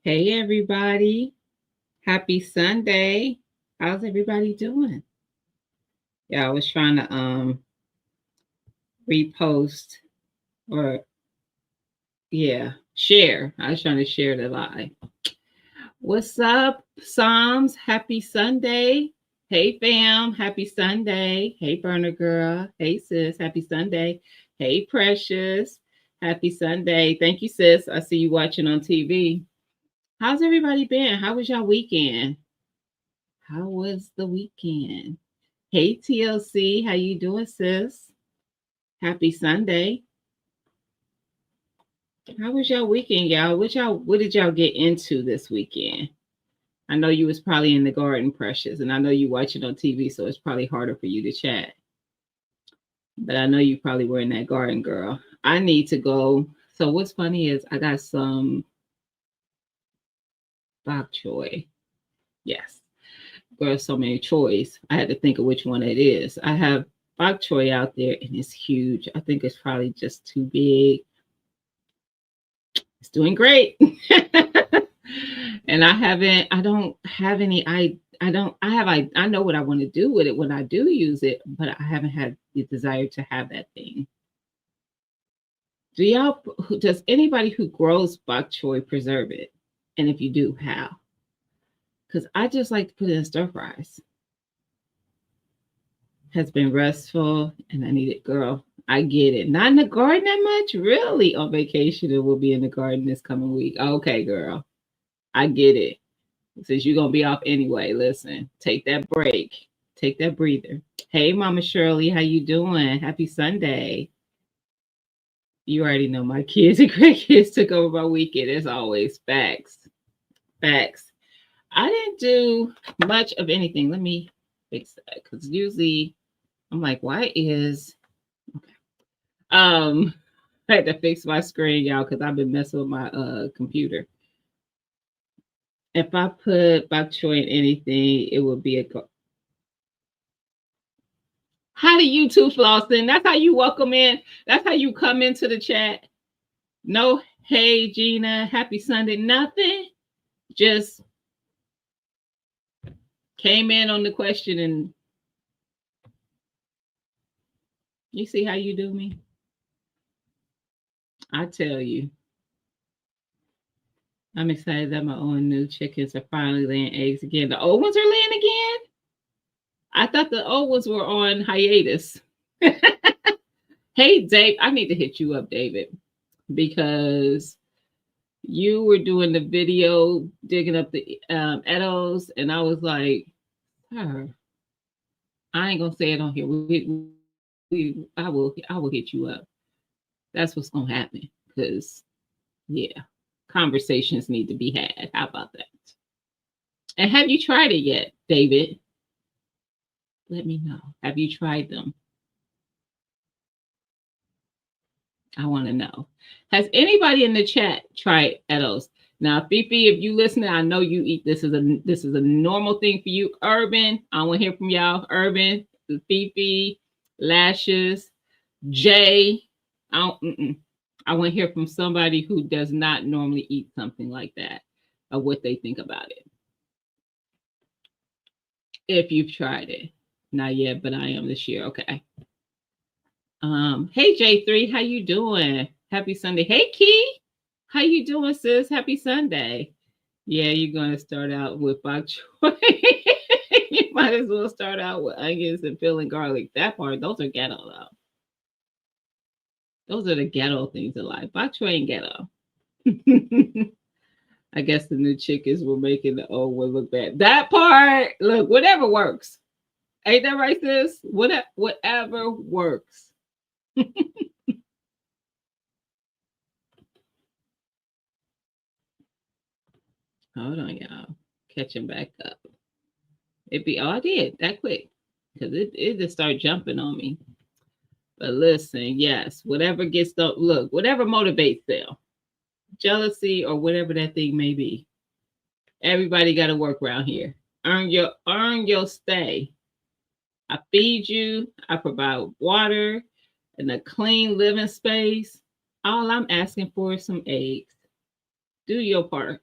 Hey everybody. Happy Sunday. How's everybody doing? Yeah, I was trying to repost or share. I was trying to share the live. What's up, Psalms? Happy Sunday. Hey fam, happy Sunday. Hey burner girl. Hey sis, happy Sunday. Hey precious. Happy Sunday. Thank you, sis. I see you watching on TV. How's everybody been? How was your weekend? How was the weekend? Hey TLC, how you doing, sis? Happy Sunday. How was y'all weekend, y'all? What did y'all get into this weekend? I know you was probably in the garden, Precious, and I know you watch it on TV, so it's probably harder for you to chat. But I know you probably were in that garden, girl. I need to go. So what's funny is I got some bok choy. Yes. Girl, so many choys. I had to think of which one it is. I have bok choy out there and it's huge. I think it's probably just too big. It's doing great. And I don't have any, I know what I want to do with it when I do use it, but I haven't had the desire to have that thing. Does anybody who grows bok choy preserve it? And if you do, how? Because I just like to put it in stir fries. Has been restful and I need it, girl. I get it. Not in the garden that much, really. On vacation, it will be in the garden this coming week. Okay, girl. I get it. Since you're gonna be off anyway, listen, take that break. Take that breather. Hey Mama Shirley, how you doing? Happy Sunday. You already know my kids and grandkids took over my weekend as always. Facts. Facts. I didn't do much of anything. Let me fix that because usually I'm like, why is okay. I had to fix my screen, y'all, because I've been messing with my computer. If I put bok choy in anything, it would be a How do you two, Flossin? That's how you welcome in. That's how you come into the chat. No, hey Gina, happy Sunday. Nothing. Just came in on the question and you see how you do me? I tell you. I'm excited that my own new chickens are finally laying eggs again. The old ones are laying again? I thought the old ones were on hiatus. Hey, Dave, I need to hit you up, David, because you were doing the video digging up the Edos, and I was like, her. I ain't gonna say it on here. I will hit you up. That's what's gonna happen. Because yeah, conversations need to be had. How about that? And have you tried it yet, David? Let me know. Have you tried them? I want to know. Has anybody in the chat tried Edos? Now, Fifi, if you listening, I know you eat this is a normal thing for you. Urban, I want to hear from y'all. Urban, Fifi, Lashes, Jay. I want to hear from somebody who does not normally eat something like that, of what they think about it. If you've tried it, not yet, but I am this year. Okay. Hey J3, how you doing? Happy Sunday. Hey Key, how you doing, sis? Happy Sunday. Yeah, you're gonna start out with bok choy. You might as well start out with onions and peeling garlic. That part, those are ghetto though. Those are the ghetto things in life. Bok choy ain't ghetto. I guess the new chickens were making the old one look bad. That part, look, whatever works. Ain't that right, sis? Whatever works. Hold on, y'all. Catching back up. I did that quick because it just started jumping on me. But listen, yes, whatever gets the look, whatever motivates them, jealousy or whatever that thing may be. Everybody got to work around here. Earn your stay. I feed you. I provide water and a clean living space. All I'm asking for is some eggs. Do your part.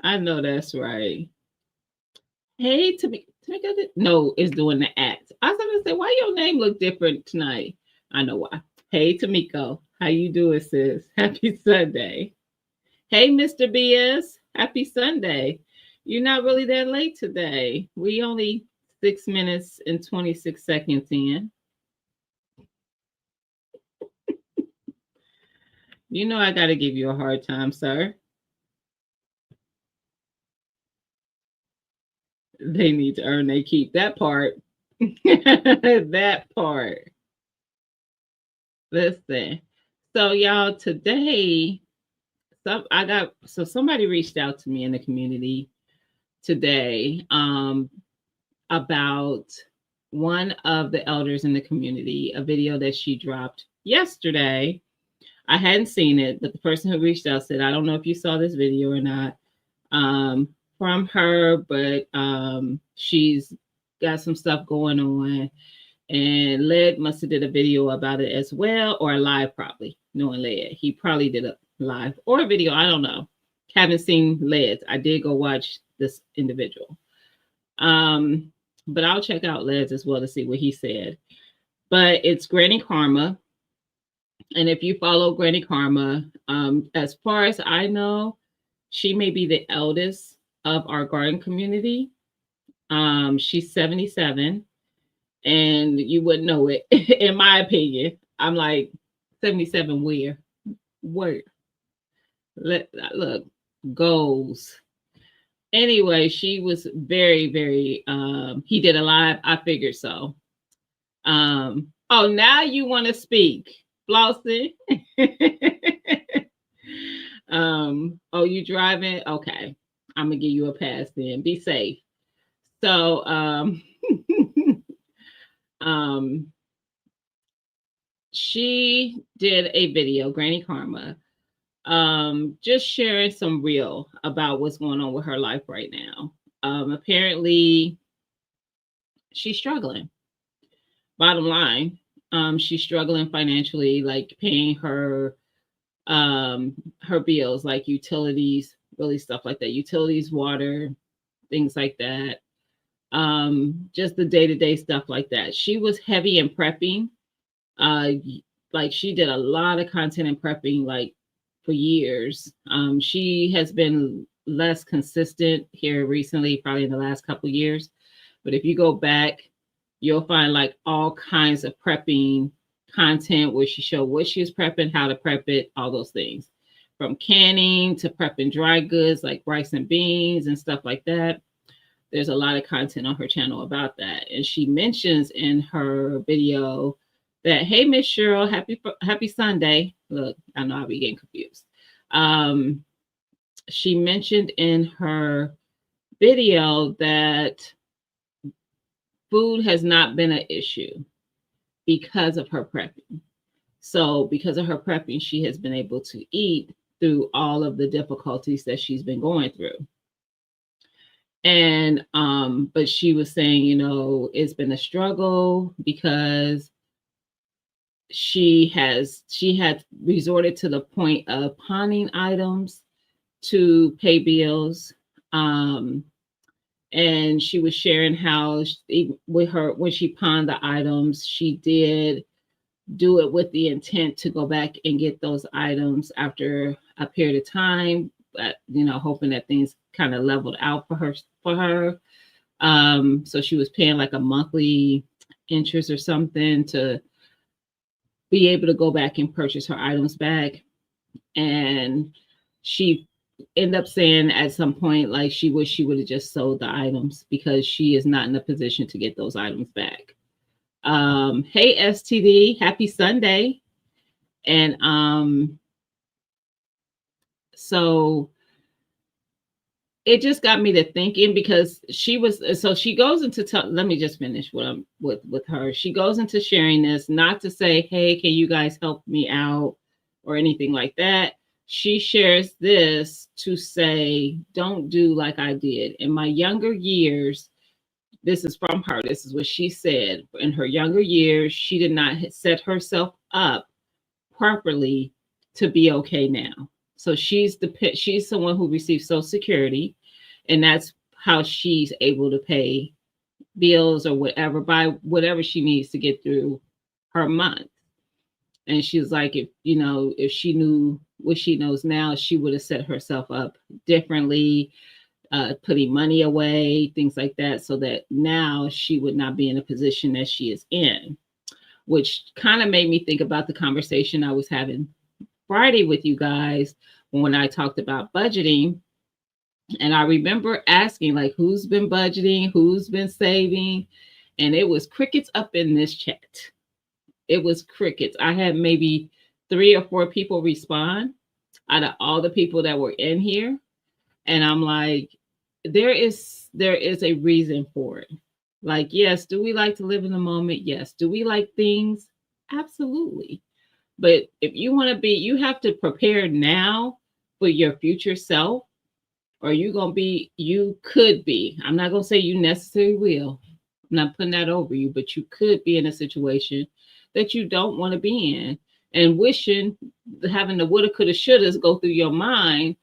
I know that's right. Hey, Tamika, no, is doing the act. I was gonna say, why your name look different tonight? I know why. Hey, Tamiko, how you doing, sis? Happy Sunday. Hey, Mr. BS, happy Sunday. You're not really that late today. We only 6 minutes and 26 seconds in. You know I gotta give you a hard time, sir. They need to earn they keep that part. That part. Listen. So y'all today, somebody reached out to me in the community today about one of the elders in the community, a video that she dropped yesterday. I hadn't seen it, but the person who reached out said, I don't know if you saw this video or not from her, but she's got some stuff going on. And Led must have did a video about it as well, or a live probably, knowing Led. He probably did a live or a video, I don't know. Haven't seen Led. I did go watch this individual. But I'll check out Led's as well to see what he said. But it's Granny Karma. And if you follow Granny Karma, as far as I know, she may be the eldest of our garden community. She's 77, and you wouldn't know it, in my opinion. I'm like, 77 where? Where? Look, goals. Anyway, she was very, very, he did a live, I figured so. Oh, now you want to speak, Flossie. Oh, you driving? Okay. I'm gonna give you a pass then. Be safe. So, she did a video, Granny Karma, just sharing some real about what's going on with her life right now. Apparently, she's struggling. Bottom line, she's struggling financially, like paying her bills, like utilities, really stuff like that, utilities, water, things like that. Just the day-to-day stuff like that. She was heavy in prepping. Like she did a lot of content in prepping, like for years. She has been less consistent here recently, probably in the last couple of years. But if you go back, you'll find like all kinds of prepping content where she showed what she was prepping, how to prep it, all those things. From canning to prepping dry goods like rice and beans and stuff like that. There's a lot of content on her channel about that. And she mentions in her video that, hey, Miss Cheryl, happy Sunday. Look, I know I'll be getting confused. She mentioned in her video that food has not been an issue because of her prepping. So because of her prepping, she has been able to eat through all of the difficulties that she's been going through. And but she was saying, you know, it's been a struggle because she had resorted to the point of pawning items to pay bills. And she was sharing how with her, when she pawned the items, she did do it with the intent to go back and get those items after a period of time, but you know, hoping that things kind of leveled out for her. So she was paying like a monthly interest or something to be able to go back and purchase her items back. And she ended up saying at some point, like, she wished she would have just sold the items because she is not in a position to get those items back. Hey, STD, happy Sunday. And so it just got me to thinking, because she goes into let me just finish what I'm with her. She goes into sharing this, not to say, hey, can you guys help me out or anything like that. She shares this to say, don't do like I did in my younger years. This is from her. This is what she said. In her younger years, she did not set herself up properly to be okay now. So she's someone who receives Social Security, and that's how she's able to pay bills or whatever, buy whatever she needs to get through her month. And she's like, if she knew what she knows now, she would have set herself up differently, putting money away, things like that, so that now she would not be in a position that she is in, which kind of made me think about the conversation I was having Friday with you guys when I talked about budgeting. And I remember asking, like, who's been budgeting, who's been saving, and it was crickets up in this chat. It was crickets. I had maybe 3 or 4 people respond out of all the people that were in here. And I'm like, there is a reason for it. Like, yes, do we like to live in the moment? Yes. Do we like things? Absolutely. But if you want to be, you have to prepare now for your future self, or you could be. I'm not going to say you necessarily will. I'm not putting that over you, but you could be in a situation that you don't want to be in, and wishing, having the woulda, coulda, shouldas go through your mind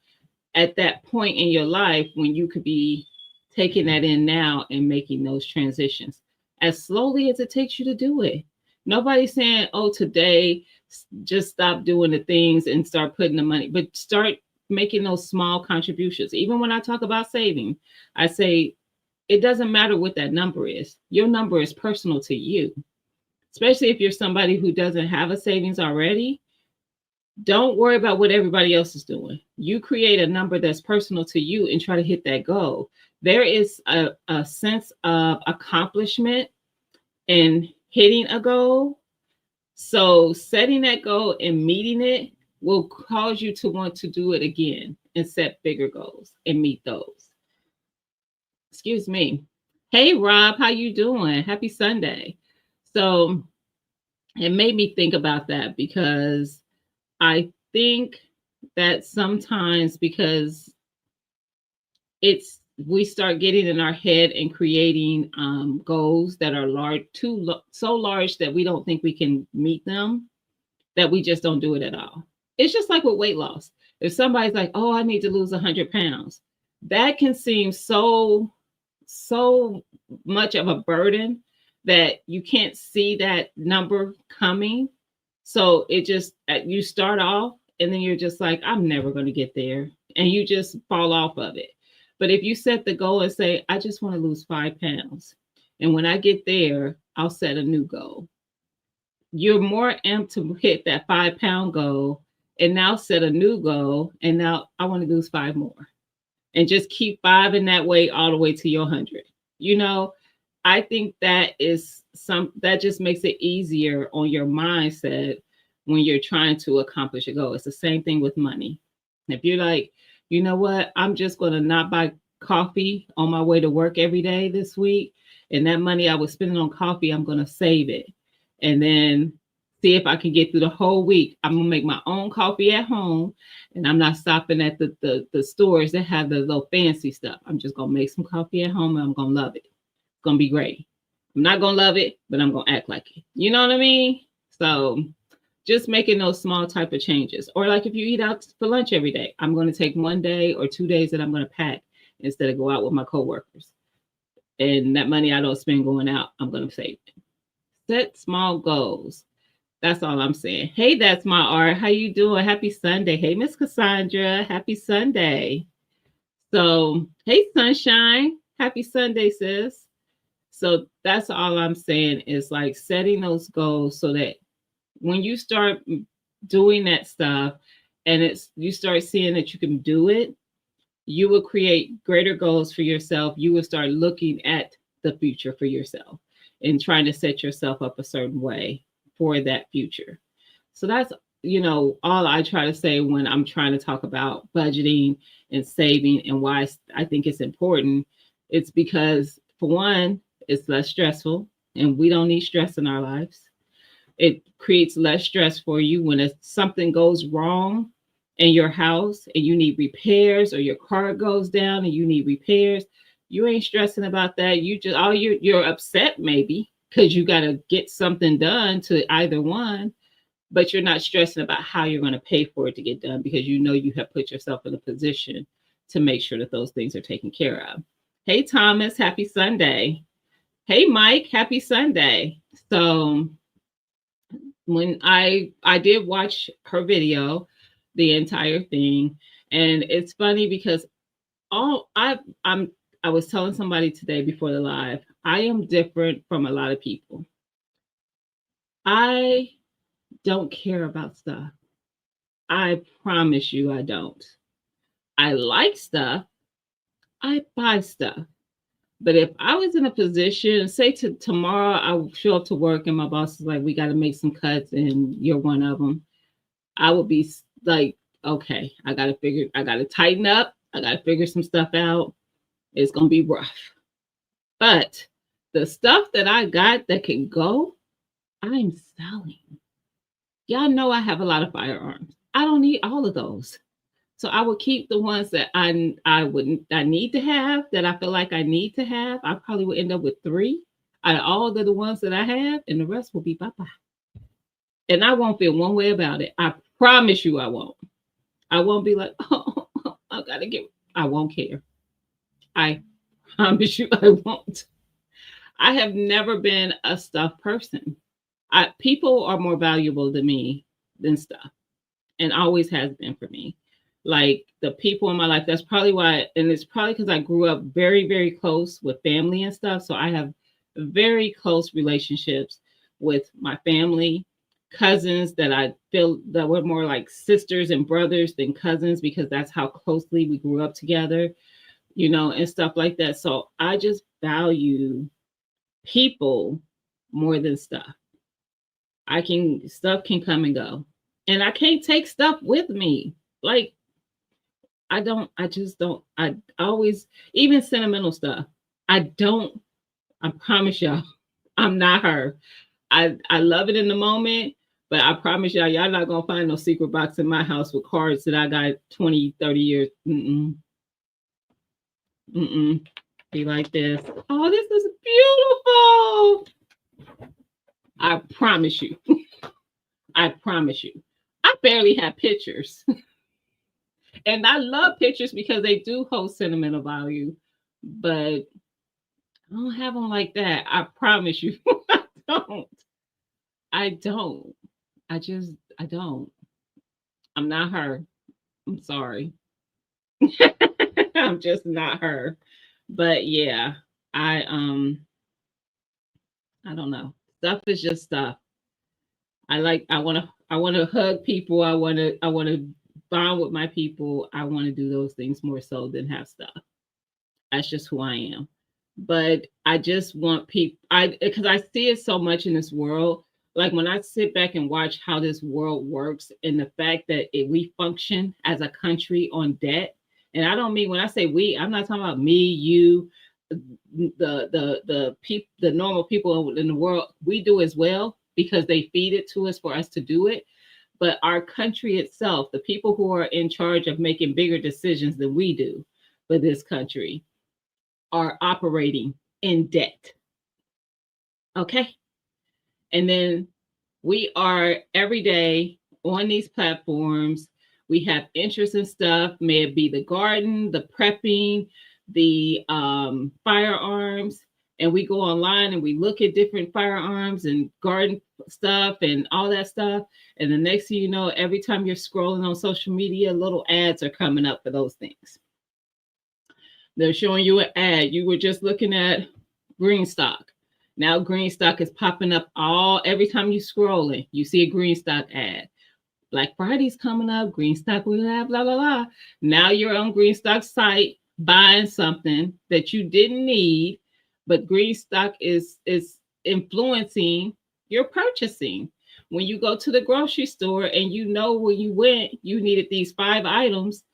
at that point in your life when you could be taking that in now and making those transitions as slowly as it takes you to do it. Nobody's saying, oh, today just stop doing the things and start putting the money, but start making those small contributions. Even when I talk about saving, I say it doesn't matter what that number is. Your number is personal to you, especially if you're somebody who doesn't have a savings already. Don't worry about what everybody else is doing. You create a number that's personal to you and try to hit that goal. There is a sense of accomplishment in hitting a goal. So setting that goal and meeting it will cause you to want to do it again and set bigger goals and meet those. Excuse me. Hey, Rob, how you doing? Happy Sunday. So it made me think about that, because I think that sometimes, because we start getting in our head and creating goals that are large, so large that we don't think we can meet them, that we just don't do it at all. It's just like with weight loss. If somebody's like, oh, I need to lose 100 pounds, that can seem so much of a burden that you can't see that number coming. So it just, you start off and then you're just like, I'm never going to get there. And you just fall off of it. But if you set the goal and say, I just want to lose 5 pounds, and when I get there, I'll set a new goal. You're more amped to hit that 5-pound goal, and now set a new goal. And now I want to lose 5 more, and just keep 5 in that way all the way to your 100. I think that just makes it easier on your mindset when you're trying to accomplish a goal. It's the same thing with money. If you're like, you know what, I'm just going to not buy coffee on my way to work every day this week, and that money I was spending on coffee, I'm going to save it, and then see if I can get through the whole week. I'm going to make my own coffee at home, and I'm not stopping at the stores that have the little fancy stuff. I'm just going to make some coffee at home, and I'm going to love it. It's going to be great. I'm not going to love it, but I'm going to act like it. You know what I mean? So just making those small type of changes. Or like if you eat out for lunch every day, I'm going to take 1 day or 2 days that I'm going to pack instead of go out with my coworkers. And that money I don't spend going out, I'm going to save it. Set small goals. That's all I'm saying. Hey, that's my art. How you doing? Happy Sunday. Hey, Miss Cassandra. Happy Sunday. So, hey, Sunshine. Happy Sunday, sis. So that's all I'm saying, is like setting those goals so that when you start doing that stuff and you start seeing that you can do it, you will create greater goals for yourself. You will start looking at the future for yourself and trying to set yourself up a certain way for that future. So that's, all I try to say when I'm trying to talk about budgeting and saving, and why I think it's important. It's because, for one, it's less stressful, and we don't need stress in our lives. It creates less stress for you when something goes wrong in your house and you need repairs, or your car goes down and you need repairs. You ain't stressing about that. You're upset maybe because you got to get something done to either one, but you're not stressing about how you're going to pay for it to get done because you know you have put yourself in a position to make sure that those things are taken care of. Hey, Thomas, happy Sunday. Hey, Mike, happy Sunday. So when I did watch her video, the entire thing, and it's funny because all I was telling somebody today before the live, I am different from a lot of people. I don't care about stuff. I promise you I don't. I like stuff. I buy stuff. But if I was in a position, say tomorrow I show up to work and my boss is like, we got to make some cuts and you're one of them, I would be like, okay, I got to tighten up. I got to figure some stuff out. It's going to be rough. But the stuff that I got that can go, I'm selling. Y'all know I have a lot of firearms. I don't need all of those. So I would keep the ones that I need to have, that I feel like I need to have. I probably would end up with 3 out of all of the ones that I have, and the rest will be bye-bye. And I won't feel one way about it. I promise you I won't. I won't be like, oh, I won't care. I promise you I won't. I have never been a stuff person. People are more valuable to me than stuff, and always has been for me. Like the people in my life, that's probably why, and it's probably because I grew up very, very close with family and stuff. So I have very close relationships with my family, cousins that I feel that were more like sisters and brothers than cousins, because that's how closely we grew up together, and stuff like that. So I just value people more than stuff. Stuff can come and go, and I can't take stuff with me. Like, I just don't. I always, even sentimental stuff, I promise y'all, I'm not her. I love it in the moment, but I promise y'all not going to find no secret box in my house with cards that I got 20, 30 years. Be like this. Oh, this is beautiful. I promise you. I promise you. I barely have pictures. And I love pictures because they do hold sentimental value, but I don't have them like that. I promise you. I don't. I don't. I don't. I'm not her. I'm sorry. I'm just not her. But yeah, I don't know. Stuff is just stuff. I want to hug people. I want to bond with my people. I want to do those things more so than have stuff. That's just who I am. But I just want people, because I see it so much in this world. Like when I sit back and watch how this world works, and the fact that we function as a country on debt. And I don't mean, when I say we, I'm not talking about me, you, the normal people in the world. We do as well because they feed it to us for us to do it. But our country itself, the people who are in charge of making bigger decisions than we do for this country, are operating in debt. Okay. And then we are every day on these platforms. We have interest in stuff, may it be the garden, the prepping, the firearms. And we go online and we look at different firearms and garden stuff and all that stuff. And the next thing you know, every time you're scrolling on social media, little ads are coming up for those things. They're showing you an ad. You were just looking at Greenstock. Now Greenstock is popping up every time you scrolling. You see a Greenstock ad. Black Friday's coming up. Greenstock, blah, blah, blah, blah. Now you're on Greenstock's site buying something that you didn't need, but Greenstock is influencing your purchasing. When you go to the grocery store and when you went, you needed these 5 items.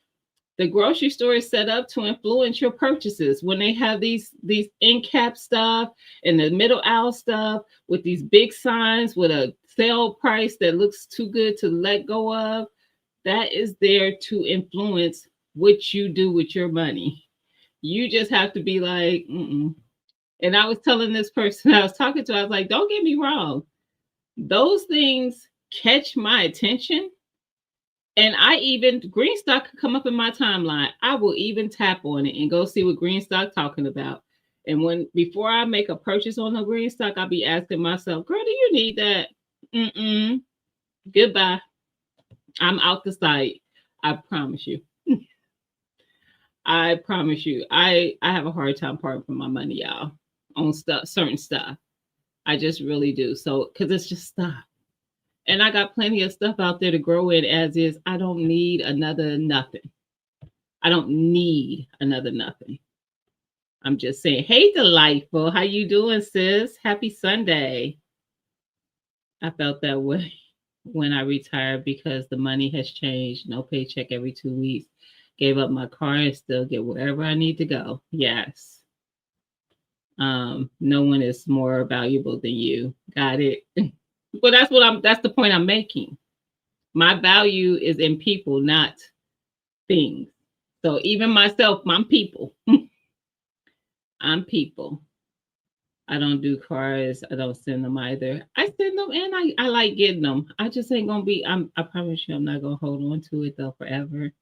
The grocery store is set up to influence your purchases. When they have these end cap stuff and the middle aisle stuff with these big signs with a sale price that looks too good to let go of, that is there to influence what you do with your money. You just have to be like, And I was telling this person I was talking to, I was like, don't get me wrong. Those things catch my attention, and I even Greenstock could come up in my timeline. I will even tap on it and go see what Greenstock talking about. And when before I make a purchase on the Greenstock, I'll be asking myself, "Girl, do you need that?" Mm-mm. Goodbye. I'm out the sight. I promise you. I promise you. I have a hard time parting from my money, y'all, on stuff, certain stuff. I just really do. So, because it's just stuff. And I got plenty of stuff out there to grow in as is. I don't need another nothing. I don't need another nothing. I'm just saying, hey, delightful. How you doing, sis? Happy Sunday. I felt that way when I retired because the money has changed. No paycheck every 2 weeks. Gave up my car and still get wherever I need to go. Yes. No one is more valuable than you. Got it. Well, that's the point I'm making. My value is in people, not things. So even myself, I'm people. I'm people. I don't do cars. I don't send them either. I send them and I like getting them. I just ain't gonna be. I promise you, I'm not gonna hold on to it though forever.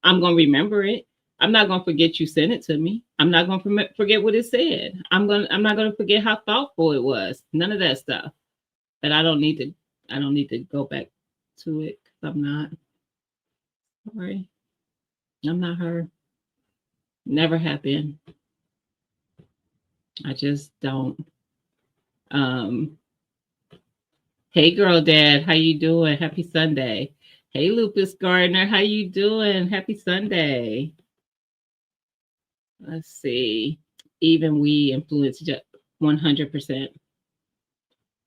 I'm gonna remember it. I'm not gonna forget you sent it to me. I'm not gonna forget what it said. I'm not gonna forget how thoughtful it was. None of that stuff. But I don't need to. I don't need to go back to it because I'm not. Sorry, I'm not her. Never have been. I just don't. Um, hey girl dad, how you doing? Happy Sunday. Hey Lupus Gardner, how you doing? Happy Sunday. Let's see. Even we influence 100%.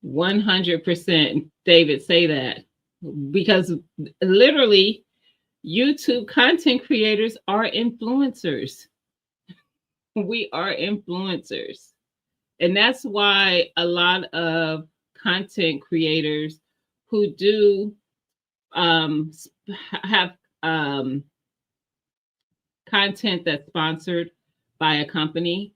100%. David, say that. Because literally, YouTube content creators are influencers. We are influencers. And that's why a lot of content creators who do have content that's sponsored by a company,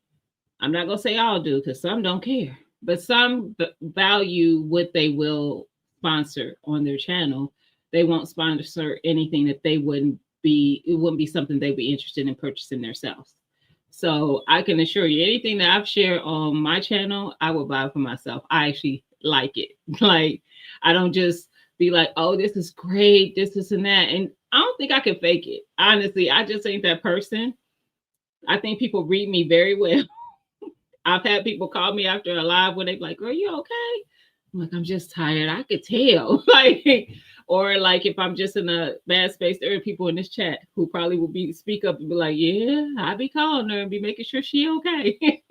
I'm not going to say all do because some don't care, but some value what they will sponsor on their channel. They won't sponsor anything that it wouldn't be something they'd be interested in purchasing themselves. So I can assure you, anything that I've shared on my channel, I will buy for myself. I actually like it. Like, I don't just be like, oh, this is great, this and that. And I don't think I can fake it. Honestly, I just ain't that person. I think people read me very well. I've had people call me after a live when they're like, girl, you okay? I'm like, I'm just tired. I could tell. Like, or like if I'm just in a bad space, there are people in this chat who probably will speak up and be like, yeah, I be calling her and be making sure she okay.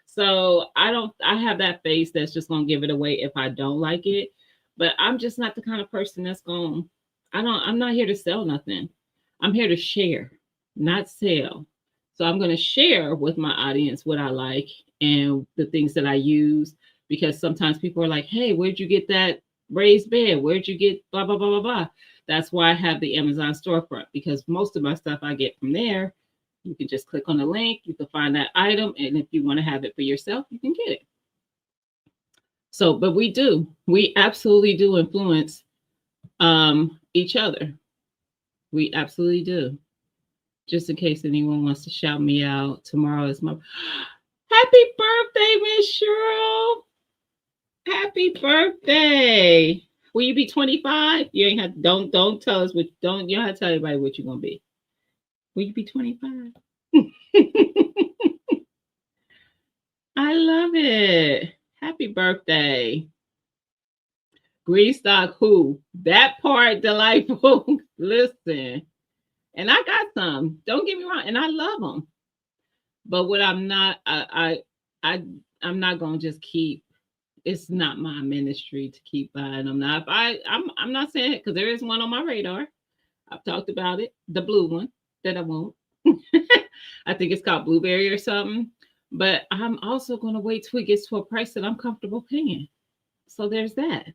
So I have that face that's just gonna give it away if I don't like it. But I'm just not the kind of person that's I'm not here to sell nothing. I'm here to share, not sell. So I'm going to share with my audience what I like and the things that I use, because sometimes people are like, hey, where'd you get that raised bed? Where'd you get blah, blah, blah, blah, blah. That's why I have the Amazon storefront, because most of my stuff I get from there. You can just click on the link. You can find that item. And if you want to have it for yourself, you can get it. So, but we absolutely do influence each other. We absolutely do. Just in case anyone wants to shout me out, tomorrow is my happy birthday, Miss Cheryl. Happy birthday. Will you be 25? You ain't have don't tell us what you don't have to tell everybody what you're gonna be. Will you be 25? I love it. Happy birthday. Greenstock who? That part delightful. Listen. And I got some. Don't get me wrong, and I love them. But what I'm not, I'm not gonna just keep. It's not my ministry to keep buying them. Now, if I'm not saying it because there is one on my radar. I've talked about it, the blue one that I won't. I think it's called Blueberry or something. But I'm also gonna wait till it gets to a price that I'm comfortable paying. So there's that.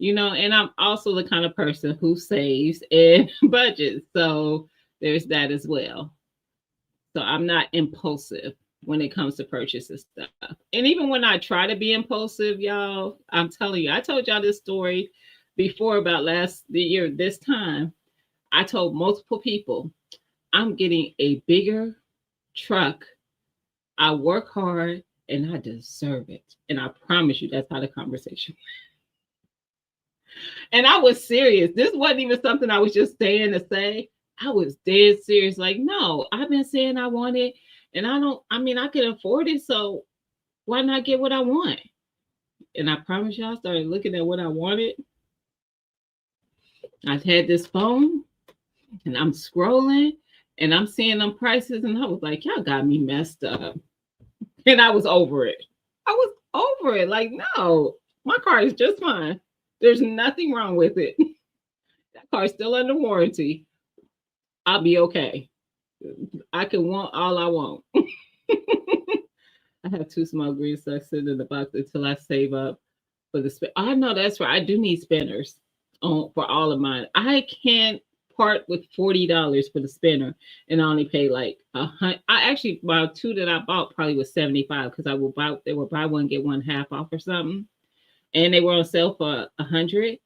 And I'm also the kind of person who saves and budgets. So there's that as well. So I'm not impulsive when it comes to purchasing stuff. And even when I try to be impulsive, y'all, I'm telling you, I told y'all this story before about the year this time, I told multiple people I'm getting a bigger truck. I work hard and I deserve it. And I promise you, that's how the conversation. And I was serious. This wasn't even something I was just saying to say. I was dead serious. Like, no, I've been saying I want it, and I mean, I can afford it. So why not get what I want? And I promise you, I started looking at what I wanted. I've had this phone and I'm scrolling and I'm seeing them prices, and I was like, y'all got me messed up. And I was over it. I was over it. Like, no, my car is just fine. There's nothing wrong with it. That car's still under warranty. I'll be okay. I can want all I want. I have two small green socks sitting in the box until I save up for the spin. I know that's right. I do need spinners for all of mine. I can't part with $40 for the spinner and I only pay like $100. I actually bought two that I bought probably was 75 because they were buy one get one half off or something, and they were on sale for 100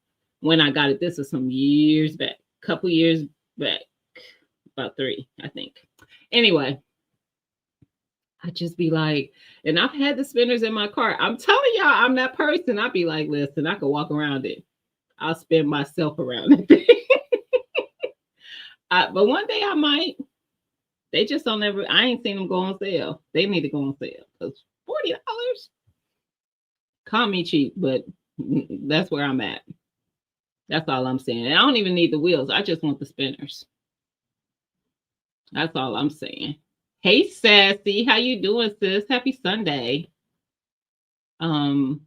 when I got it. This was some years back, couple years back, about 3, I think. Anyway, I just be like, and I've had the spinners in my car. I'm telling y'all, I'm that person. I'd be like, listen, I could walk around it. I'll spin myself around it. But one day I might. They just don't ever. I ain't seen them go on sale. They need to go on sale because $40. Call me cheap, but that's where I'm at. That's all I'm saying. And I don't even need the wheels. I just want the spinners. That's all I'm saying. Hey, Sassy, how you doing, sis? Happy Sunday. I'm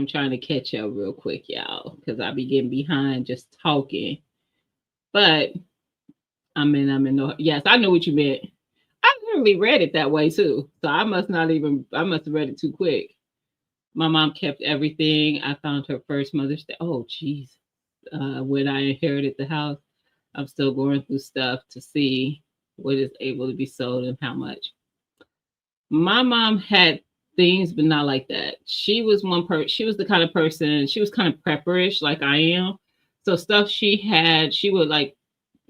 trying to catch up real quick, y'all, because I be getting behind just talking. But I'm in. Yes, I know what you meant. I literally read it that way too. So I must have read it too quick. My mom kept everything. I found her first Mother's Day. Oh, geez. When I inherited the house, I'm still going through stuff to see what is able to be sold and how much. My mom had things, but not like that. She was she was the kind of person, she was kind of prepperish like I am. So stuff she had, she would like,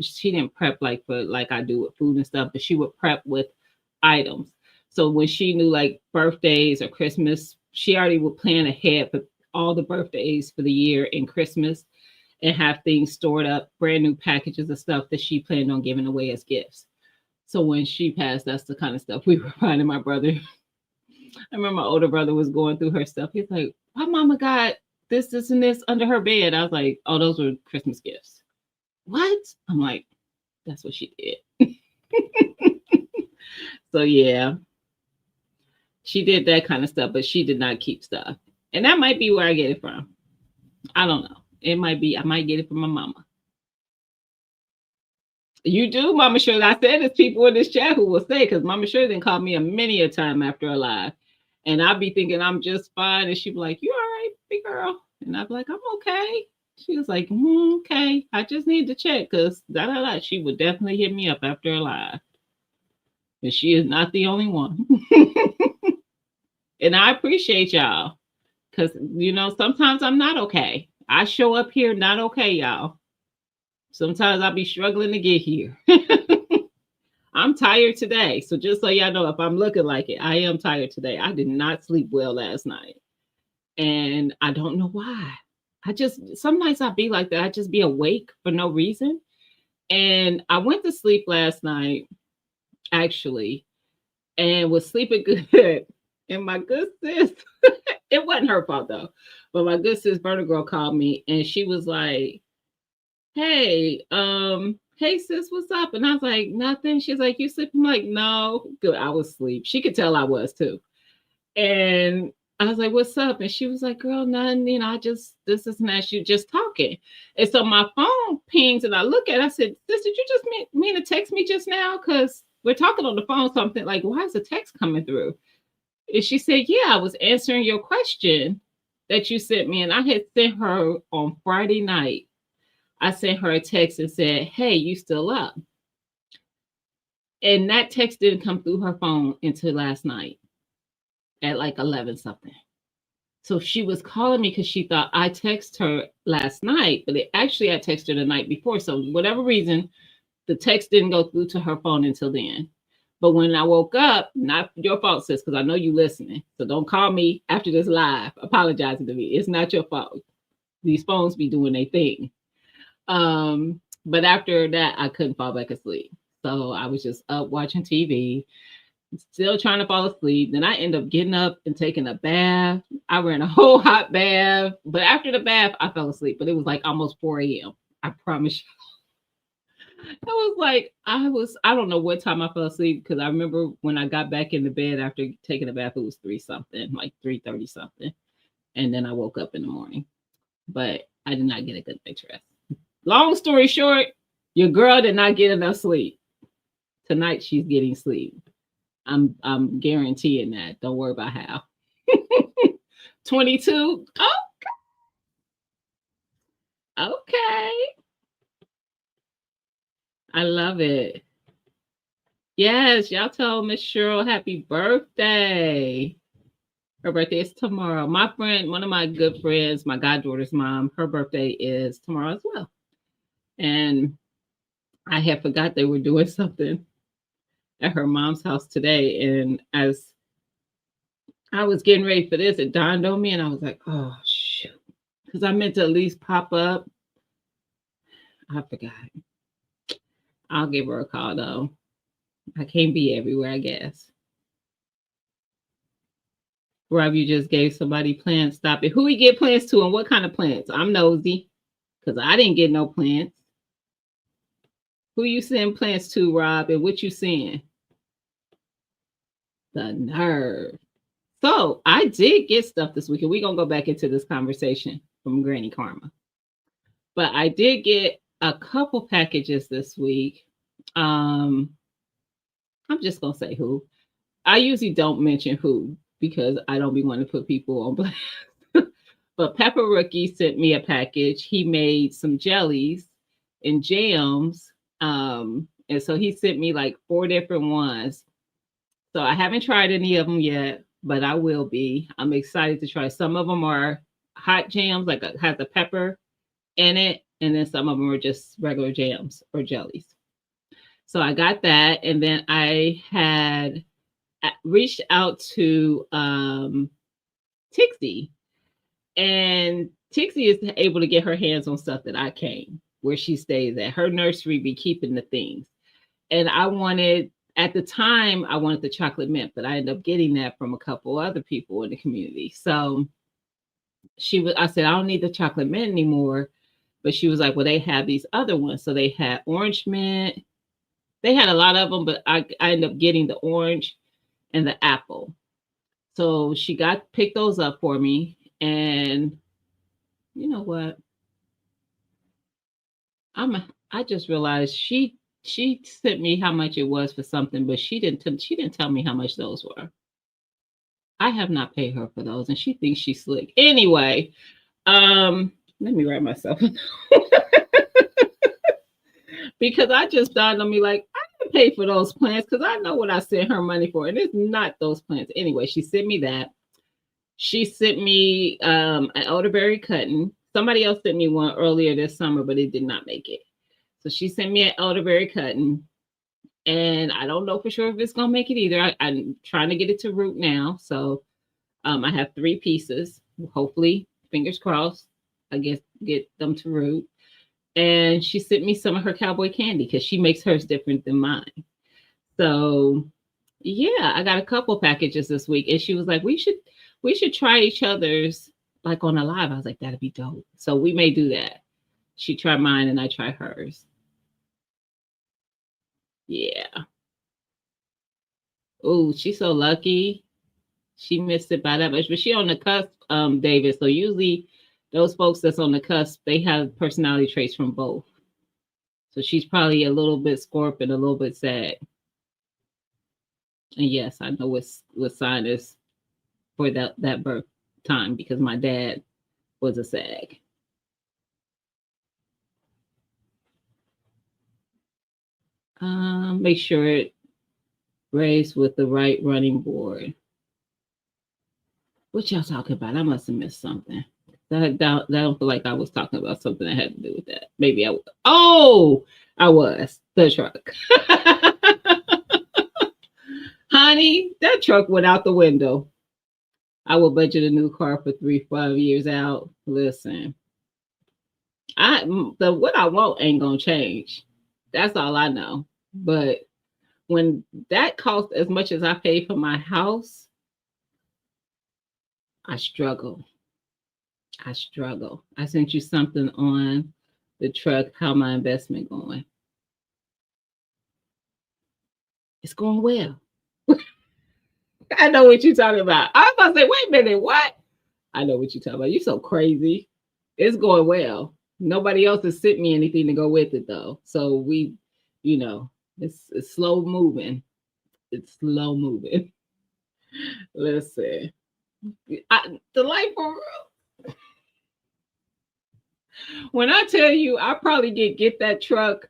she didn't prep like for like I do with food and stuff, but she would prep with items. So when she knew like birthdays or Christmas, she already would plan ahead for all the birthdays for the year and Christmas and have things stored up, brand new packages of stuff that she planned on giving away as gifts. So when she passed, that's the kind of stuff we were finding. My brother, I remember my older brother was going through her stuff. He's like, my mama got this, and this under her bed. I was like, oh, those were Christmas gifts. What? I'm like, that's what she did. So yeah, she did that kind of stuff, but she did not keep stuff. And that might be where I get it from. I don't know. It might be, I might get it from my mama. You do, Mama Shirley. I said there's people in this chat who will say, because Mama Shirley called me many a time after a live. And I'd be thinking I'm just fine. And she'd be like, you all right, big girl? And I'd be like, I'm okay. She was like, okay. I just need to check because she would definitely hit me up after a live. And she is not the only one. And I appreciate y'all. Because, sometimes I'm not okay. I show up here not okay, y'all. Sometimes I'll be struggling to get here. I'm tired today. So just so y'all know, if I'm looking like it, I am tired today. I did not sleep well last night. And I don't know why. Some nights I'll be like that. I just be awake for no reason. And I went to sleep last night, actually, and was sleeping good. And my good sis, it wasn't her fault though, but my good sis, Berta Girl, called me and she was like, hey, sis, what's up? And I was like, nothing. She's like, you sleep? I'm like, no. Good. I was asleep. She could tell I was too. And I was like, what's up? And she was like, girl, nothing. I just, this is not you just talking. And so my phone pings and I look at it. I said, sis, did you just mean to text me just now? Because we're talking on the phone. Something like, why is the text coming through? And she said, yeah, I was answering your question that you sent me. And I had sent her on Friday night. I sent her a text and said, hey, you still up? And that text didn't come through her phone until last night at like 11 something. So she was calling me because she thought I texted her last night, but actually I texted her the night before. So whatever reason, the text didn't go through to her phone until then. But when I woke up, not your fault, sis, because I know you listening. So don't call me after this live apologizing to me. It's not your fault. These phones be doing their thing. But after that, I couldn't fall back asleep. So I was just up watching TV, still trying to fall asleep. Then I end up getting up and taking a bath. I ran a whole hot bath. But after the bath, I fell asleep. But it was like almost 4 a.m. I promise you. I was like, I don't know what time I fell asleep because I remember when I got back in the bed after taking a bath, it was 3 something, like 3:30 something. And then I woke up in the morning. But I did not get a good night's rest. Long story short, your girl did not get enough sleep. Tonight she's getting sleep. I'm guaranteeing that. Don't worry about how. 22. Oh, okay. I love it. Yes, y'all tell Miss Cheryl happy birthday. Her birthday is tomorrow. My friend, one of my good friends, my goddaughter's mom, her birthday is tomorrow as well. And I had forgot they were doing something at her mom's house today. And as I was getting ready for this, it dawned on me and I was like, oh, shoot. Because I meant to at least pop up. I forgot. I'll give her a call though. I can't be everywhere, I guess. Rob, you just gave somebody plants. Stop it. Who we get plants to and what kind of plants? I'm nosy because I didn't get no plants. Who you send plants to, Rob, and what you seeing? The nerve. So I did get stuff this week, and we're gonna go back into this conversation from Granny Karma. But I did get a couple packages this week. I'm just gonna say who. I usually don't mention who because I don't be wanting to put people on blast. But Pepper Rookie sent me a package. He made some jellies and jams. And so he sent me like 4 different ones. So I haven't tried any of them yet, but I will be. I'm excited to try. Some of them are hot jams, like has the pepper in it, and then some of them are just regular jams or jellies. So I got that, and then I had reached out to Tixie, and Tixie is able to get her hands on stuff that I can't, where she stays at. Her nursery be keeping the things. And I wanted, at the time, I wanted the chocolate mint, but I ended up getting that from a couple other people in the community. So I said, I don't need the chocolate mint anymore. But she was like, well, they have these other ones. So they had orange mint. They had a lot of them, but I ended up getting the orange and the apple. So she picked those up for me. And you know what? I just realized she sent me how much it was for something, but she didn't tell me how much those were. I have not paid her for those, and she thinks she's slick. Anyway, let me write myself because I just thought on me like I didn't pay for those plants because I know what I sent her money for, and it's not those plants. Anyway, she sent me that. She sent me an elderberry cutting. Somebody else sent me one earlier this summer, but it did not make it. So she sent me an elderberry cutting, and I don't know for sure if it's gonna make it either. I'm trying to get it to root now, so I have 3 pieces. Hopefully, fingers crossed, I guess get them to root. And she sent me some of her cowboy candy because she makes hers different than mine. So yeah, I got a couple packages this week, and she was like, "We should try each other's like on a live." I was like, "That'd be dope." So we may do that. She tried mine, and I try hers. Yeah. Oh, she's so lucky. She missed it by that much, but she on the cusp, David. So usually those folks that's on the cusp, they have personality traits from both. So she's probably a little bit Scorpion, a little bit sad. And yes, I know what sign is for that birth time because my dad was a Sag. Make sure it raised with the right running board. What y'all talking about? I must have missed something. That don't feel like I was talking about something that had to do with that. Maybe I was. Oh, I was. The truck. Honey, that truck went out the window. I will budget a new car for 3-5 years out. Listen, the what I want ain't gonna change. That's all I know. But when that costs as much as I pay for my house, I struggle. I struggle. I sent you something on the truck. How my investment going? It's going well. I know what you're talking about. I was about to say, wait a minute, what? I know what you're talking about. You're so crazy. It's going well. Nobody else has sent me anything to go with it though. So we, it's slow moving. It's slow moving. Listen, the life for real. When I tell you, I probably get that truck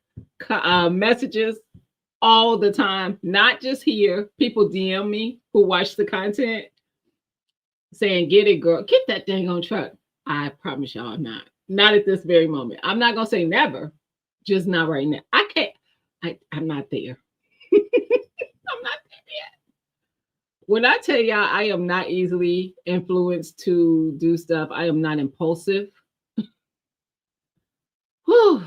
messages all the time, not just here. People DM me who watch the content saying, "Get it, girl. Get that dang on truck." I promise y'all, I'm not. Not at this very moment. I'm not gonna say never, just not right now. I can't. I'm not there. I'm not there yet. When I tell y'all, I am not easily influenced to do stuff. I am not impulsive. Whew.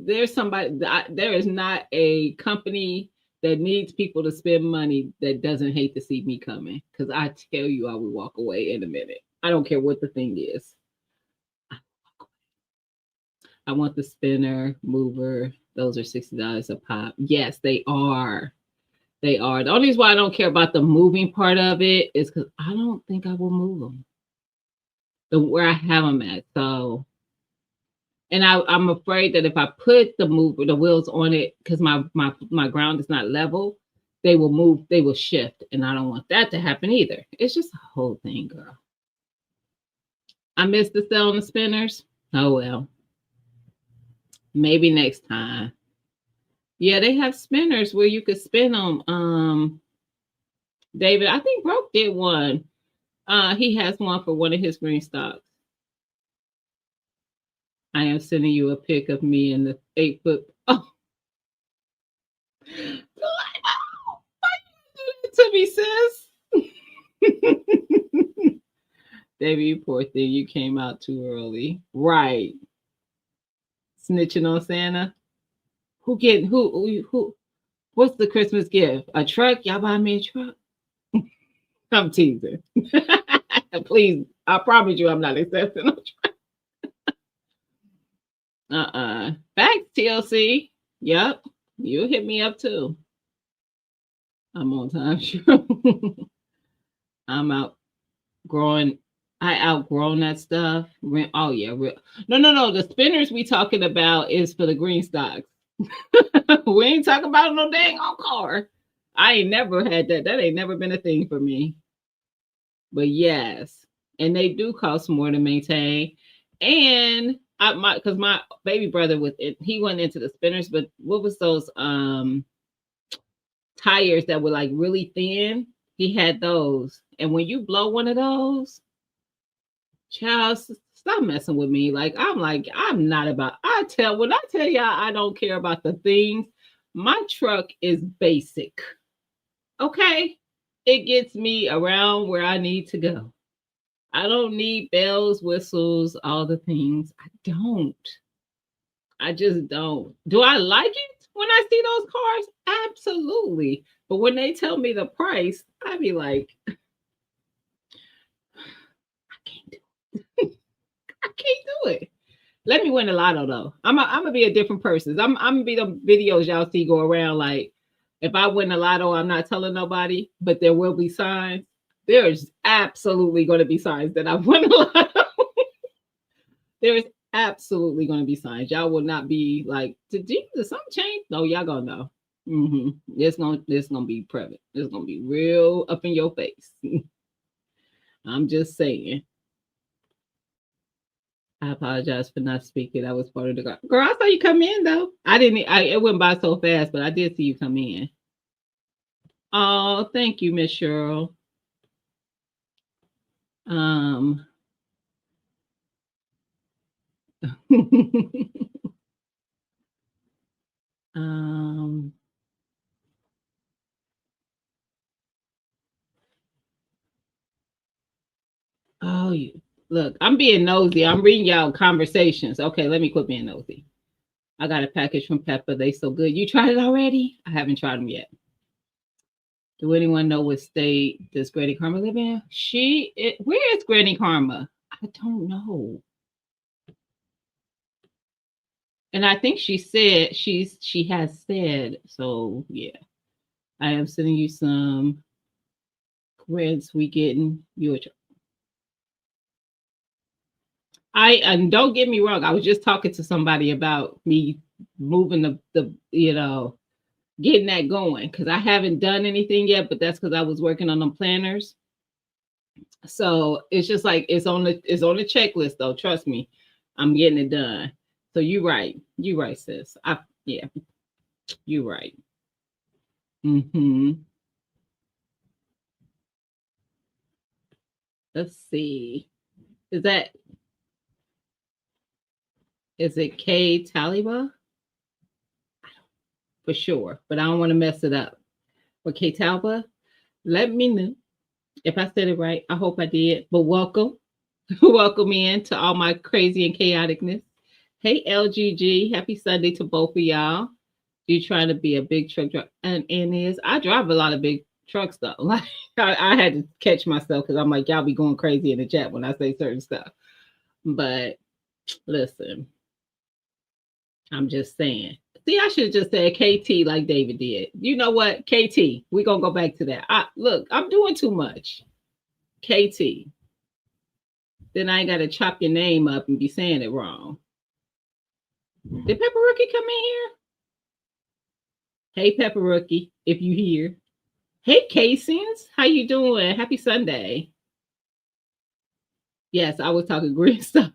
There's somebody. There is not a company that needs people to spend money that doesn't hate to see me coming. Because I tell you, I will walk away in a minute. I don't care what the thing is. I want the spinner, mover. Those are $60 a pop. Yes, they are. They are. The only reason why I don't care about the moving part of it is because I don't think I will move them. Where I have them at. So, and I'm afraid that if I put the wheels on it, because my ground is not level, they will move. They will shift, and I don't want that to happen either. It's just a whole thing, girl. I missed the sell on the spinners. Oh well. Maybe next time. Yeah, they have spinners where you could spin them. David, I think Broke did one. He has one for one of his green stocks. I am sending you a pic of me in the 8-foot. Oh, why you do that to me, sis? David, you poor thing. You came out too early. Right. Snitching on Santa. Who what's the Christmas gift? A truck? Y'all buy me a truck? I'm teasing. Please, I promise you I'm not accepting no truck. Thanks, TLC. Yep. You hit me up too. I'm on time. Sure. I'm out growing. I outgrown that stuff. Oh yeah. No. The spinners we talking about is for the green stocks. We ain't talking about no dang on car. I ain't never had that. That ain't never been a thing for me. But yes, and they do cost more to maintain. And because my baby brother he went into the spinners, but what was those tires that were like really thin? He had those, and when you blow one of those, child, stop messing with me. I'm not about. When I tell y'all I don't care about the things. My truck is basic. Okay, it gets me around where I need to go. I don't need bells, whistles, all the things. I don't. I just don't. Do I like it when I see those cars? Absolutely. But when they tell me the price, I be like, I can't do it. I can't do it. Let me win the lotto though. I'm gonna be a different person. I'm gonna be the videos y'all see go around like if I win the lotto, I'm not telling nobody, but there will be signs. There's absolutely going to be signs that I've won the lotto. There is absolutely going to be signs. Y'all will not be like, did something change? No, y'all gonna know. It's gonna be prevalent. It's gonna be real up in your face. I'm just saying. I apologize for not speaking. I was part of the girl. I saw you come in though. It went by so fast, but I did see you come in. Oh, thank you, Miss Cheryl. Um, um, oh, you look, I'm being nosy. I'm reading y'all conversations. Okay, let me quit being nosy. I got a package from Pepper. They so good. You tried it already? I haven't tried them yet. Do anyone know what state does Granny Karma live in? Where is Granny Karma? I don't know. And I think she said she has said so. Yeah, I am sending you some grids. We getting you a. I and don't get me wrong. I was just talking to somebody about me moving the getting that going because I haven't done anything yet. But that's because I was working on them planners. So it's just like it's on the checklist though. Trust me, I'm getting it done. So you right, sis. Yeah, you right. Mm-hmm. Let's see. Is that is it K Taliba? For sure, but I don't want to mess it up. For K Talba, let me know if I said it right. I hope I did. But welcome, welcome in to all my crazy and chaoticness. Hey LGG, happy Sunday to both of y'all. You trying to be a big truck driver? And is I drive a lot of big trucks though. Like I had to catch myself because I'm like y'all be going crazy in the chat when I say certain stuff. But listen, I'm just saying. See, I should have just said KT like David did. You know what, KT? We gonna go back to that. Look, I'm doing too much. KT. Then I ain't gotta chop your name up and be saying it wrong. Did Pepper Rookie come in here? Hey, Pepper Rookie, if you here. Hey, Casings, how you doing? Happy Sunday. Yes, I was talking green stock.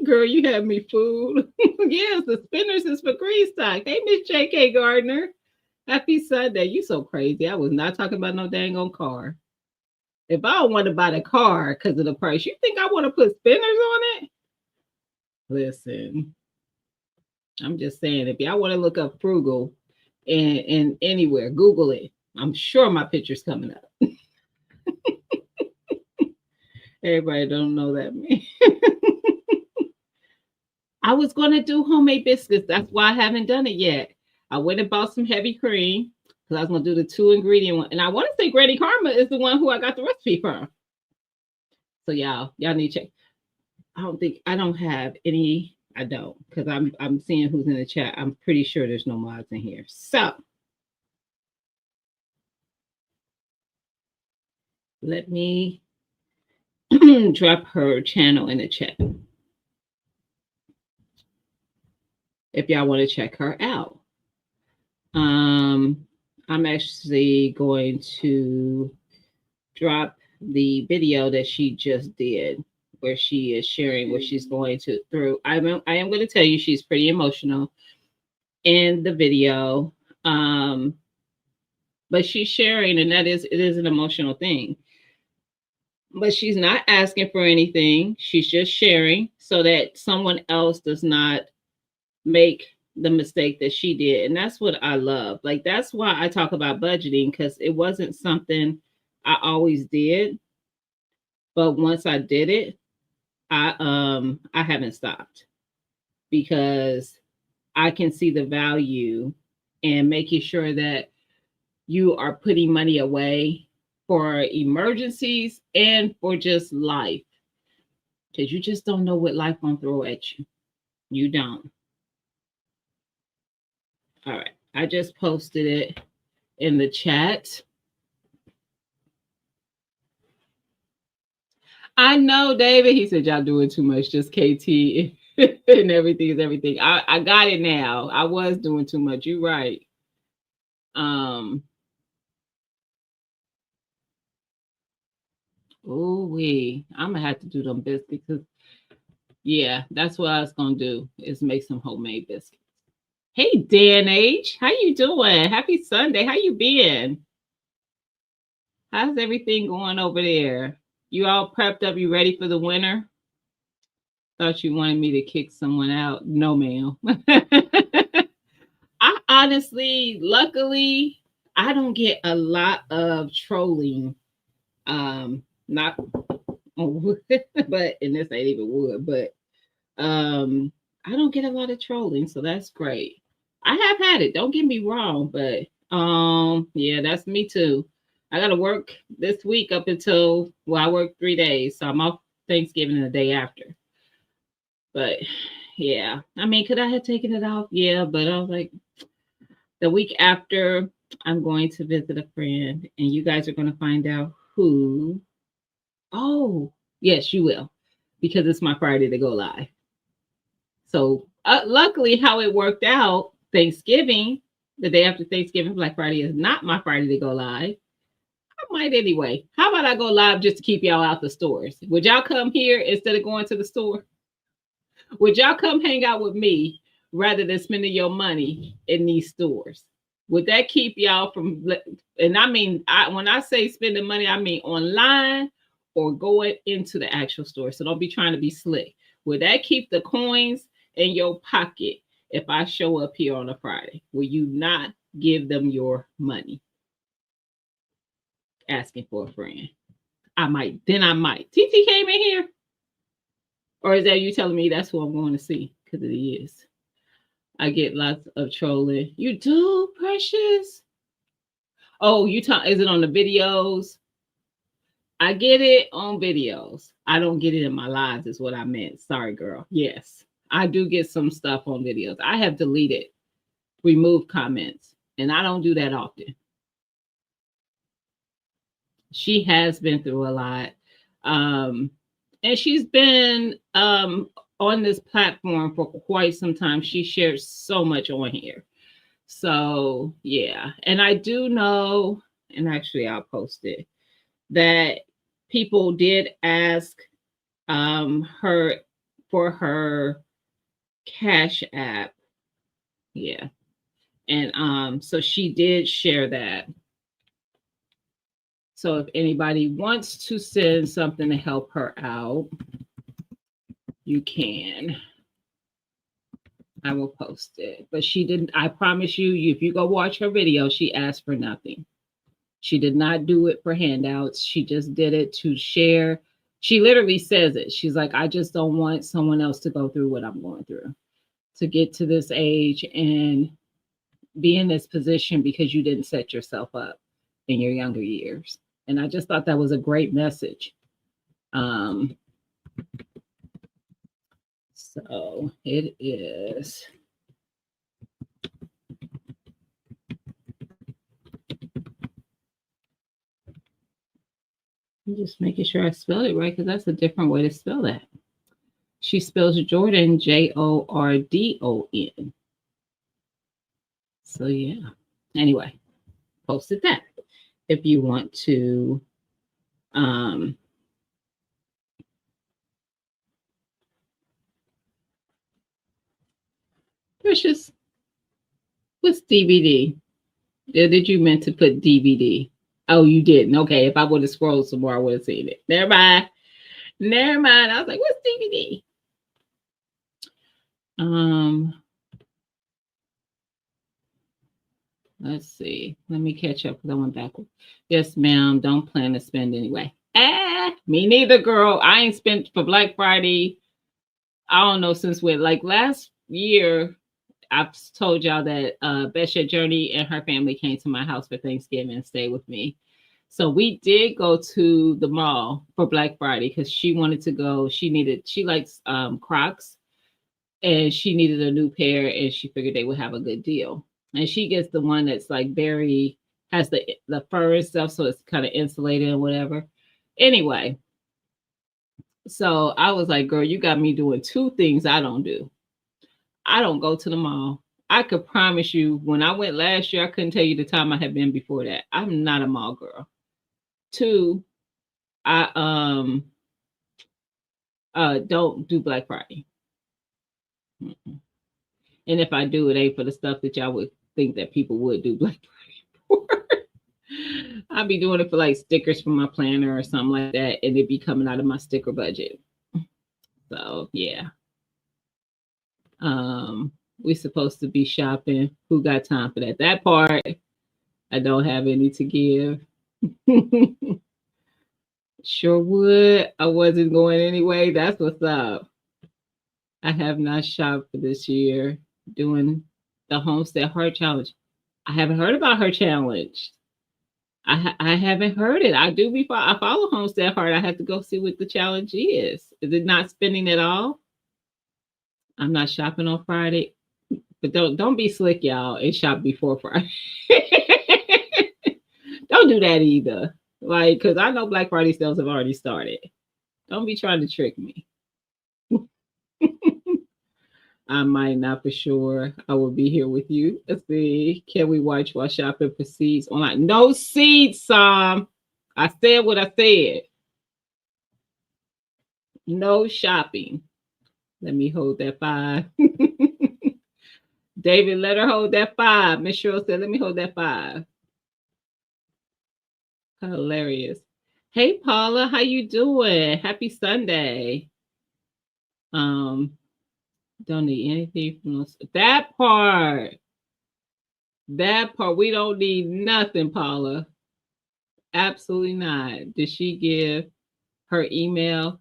Girl, you had me fooled. Yes, the spinners is for green stock. Hey, Miss J.K. Gardner. Happy Sunday. You so crazy. I was not talking about no dang on car. If I don't want to buy the car because of the price, you think I want to put spinners on it? Listen, I'm just saying, if y'all want to look up frugal and anywhere, Google it. I'm sure my picture's coming up. Everybody don't know that me. I was going to do homemade biscuits. That's why I haven't done it yet. I went and bought some heavy cream because I was going to do the 2 ingredient one. And I want to say Granny Karma is the one who I got the recipe from. So y'all need to check. I don't have any. I don't because I'm seeing who's in the chat. I'm pretty sure there's no mods in here. So let me drop her channel in the chat if y'all want to check her out. I'm actually going to drop the video that she just did where she is sharing what she's going to through. I am going to tell you she's pretty emotional in the video. But she's sharing, and it is an emotional thing. But she's not asking for anything. She's just sharing so that someone else does not make the mistake that she did. And that's what I love. Like that's why I talk about budgeting, because it wasn't something I always did. But once I did it, I haven't stopped because I can see the value and making sure that you are putting money away for emergencies and for just life. Because you just don't know what life gonna throw at you. You don't. All right. I just posted it in the chat. I know, David. He said y'all doing too much, just KT and everything is everything. I got it now. I was doing too much. You're right. Oh I'm gonna have to do them biscuits. Yeah, that's what I was gonna do is make some homemade biscuits. Hey Dan H, how you doing? Happy Sunday. How you been? How's everything going over there? You all prepped up? You ready for the winter? Thought you wanted me to kick someone out. No, ma'am. I honestly, luckily, I don't get a lot of trolling. Not on wood, but and this ain't even wood, but I don't get a lot of trolling, so that's great. I have had it, don't get me wrong, but yeah, that's me too. I gotta work this week up until well, I work 3 days, so I'm off Thanksgiving the day after. But yeah, I mean, could I have taken it off? Yeah, but I was like, the week after, I'm going to visit a friend, and you guys are going to find out who. Oh, yes, you will, because it's my Friday to go live. So, luckily, how it worked out, Thanksgiving, the day after Thanksgiving, Black Friday is not my Friday to go live. I might anyway. How about I go live just to keep y'all out the stores? Would y'all come here instead of going to the store? Would y'all come hang out with me rather than spending your money in these stores? Would that keep y'all from? And I mean, when I say spending money, I mean online or going into the actual store. So don't be trying to be slick. Would that keep the coins in your pocket if I show up here on a Friday? Will you not give them your money? Asking for a friend. I might. Then I might. TT came in here. Or is that you telling me that's who I'm going to see? Because it is. I get lots of trolling. You do, Precious? Oh, you talk? Is it on the videos? I get it on videos. I don't get it in my lives, is what I meant. Sorry, girl. Yes, I do get some stuff on videos. I have deleted, removed comments, and I don't do that often. She has been through a lot. And she's been on this platform for quite some time. She shares so much on here. So, yeah. And I do know, and actually, I'll post it, that people did ask her for her Cash App. Yeah. And so she did share that. So if anybody wants to send something to help her out, you can. I will post it. But she didn't, I promise you, if you go watch her video, she asked for nothing. She did not do it for handouts. She just did it to share. She literally says it. She's like, I just don't want someone else to go through what I'm going through, to get to this age and be in this position because you didn't set yourself up in your younger years. And I just thought that was a great message. So it is. I'm just making sure I spelled it right because that's a different way to spell that. She spells Jordan Jordon. So yeah. Anyway, posted that if you want to Precious, what's DVD? Did you meant to put DVD? Oh, you didn't. Okay, if I would have scrolled some more, I would have seen it. Never mind. Never mind. I was like, what's DVD? Let's see. Let me catch up because I went backward. Yes, ma'am. Don't plan to spend anyway. Me neither, girl. I ain't spent for Black Friday. I don't know since when. Like last year, I've told y'all that Besha Journey and her family came to my house for Thanksgiving and stayed with me. So we did go to the mall for Black Friday because she wanted to go. She likes Crocs, and she needed a new pair, and she figured they would have a good deal. And she gets the one that's like very has the fur and stuff, so it's kind of insulated and whatever. Anyway, so I was like, girl, you got me doing two things I don't do. I don't go to the mall. I could promise you, when I went last year, I couldn't tell you the time I had been before that. I'm not a mall girl. Two, I don't do Black Friday. Mm-mm. And if I do, it ain't for the stuff that y'all would think that people would do Black Friday for. I'll be doing it for like stickers for my planner or something like that, and it'd be coming out of my sticker budget. So yeah. We supposed to be shopping. Who got time for that? That part I don't have any to give. Sure would. I wasn't going anyway. That's what's up. I have not shopped for this year doing the Homestead Heart Challenge. I haven't heard about her challenge. I haven't heard it. I follow Homestead Heart. I have to go see what the challenge is. Is it not spending at all? I'm not shopping on Friday. But don't be slick, y'all, and shop before Friday. Don't do that either. Like, because I know Black Friday sales have already started. Don't be trying to trick me. I might not for sure. I will be here with you. Let's see. Can we watch while shopping proceeds online? No seeds, Sam. I said what I said. No shopping. Let me hold that 5. David, let her hold that 5. Miss Cheryl said, let me hold that 5. Hilarious. Hey, Paula, how you doing? Happy Sunday. Don't need anything from us. That part. We don't need nothing, Paula. Absolutely not. Did she give her email?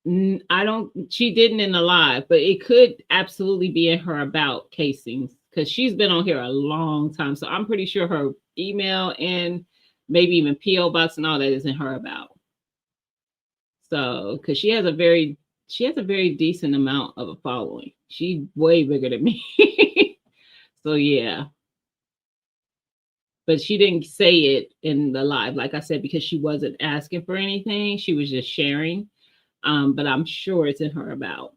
She didn't in the live, but it could absolutely be in her about casings because she's been on here a long time. So I'm pretty sure her email and maybe even PO box and all that is in her about. So because she has a very decent amount of a following. She's way bigger than me. So yeah. But she didn't say it in the live, like I said, because she wasn't asking for anything. She was just sharing. But I'm sure it's in her about.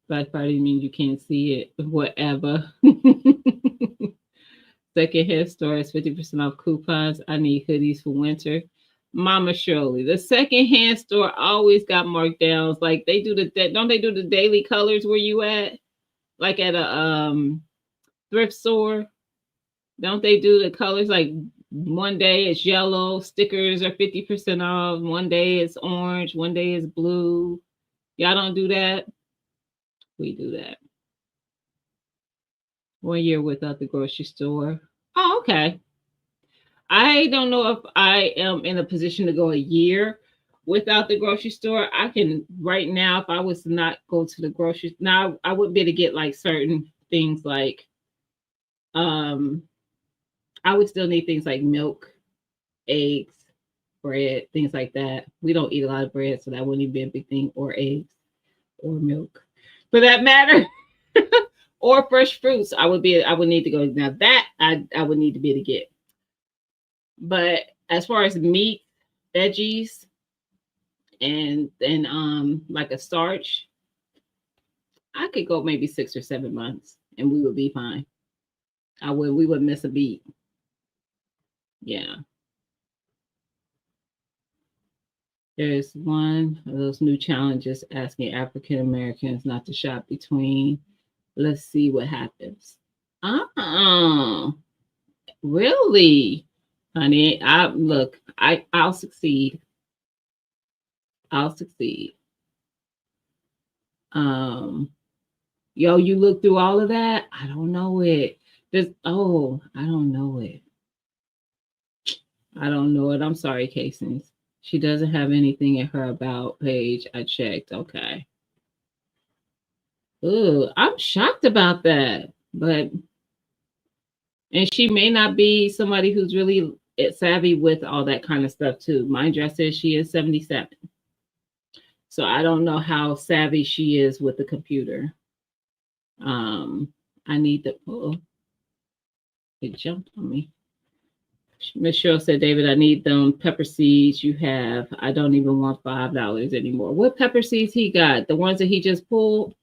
Black Friday means you can't see it. Whatever. Secondhand store is 50% off coupons. I need hoodies for winter. Mama Shirley, the secondhand store always got markdowns. Like don't they do the daily colors where you at? Like at a thrift store? Don't they do the colors like one day it's yellow, stickers are 50% off. One day it's orange, one day it's blue. Y'all don't do that? We do that. 1 year without the grocery store. Oh, okay. I don't know if I am in a position to go a year without the grocery store. I can right now, if I was to not go to the grocery now, I would be able to get like certain things like I would still need things like milk, eggs, bread, things like that. We don't eat a lot of bread, so that wouldn't even be a big thing, or eggs or milk for that matter. Or fresh fruits. I would need to go. Now that I would need to be able to get. But as far as meat, veggies, and like a starch, I could go maybe 6 or 7 months and we would be fine. We wouldn't miss a beat. Yeah. There's one of those new challenges asking African Americans not to shop between. Let's see what happens. Really? Honey, I'll succeed. I'll succeed. Yo, you look through all of that? I don't know it. I don't know it. I don't know it. I'm sorry, Casings. She doesn't have anything in her about page. I checked. Okay. Ooh, I'm shocked about that. And she may not be somebody who's really savvy with all that kind of stuff too. My dress says she is 77. So I don't know how savvy she is with the computer. I need to it jumped on me. Miss Cheryl said, David, I need them pepper seeds you have. I don't even want $5 anymore. What pepper seeds he got? The ones that he just pulled?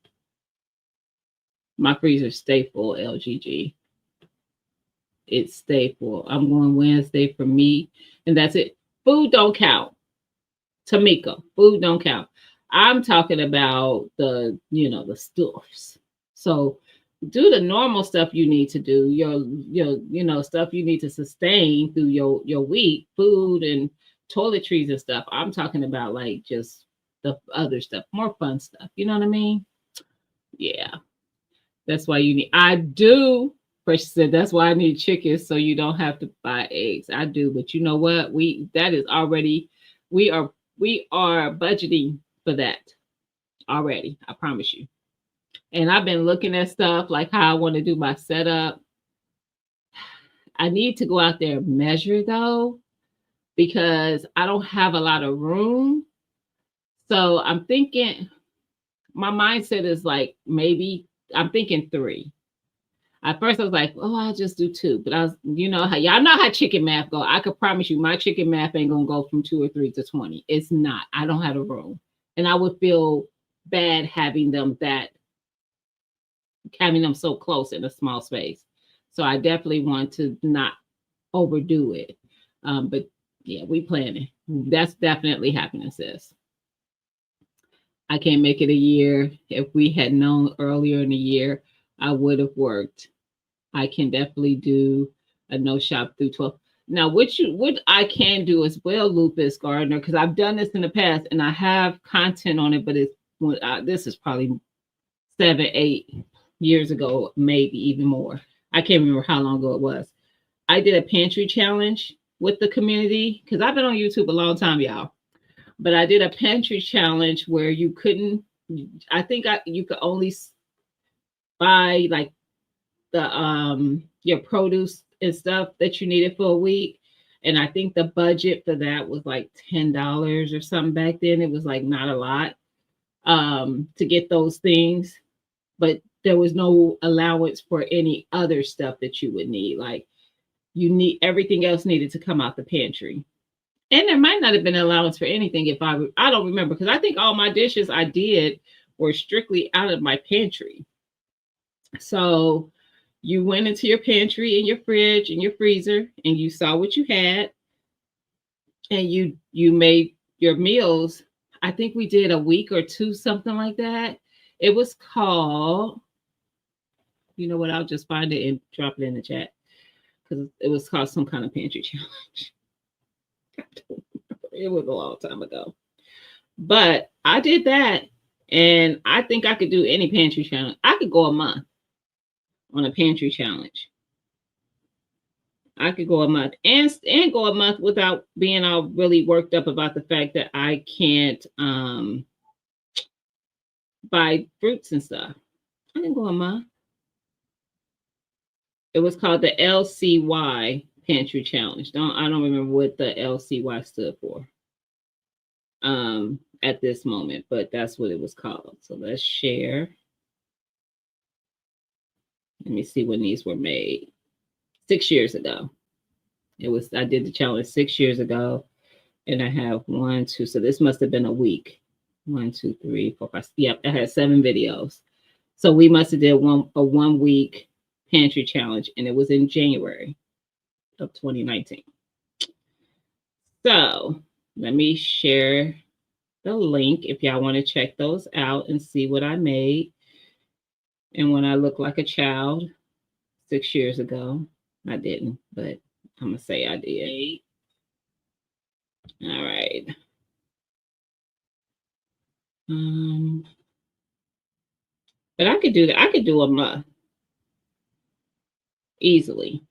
My freezer stay full, LGG. It's stay full. I'm going Wednesday for meat, and that's it. Food don't count. Tamika, food don't count. I'm talking about the stuffs. So do the normal stuff you need to do, your stuff you need to sustain through your week, food and toiletries and stuff. I'm talking about like just the other stuff, more fun stuff. You know what I mean? Yeah. That's why you need I do. Precious said that's why I need chickens so you don't have to buy eggs. I do, but you know what? That is already we are budgeting for that already. I promise you. And I've been looking at stuff like how I want to do my setup. I need to go out there and measure though, because I don't have a lot of room. So I'm thinking my mindset is like maybe I'm thinking 3. At first I was like, oh, I'll just do 2. But I was, how y'all know how chicken math go. I could promise you my chicken math ain't gonna go from 2 or 3 to 20. It's not. I don't have the room. And I would feel bad having them so close in a small space. So I definitely want to not overdo it. But yeah, we planning. That's definitely happening, sis. I can't make it a year. If we had known earlier in the year, I would have worked. I can definitely do a no shop through 12. Now, what I can do as well, Lupus Gardner, because I've done this in the past and I have content on it, but this is probably 7, 8 years ago, maybe even more. I can't remember how long ago it was. I did a pantry challenge with the community because I've been on YouTube a long time, y'all. But I did a pantry challenge where you couldn't. I think you could only buy like the your produce and stuff that you needed for a week. And I think the budget for that was like $10 or something back then. It was like not a lot to get those things, but there was no allowance for any other stuff that you would need. Like everything else needed to come out the pantry. And there might not have been an allowance for anything if I don't remember, because I think all my dishes I did were strictly out of my pantry. So you went into your pantry and your fridge and your freezer and you saw what you had and you made your meals. I think we did a week or 2, something like that. It was called, you know what, I'll just find it and drop it in the chat because it was called some kind of pantry challenge. It was a long time ago. But I did that, and I think I could do any pantry challenge. I could go a month on a pantry challenge. I could go a month and go a month without being all really worked up about the fact that I can't buy fruits and stuff. I can go a month. It was called the LCY Pantry Challenge. I don't remember what the LCY stood for at this moment, but that's what it was called. So let's share. Let me see when these were made. 6 years ago. I did the challenge 6 years ago, and I have 1, 2. So this must have been a week. 1, 2, 3, 4, 5. Yep, I had 7 videos. So we must have did a 1 week pantry challenge, and it was in January of 2019. So let me share the link if y'all want to check those out and see what I made. And when I look like a child 6 years ago, I didn't, but I'm gonna say I did. All right. But I could do that. I could do a month easily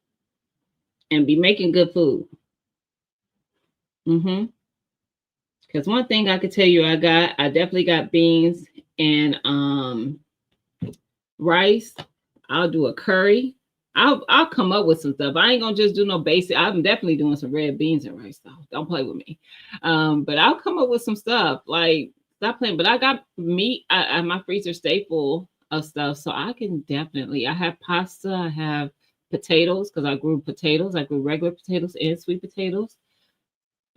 and be making good food. Because one thing I could tell you, I definitely got beans and rice. I'll do a curry. I'll come up with some stuff. I ain't gonna just do no basic. I'm definitely doing some red beans and rice though. Don't play with me. But I'll come up with some stuff. Like, stop playing. But I got meat. My freezer stay full of stuff, so I can definitely. I have pasta. I have potatoes because I grew potatoes. I grew regular potatoes and sweet potatoes.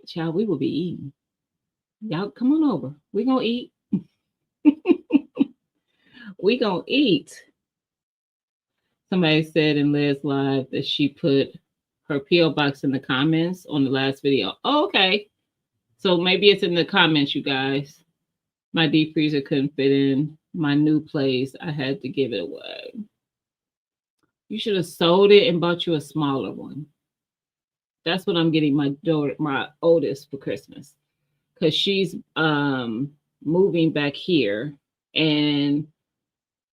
Child, we will be eating. Y'all come on over. We gonna eat. We gonna eat. Somebody said in Liz Live that she put her P.O. box in the comments on the last video. Oh, okay. So maybe it's in the comments, you guys. My deep freezer couldn't fit in my new place. I had to give it away. You should have sold it and bought you a smaller one. That's what I'm getting my daughter, my oldest, for Christmas, because she's moving back here, and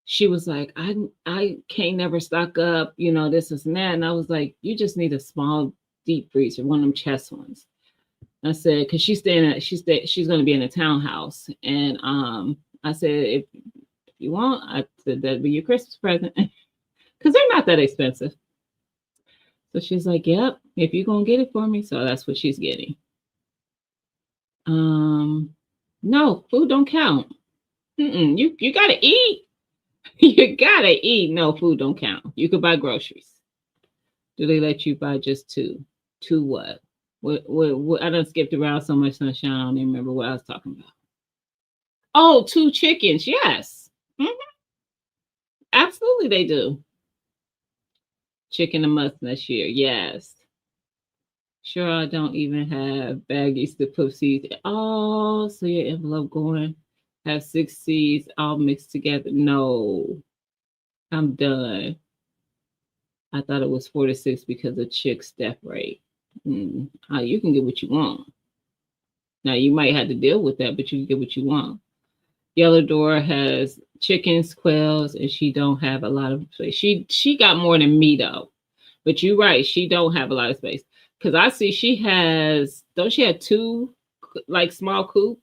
she was like, I can't never stock up, this is and that. And I was like, you just need a small deep freezer, one of them chest ones. I said, because she's gonna be in a townhouse. And I said, if you want, I said that'd be your Christmas present. Because they're not that expensive. So she's like, yep, if you're gonna get it for me. So that's what she's getting. No, food don't count. You gotta eat. You gotta eat. No, food don't count. You could buy groceries. Do they let you buy just two? Two what? What I done skipped around so much, Sunshine. I don't even remember what I was talking about. Oh, two chickens. Yes. Mhm. Absolutely, they do. Chicken and mustard this year. Yes. Sure, I don't even have baggies to put seeds. Oh, so your envelope going have 6 seeds all mixed together. No, I'm done. I thought it was 4 to 6 because of chick step rate. You can get what you want. Now you might have to deal with that, but you can get what you want. Yellow Door has chickens, quails, and she don't have a lot of space. She got more than me though, but you're right. She don't have a lot of space because I see she has. Don't she have 2 like small coops?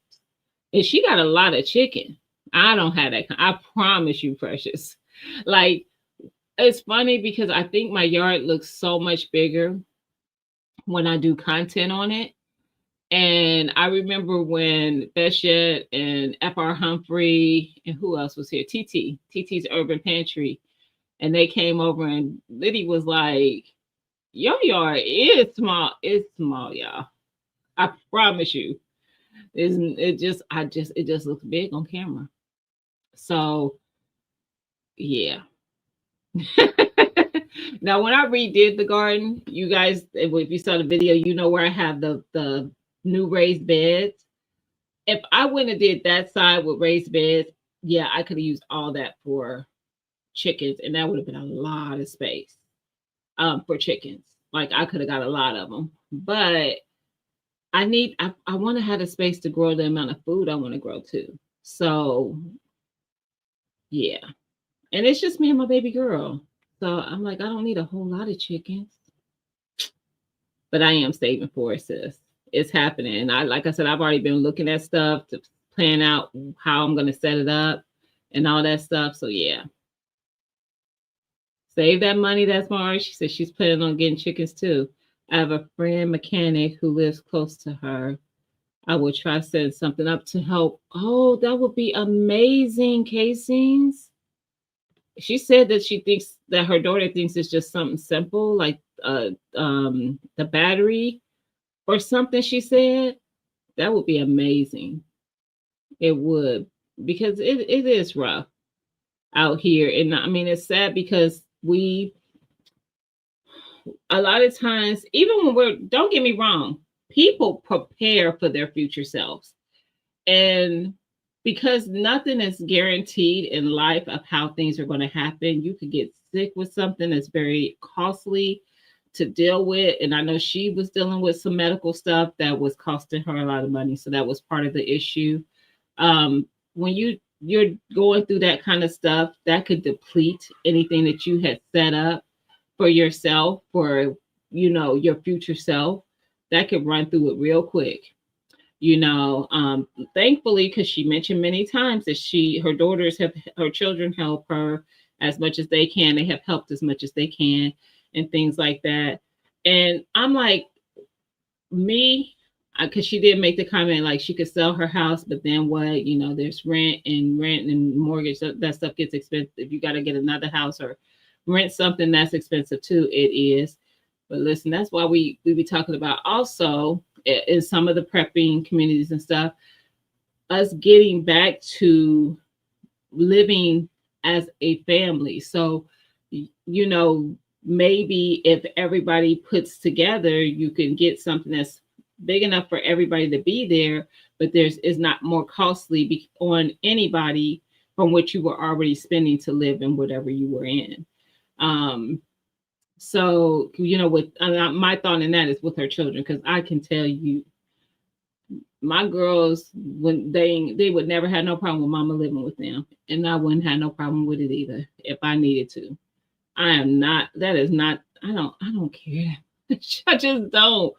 And she got a lot of chicken. I don't have that. I promise you, Precious. Like it's funny because I think my yard looks so much bigger when I do content on it. And I remember when Beshet and F.R. Humphrey and who else was here? TT's Urban Pantry. And they came over and Liddy was like, your yard is small. It's small, y'all. I promise you. It just looks big on camera. So yeah. Now when I redid the garden, you guys, if you saw the video, you know where I have the new raised beds. If I wouldn't have did that side with raised beds, yeah, I could have used all that for chickens, and that would have been a lot of space for chickens. Like I could have got a lot of them, but I want to have the space to grow the amount of food I want to grow too. So yeah, and it's just me and my baby girl. So I'm like, I don't need a whole lot of chickens, but I am saving for it, sis. It's happening. And like I said, I've already been looking at stuff to plan out how I'm gonna set it up and all that stuff. So yeah. Save that money, that's Mari. She said she's planning on getting chickens too. I have a friend mechanic who lives close to her. I will try setting something up to help. Oh, that would be amazing, casings. She said that she thinks that her daughter thinks it's just something simple, like the battery or something. She said that would be amazing. It would, because it is rough out here. And I mean, it's sad because a lot of times, even when don't get me wrong, people prepare for their future selves. And because nothing is guaranteed in life of how things are going to happen, you could get sick with something that's very costly to deal with. And I know she was dealing with some medical stuff that was costing her a lot of money. So that was part of the issue. When you're going through that kind of stuff, that could deplete anything that you had set up for yourself, for your future self. That could run through it real quick. Thankfully, because she mentioned many times that her children help her as much as they can. They have helped as much as they can and things like that. And I'm like, me, because she did make the comment like she could sell her house, but then what? There's rent and mortgage. That stuff gets expensive. You got to get another house or rent something that's expensive too. It is. But listen, that's why we be talking about also in some of the prepping communities and stuff, us getting back to living as a family. So, maybe if everybody puts together, you can get something that's big enough for everybody to be there, but is not more costly on anybody from what you were already spending to live in whatever you were in. Um, so with my thought in that is with her children, because I can tell you, my girls, when they would never have no problem with mama living with them, and I wouldn't have no problem with it either if I needed to. I am not. That is not. I don't care. I just don't.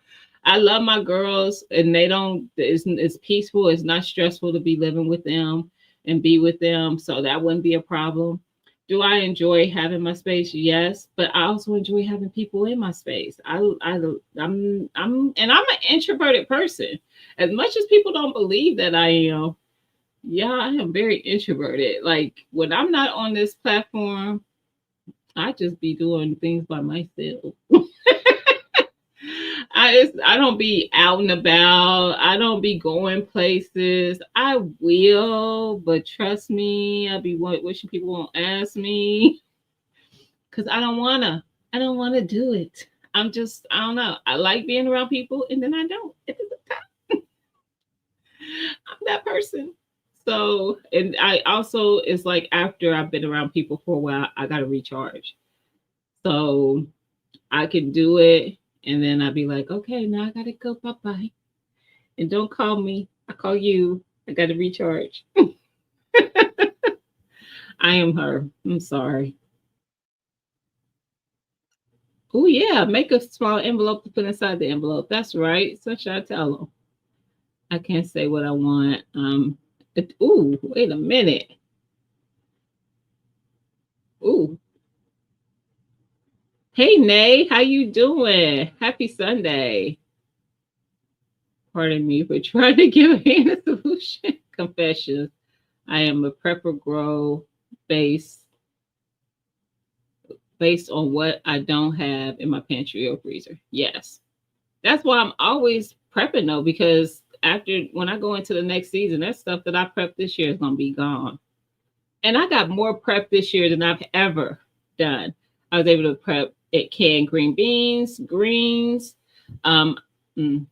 I love my girls, and they don't. It's peaceful. It's not stressful to be living with them and be with them, so that wouldn't be a problem. Do I enjoy having my space? Yes, but I also enjoy having people in my space. And I'm an introverted person. As much as people don't believe that I am, yeah, I am very introverted. Like when I'm not on this platform, I just be doing things by myself. I don't be out and about. I don't be going places. I will, but trust me, I be wishing people won't ask me because I don't wanna. I don't wanna do it. I don't know. I like being around people, and then I don't. I'm that person. So, and I also, it's like after I've been around people for a while, I gotta recharge. So I can do it, and then I'd be like, okay, now I gotta go. Bye bye. And don't call me. I call you. I gotta recharge. I am her. I'm sorry. Oh yeah, make a small envelope to put inside the envelope. That's right. So should I tell them? I can't say what I want. Ooh, wait a minute. Ooh, hey Nay, how you doing? Happy Sunday. Pardon me for trying to give a solution. Confessions. I am a prepper grow based based on what I don't have in my pantry or freezer. Yes. That's why I'm always prepping though, because after when I go into the next season, that stuff that I prepped this year is gonna be gone. And I got more prep this year than I've ever done. I was able to prep it canned green beans, greens, um, mm,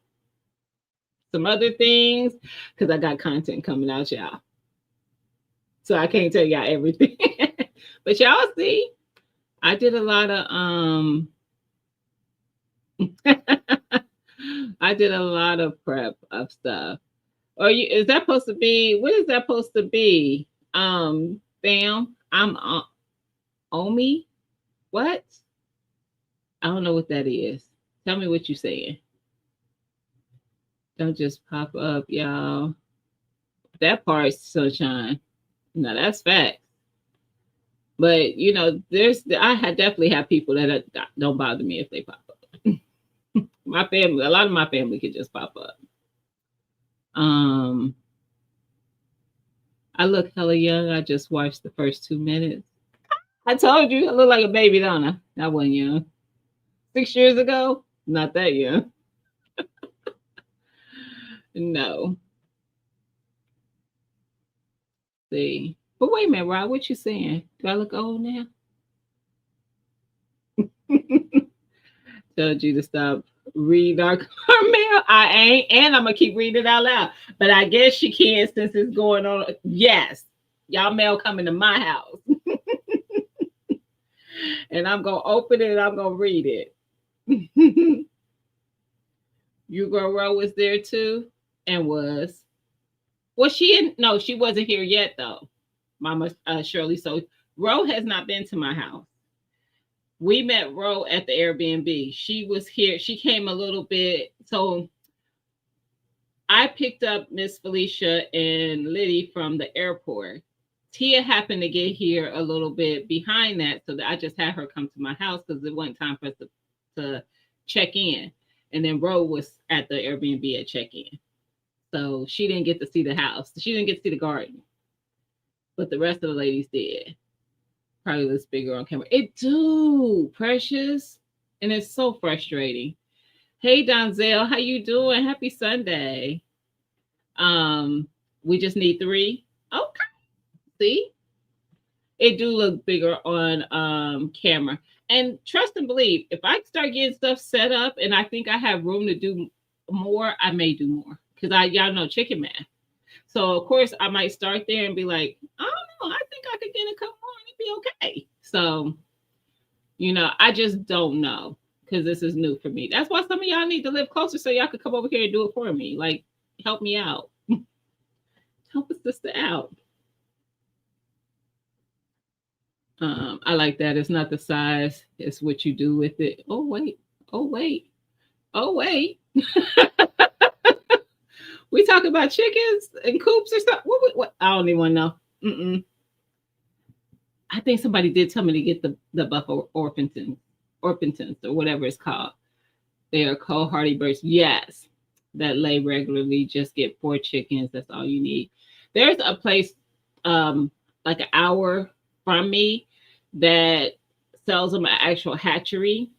some other things, because I got content coming out, y'all. So I can't tell y'all everything. But y'all see, I did a lot of I did a lot of prep of stuff. Or is that supposed to be, what is that supposed to be? Bam, I'm Omi. What? I don't know what that is. Tell me what you're saying. Don't just pop up, y'all. That part's sunshine. No, that's fact. But I had definitely have people that don't bother me if they pop up. My family, a lot of my family could just pop up. Um, I look hella young. I just watched the first 2 minutes. I told you I look like a baby, don't I? I wasn't young. 6 years ago, not that young. No. See. But wait a minute, Rob, what you saying? Do I look old now? Told you to stop reading our mail. I ain't, and I'm gonna keep reading it out loud. But I guess she can since it's going on. Yes, y'all mail coming to my house, and I'm gonna open it and I'm gonna read it. You girl Ro was there too, and was she in? No, she wasn't here yet though, Mama Shirley. So Ro has not been to my house. We met Ro at the Airbnb. She was here. She came a little bit. So I picked up Miss Felicia and Liddy from the airport. Tia happened to get here a little bit behind that, so that I just had her come to my house because it wasn't time for us to check in. And then Ro was at the Airbnb at check-in. So she didn't get to see the house. She didn't get to see the garden. But the rest of the ladies did. Probably looks bigger on camera. It do, precious. And it's so frustrating. Hey Donzel, how you doing? Happy Sunday. We just need 3. Okay. See? It do look bigger on camera. And trust and believe, if I start getting stuff set up and I think I have room to do more, I may do more. Because y'all know chicken math. So of course I might start there and be like, I don't know, I think I could get a couple more and it'd be okay. So I just don't know because this is new for me. That's why some of y'all need to live closer so y'all could come over here and do it for me. Like, help me out. Help a sister out. I like that. It's not the size, it's what you do with it. Oh, wait. Oh, wait. Oh, wait. We talk about chickens and coops or something. What? I don't even know. Mm-mm. I think somebody did tell me to get the Buffalo Orpingtons or whatever it's called. They are cold hardy birds. Yes, that lay regularly. Just get 4 chickens. That's all you need. There's a place like an hour from me that sells them an actual hatchery.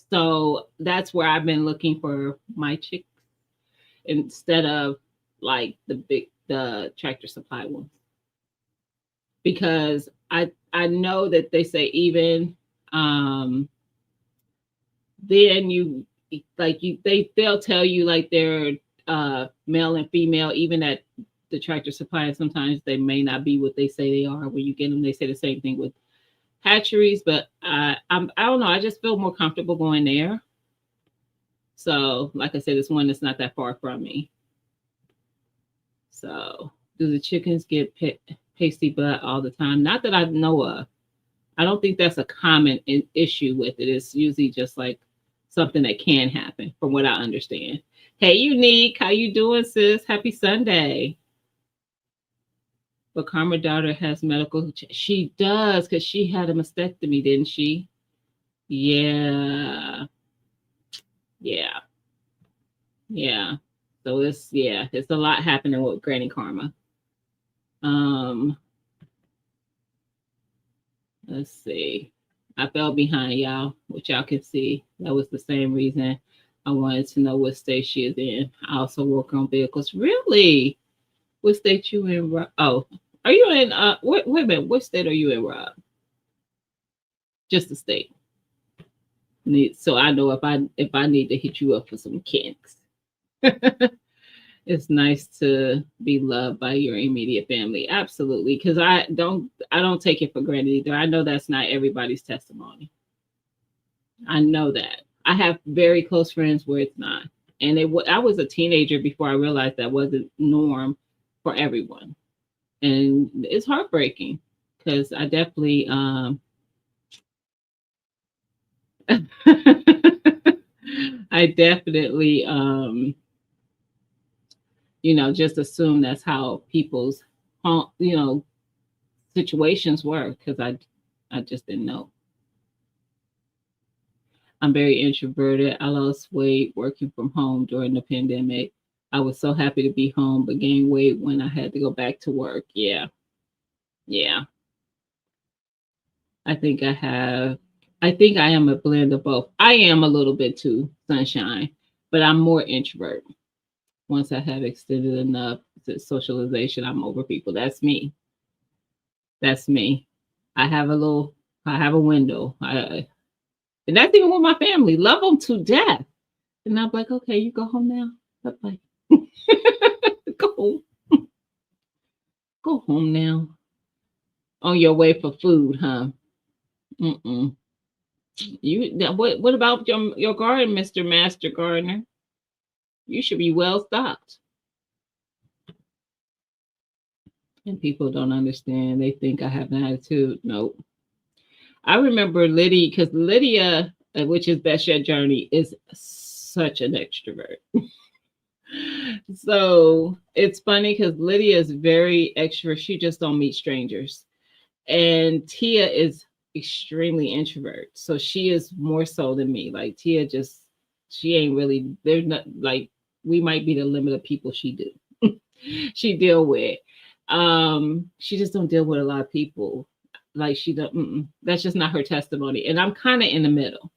So that's where I've been looking for my chicks instead of like the Tractor Supply ones, because I know that they say even then they'll tell you like they're male and female even at the Tractor Supply, and sometimes they may not be what they say they are when you get them. They say the same thing with hatcheries, but I don't know, I just feel more comfortable going there. So like I said, this one that's not that far from me. So do the chickens get pasty butt all the time? Not that I know of. I don't think that's a common issue with it. It's usually just like something that can happen, from what I understand. Hey, Unique, how you doing, sis? Happy Sunday. But Karma daughter has medical. She does, because she had a mastectomy, didn't she? Yeah, yeah, yeah. So it's a lot happening with Granny Karma. Um, let's see. I fell behind y'all, which y'all can see. That was the same reason I wanted to know what state she is in. I also work on vehicles. Really? What state you in, Rob? Oh, are you in wait a minute, what state are you in, Rob? Just the state. So I know if I need to hit you up for some kinks. It's nice to be loved by your immediate family. Absolutely. Because I don't take it for granted either. I know that's not everybody's testimony. I know that. I have very close friends where it's not. And I was a teenager before I realized that wasn't norm for everyone. And it's heartbreaking because I definitely I definitely just assume that's how people's situations were, because I just didn't know. I'm very introverted. I lost weight working from home during the pandemic. I was so happy to be home, but gained weight when I had to go back to work. Yeah. Yeah. I think I am a blend of both. I am a little bit too sunshine, but I'm more introvert. Once I have extended enough socialization, I'm over people. That's me. That's me. I have a window. And that's even with my family. Love them to death. And I'm like, okay, you go home now. Bye bye. Go home. Go home now. On your way for food, huh? Mm-mm. What about your garden, Mr. Master Gardener? You should be well stocked. And people don't understand. They think I have an attitude. Nope. I remember Lydia, because Lydia, which is Best Yet Journey, is such an extrovert. So it's funny because Lydia is very extrovert. She just don't meet strangers. And Tia is extremely introvert. So she is more so than me. Like Tia she ain't really, there's not like, we might be the limit of people she deal with. She just don't deal with a lot of people. Like she don't, that's just not her testimony. And I'm kind of in the middle.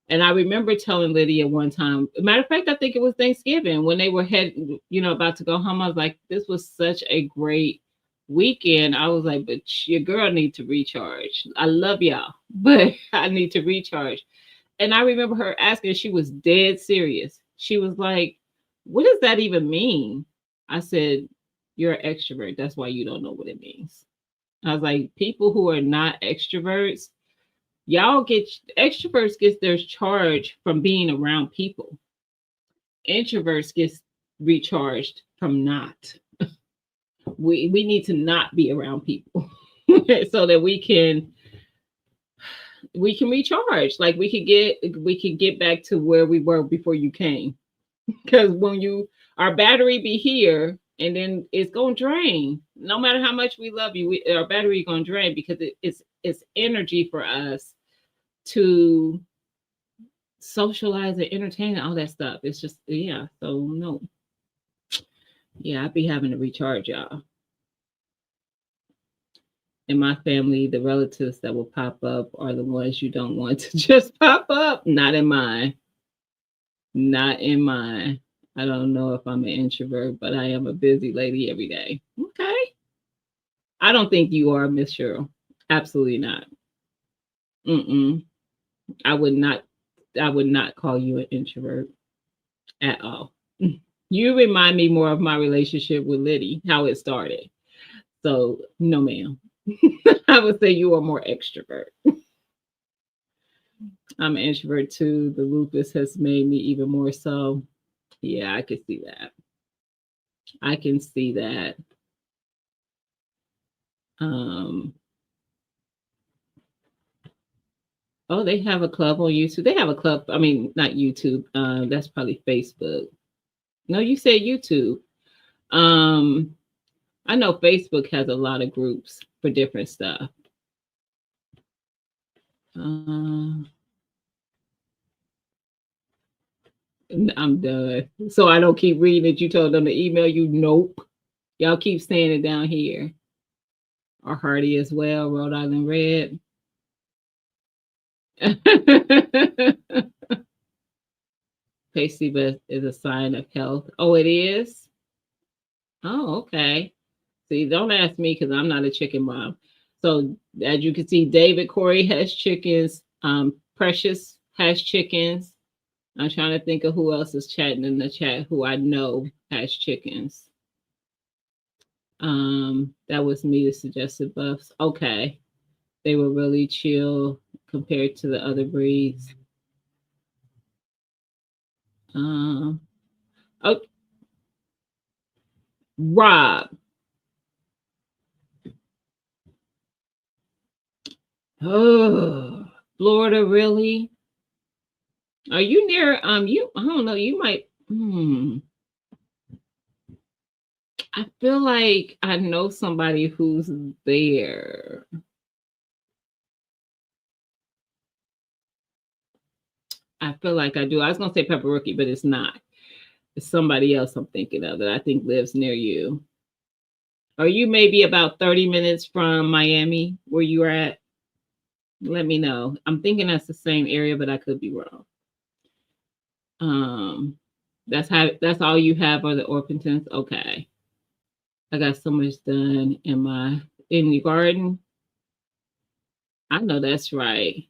And I remember telling Lydia one time, matter of fact, I think it was Thanksgiving when they were about to go home. I was like, this was such a great weekend. I was like, but your girl needs to recharge. I love y'all, but I need to recharge. And I remember her asking, she was dead serious. She was like, what does that even mean? I said, you're an extrovert. That's why you don't know what it means. I was like, people who are not extroverts, Y'all get extroverts gets their charge from being around people. Introverts gets recharged from not. We need to not be around people so that we can recharge. Like we can get back to where we were before you came. Because when our battery be here and then it's gonna drain. No matter how much we love you, our battery gonna drain because it's energy for us to socialize and entertain and all that stuff. It's just yeah. So no, yeah, I'd be having to recharge y'all. In my family, the relatives that will pop up are the ones you don't want to just pop up. Not in mine. Not in mine. I don't know if I'm an introvert, but I am a busy lady every day. Okay. I don't think you are, Miss Cheryl. Absolutely not. Mm-mm. I would not. I would not call you an introvert at all. You remind me more of my relationship with Liddy, how it started. So no, ma'am. I would say you are more extrovert. I'm an introvert too. The lupus has made me even more so. Yeah, I can see that. I can see that. Um, oh, they have a club on YouTube. They have a club. I mean, not YouTube. That's probably Facebook. No, you said YouTube. Um, I know Facebook has a lot of groups for different stuff. Uh, I'm done. So I don't keep reading it. You told them to email you. Nope. Y'all keep saying it down here. Or Hardy as well, Rhode Island Red. Pasty but is a sign of health. Oh, it is? Oh, okay. See, don't ask me because I'm not a chicken mom. So as you can see, David Corey has chickens. Precious has chickens. I'm trying to think of who else is chatting in the chat who I know has chickens. That was me that suggested buffs. Okay. They were really chill compared to the other breeds. Um, oh, Rob. Oh, Florida, really? Are you near? You I don't know. You might. I feel like I know somebody who's there. I feel like I do. I was gonna say Pepper Rookie, but it's not. It's somebody else I'm thinking of that I think lives near you. Are you maybe about 30 minutes from Miami where you are at? Let me know. I'm thinking that's the same area, but I could be wrong. Um, that's all you have are the Orpingtons. Okay. I got so much done in the garden. I know that's right.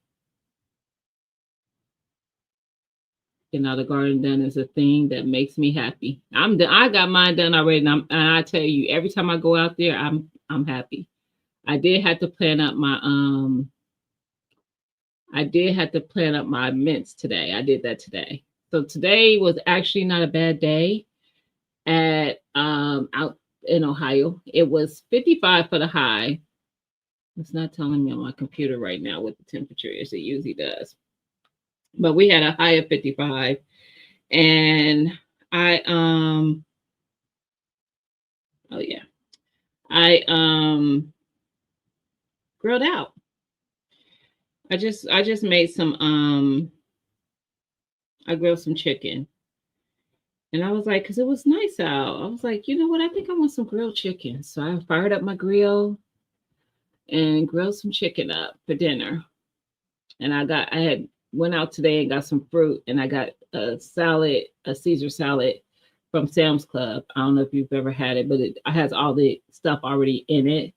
The garden done is a thing that makes me happy. I got mine done already, and I tell you, every time I go out there, I'm happy. I did have to plan up my I did have to plan up my mints today. I did that today. So today was actually not a bad day at out in Ohio. It was 55 for the high. It's not telling me on my computer right now what the temperature is. It usually does. But we had a high of 55 and I oh yeah. I grilled out. I just made some I grilled some chicken. And I was like, because it was nice out. I was like, you know what? I think I want some grilled chicken. So I fired up my grill and grilled some chicken up for dinner. And I had went out today and got some fruit and I got a salad, a Caesar salad from Sam's Club. I don't know if you've ever had it, but it has all the stuff already in it.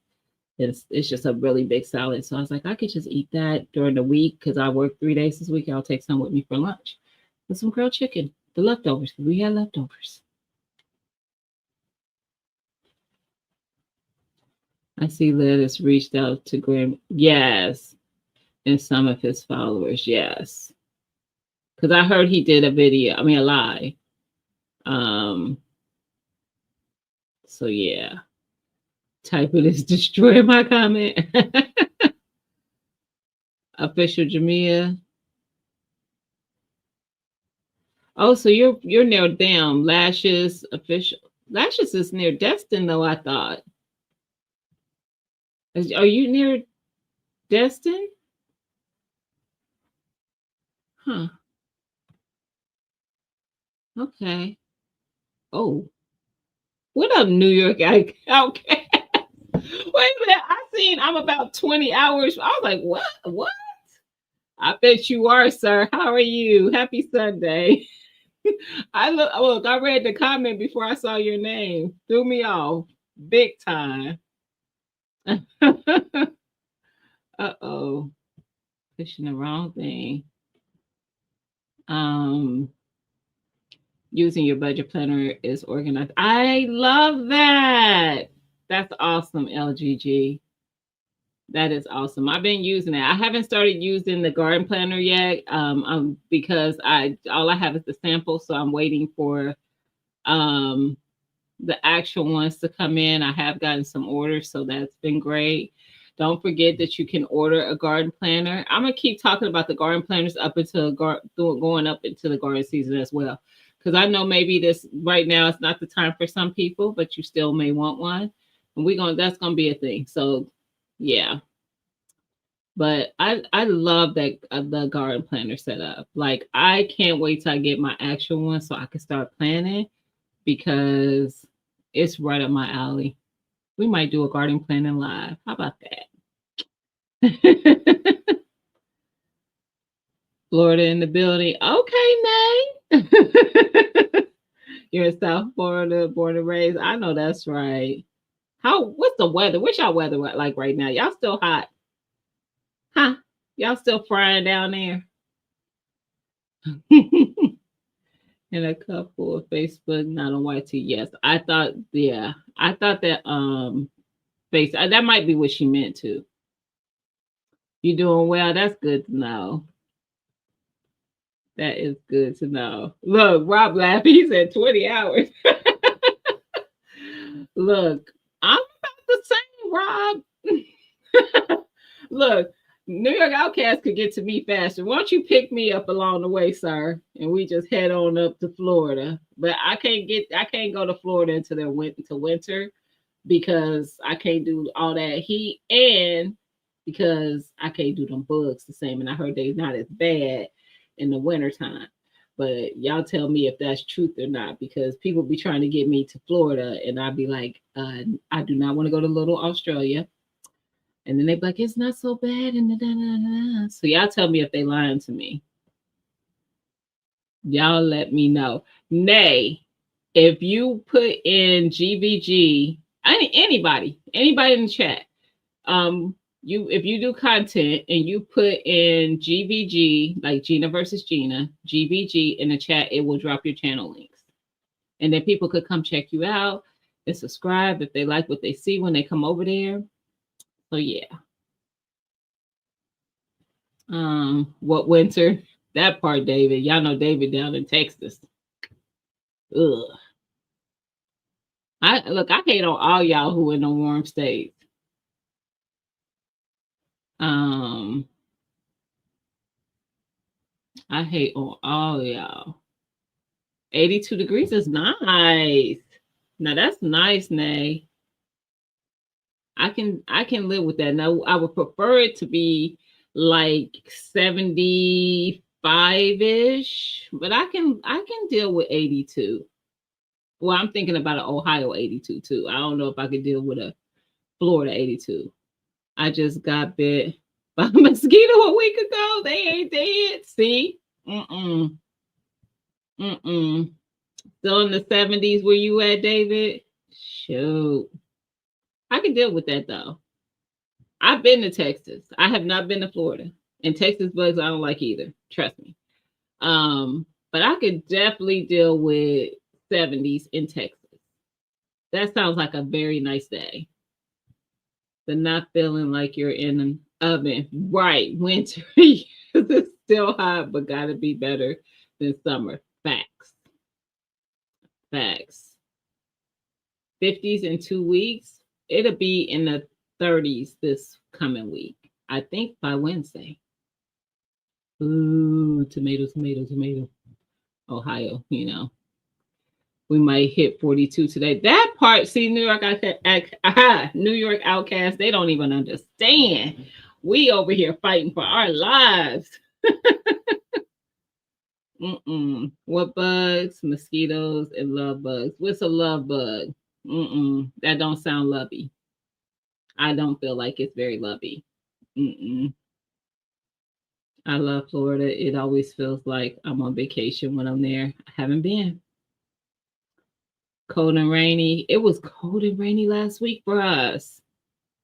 It's just a really big salad. So I was like, I could just eat that during the week because I work 3 days this week. I'll take some with me for lunch with some grilled chicken, the leftovers. We had leftovers. I see Liz reached out to Graham. Yes. and some of his followers. Yes, because I heard he did a video. I mean, a live. So yeah, type it is destroy my comment. Official Jamia. Oh, so you're near down. Lashes official. Lashes is near Destin, though. I thought. Are you near Destin? Huh. Okay. Oh, what up, New York? Okay. Wait a minute. I'm about 20 hours. I was like, what? What? I bet you are, sir. How are you? Happy Sunday. I read the comment before I saw your name. Threw me off big time. Uh-oh. Pushing the wrong thing. Using your budget planner is organized. I love that. That's awesome, LGG. That is awesome. I've been using it. I haven't started using the garden planner yet, because all I have is the sample, so I'm waiting for the actual ones to come in. I have gotten some orders, so that's been great. Don't forget that you can order a garden planner. I'm gonna keep talking about the garden planners up until going up into the garden season as well, because I know maybe this right now it's not the time for some people, but you still may want one, and that's gonna be a thing. So yeah, but I love that the garden planner setup. Like I can't wait till I get my actual one so I can start planning, because it's right up my alley. We might do a garden planning live. How about that? Florida in the building. Okay, Nay. You're in South Florida, born and raised. I know that's right. What's the weather? What's y'all weather like right now? Y'all still hot? Huh? Y'all still frying down there? And a couple of Facebook, not on YT. Yes. I thought that that might be what she meant to. You doing well? That's good to know. That is good to know. Look, Rob laughing. He said 20 hours. Look, I'm about the same, Rob. Look, New York Outcast could get to me faster. Why don't you pick me up along the way, sir? And we just head on up to Florida. But I can't go to Florida until winter, because I can't do all that heat, and because I can't do them bugs the same. And I heard they're not as bad in the wintertime. But y'all tell me if that's truth or not, because people be trying to get me to Florida, and I'd be like, I do not want to go to little Australia. And then they be like, it's not so bad. And so y'all tell me if they lying to me. Y'all let me know. Nay, if you put in GVG, anybody in the chat, if you do content and you put in GVG, like Gina versus Gina, GVG in the chat, it will drop your channel links. And then people could come check you out and subscribe if they like what they see when they come over there. So yeah. What winter? That part, David. Y'all know David down in Texas. Ugh. I hate on all y'all who in the warm states. I hate on all y'all. 82 degrees is nice. Now that's nice, Nay. I can live with that. Now I would prefer it to be like 75-ish, but I can deal with 82. Well, I'm thinking about an Ohio 82 too. I don't know if I could deal with a Florida 82. I just got bit by a mosquito a week ago. They ain't dead. See? Mm-mm. Still in the 70s where you at, David? Shoot. I can deal with that though. I've been to Texas. I have not been to Florida. And Texas bugs I don't like either. Trust me. But I could definitely deal with 70s in Texas. That sounds like a very nice day. The not feeling like you're in oven. Right. Winter is still hot, but gotta be better than summer. Facts. Facts. 50s in 2 weeks. It'll be in the 30s this coming week. I think by Wednesday. Ooh, tomato, tomato, tomato. Ohio, we might hit 42 today. That part, see, New York Outcast, they don't even understand. We over here fighting for our lives. What bugs? Mosquitoes and love bugs. What's a love bug? That don't sound lovey. I don't feel like it's very lovey. I love Florida. It always feels like I'm on vacation when I'm there. I haven't been. Cold and rainy. It was cold and rainy last week for us.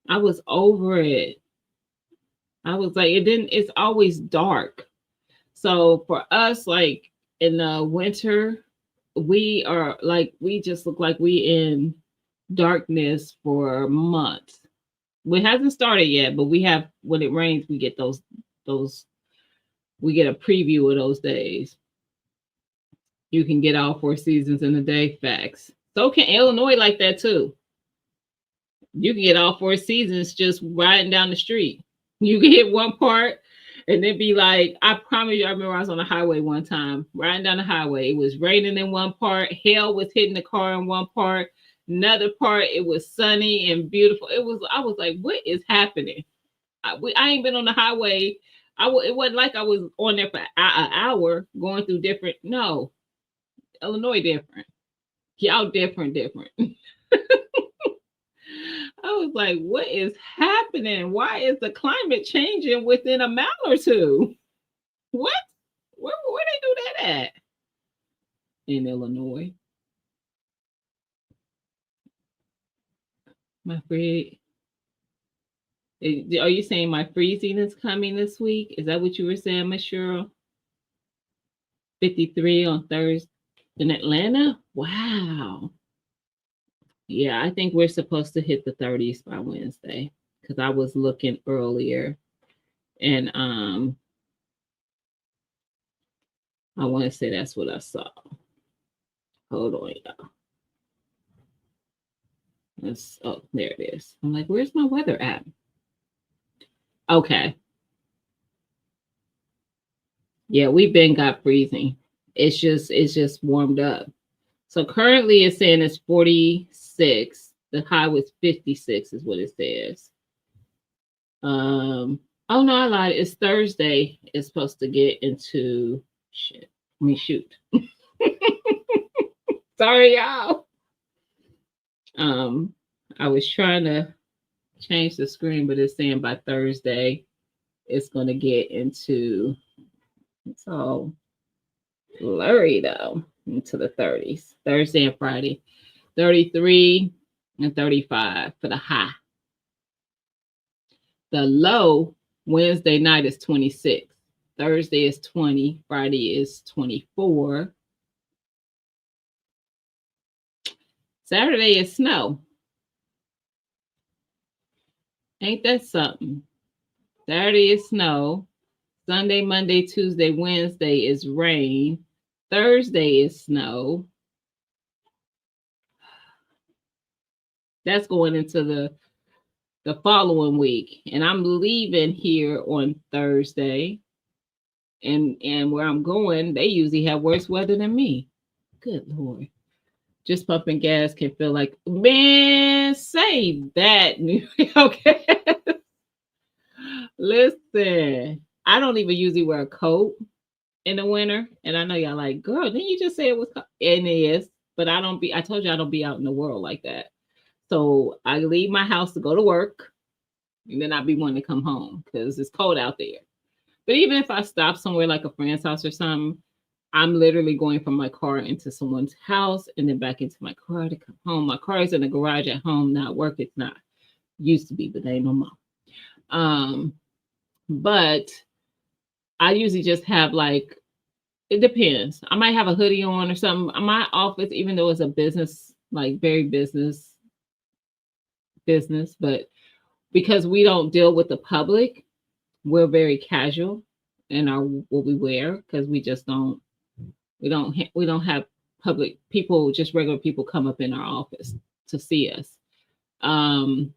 I was over it. I was like, it's always dark. So for us, like in the winter, we just look like we in darkness for months. It hasn't started yet, but we have, when it rains, we get those, we get a preview of those days. You can get all 4 seasons in a day. Facts. So can Illinois like that too. You can get all 4 seasons just riding down the street. You can hit one part and then be like, I promise you, I remember I was on the highway one time, riding down the highway. It was raining in one part. Hail was hitting the car in one part. Another part, it was sunny and beautiful. I was like, what is happening? I ain't been on the highway. It wasn't like I was on there for an hour going through different. No, Illinois different. Y'all different. I was like, what is happening? Why is the climate changing within a mile or two? What? Where they do that at? In Illinois. My free. Are you saying my freezing is coming this week? Is that what you were saying, Miss Cheryl? 53 on Thursday in Atlanta? Wow. Yeah, I think we're supposed to hit the 30s by Wednesday because I was looking earlier, and I want to say that's what I saw. Hold on, y'all. Oh, there it is. I'm like, where's my weather app? Okay. Yeah, we've been got freezing. It's just warmed up. So currently it's saying it's 46. The high was 56 is what it says. Oh no, I lied. It's Thursday. It's supposed to get into shit. Let me shoot. Sorry, y'all. I was trying to change the screen, but it's saying by Thursday it's gonna get into, it's all blurry though, into the 30s. Thursday and Friday, 33 and 35 for the high. The low Wednesday night is 26. Thursday is 20. Friday is 24. Saturday is snow. Ain't that something? Saturday is snow. Sunday, Monday, Tuesday, Wednesday is rain. Thursday is snow. That's going into the following week. And I'm leaving here on Thursday. And where I'm going, they usually have worse weather than me. Good Lord. Just pumping gas can feel like, man, say that. Okay. Listen, I don't even usually wear a coat in the winter. And I know y'all like, girl, didn't you just say it was cold? And it is, but I told you I don't be out in the world like that. So I leave my house to go to work, and then I'll be wanting to come home because it's cold out there. But even if I stop somewhere like a friend's house or something, I'm literally going from my car into someone's house and then back into my car to come home. My car is in the garage at home, not work. It's not. Used to be, but they ain't no more. But I usually just have like, it depends. I might have a hoodie on or something. My office, even though it's a business, like very business, but because we don't deal with the public, We're very casual in our what we wear because we don't have public people, just regular people come up in our office to see us. Um,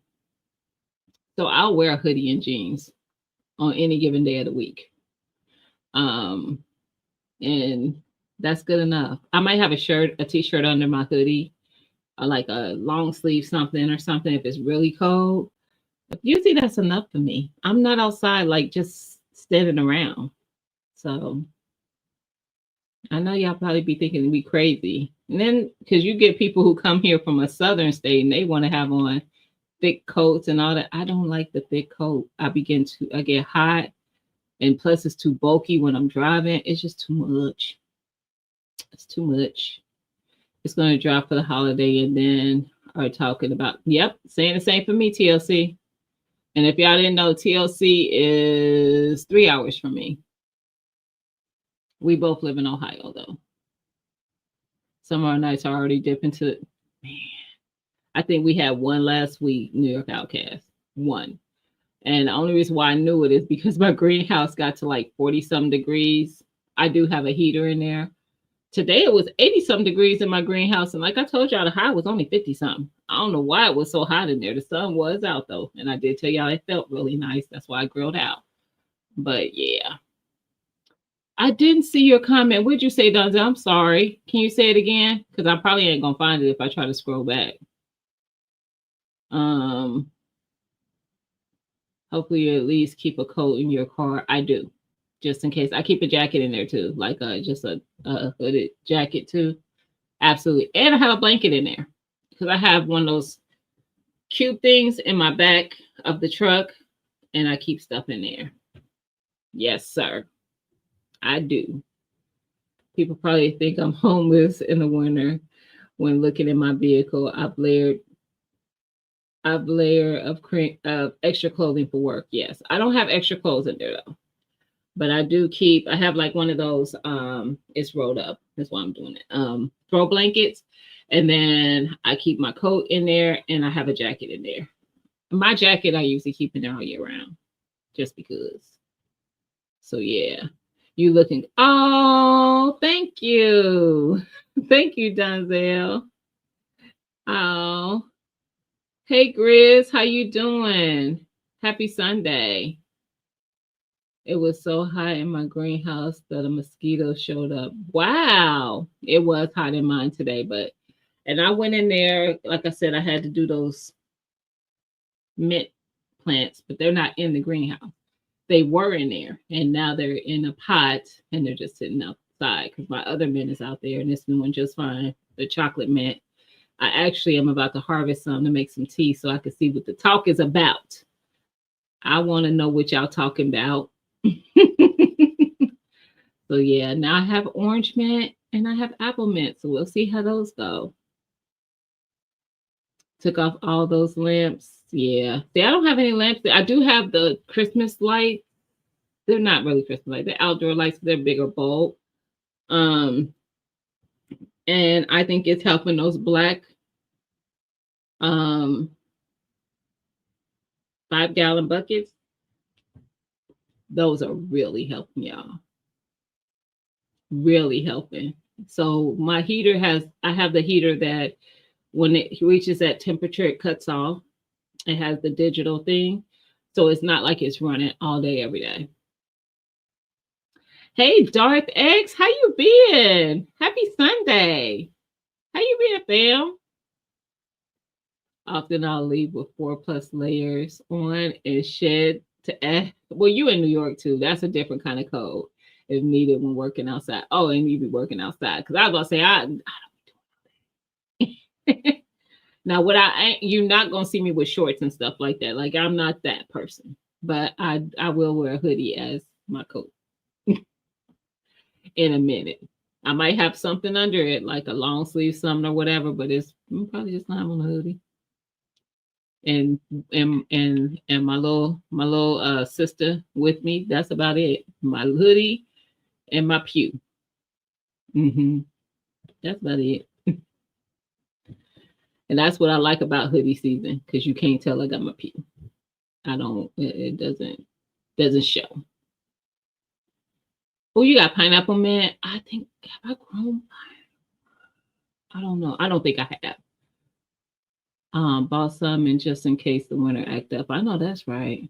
so I'll wear a hoodie and jeans on any given day of the week. Um, and that's good enough. I might have a t-shirt under my hoodie, or like a long sleeve something or something if it's really cold. But usually that's enough for me. I'm not outside like just standing around. So I know y'all probably be thinking we crazy. And then because you get people who come here from a southern state and they want to have on thick coats and all that. I don't like the thick coat. I get hot, and plus it's too bulky when I'm driving. It's just too much. It's too much. It's gonna drop for the holiday, and then are talking about saying the same for me, TLC. And if y'all didn't know, TLC is 3 hours from me. We both live in Ohio though. Some of our nights are already dipping to man. I think we had one last week, New York Outcast. One. And the only reason why I knew it is because my greenhouse got to like 40 some degrees. I do have a heater in there. Today it was 80 some degrees in my greenhouse. And like I told y'all, the high was only 50 something. I don't know why it was so hot in there. The sun was out though. And I did tell y'all it felt really nice. That's why I grilled out. But yeah. I didn't see your comment. What'd you say, Donzel? I'm sorry. Can you say it again? Because I probably ain't gonna find it if I try to scroll back. Hopefully you at least keep a coat in your car. I do, just in case. I keep a jacket in there too, like just a hooded jacket too. Absolutely. And I have a blanket in there because I have one of those cute things in my back of the truck, and I keep stuff in there. Yes, sir. I do. People probably think I'm homeless in the winter when looking at my vehicle. I've layer of extra clothing for work. Yes, I don't have extra clothes in there though, but I have like one of those. It's rolled up. That's why I'm doing it. Throw blankets, and then I keep my coat in there, and I have a jacket in there. My jacket I usually keep in there all year round, just because. So yeah, you looking? Oh, thank you, thank you, Donzel. Oh. Hey Grizz, how you doing? Happy Sunday. It was so hot in my greenhouse that a mosquito showed up. Wow. It was hot in mine today, and I went in there, like I said, I had to do those mint plants, but they're not in the greenhouse. They were in there, and now they're in a pot, and they're just sitting outside because my other mint is out there, and it's doing just fine. The chocolate mint. I actually am about to harvest some to make some tea so I can see what the talk is about. I want to know what y'all talking about. So yeah, now I have orange mint and I have apple mint. So we'll see how those go. Took off all those lamps. Yeah. See, I don't have any lamps. I do have the Christmas lights. They're not really Christmas lights. They're outdoor lights. They're bigger bulb. And I think it's helping those black 5-gallon buckets. Those are really helping y'all. Really helping. So my heater I have the heater that when it reaches that temperature, it cuts off. It has the digital thing. So it's not like it's running all day, every day. Hey, Darth X, how you been? Happy Sunday. How you been, fam? Often I'll leave with 4+ layers on and shed to add. Well, you in New York too. That's a different kind of cold if needed when working outside. Oh, and you be working outside. Because I was going to say, I don't be doing that. Now, you're not going to see me with shorts and stuff like that. Like, I'm not that person. But I will wear a hoodie as my coat in a minute. I might have something under it, like a long sleeve something or whatever, but I'm probably just not on a hoodie. And my little sister with me. That's about it. My hoodie and my pew. That's about it. And that's what I like about hoodie season, because you can't tell I got my pew. I don't. It doesn't. Doesn't show. Oh, you got pineapple mint. I think, have I grown? I don't know. I don't think I have. Bought some and just in case the winter act up. I know that's right.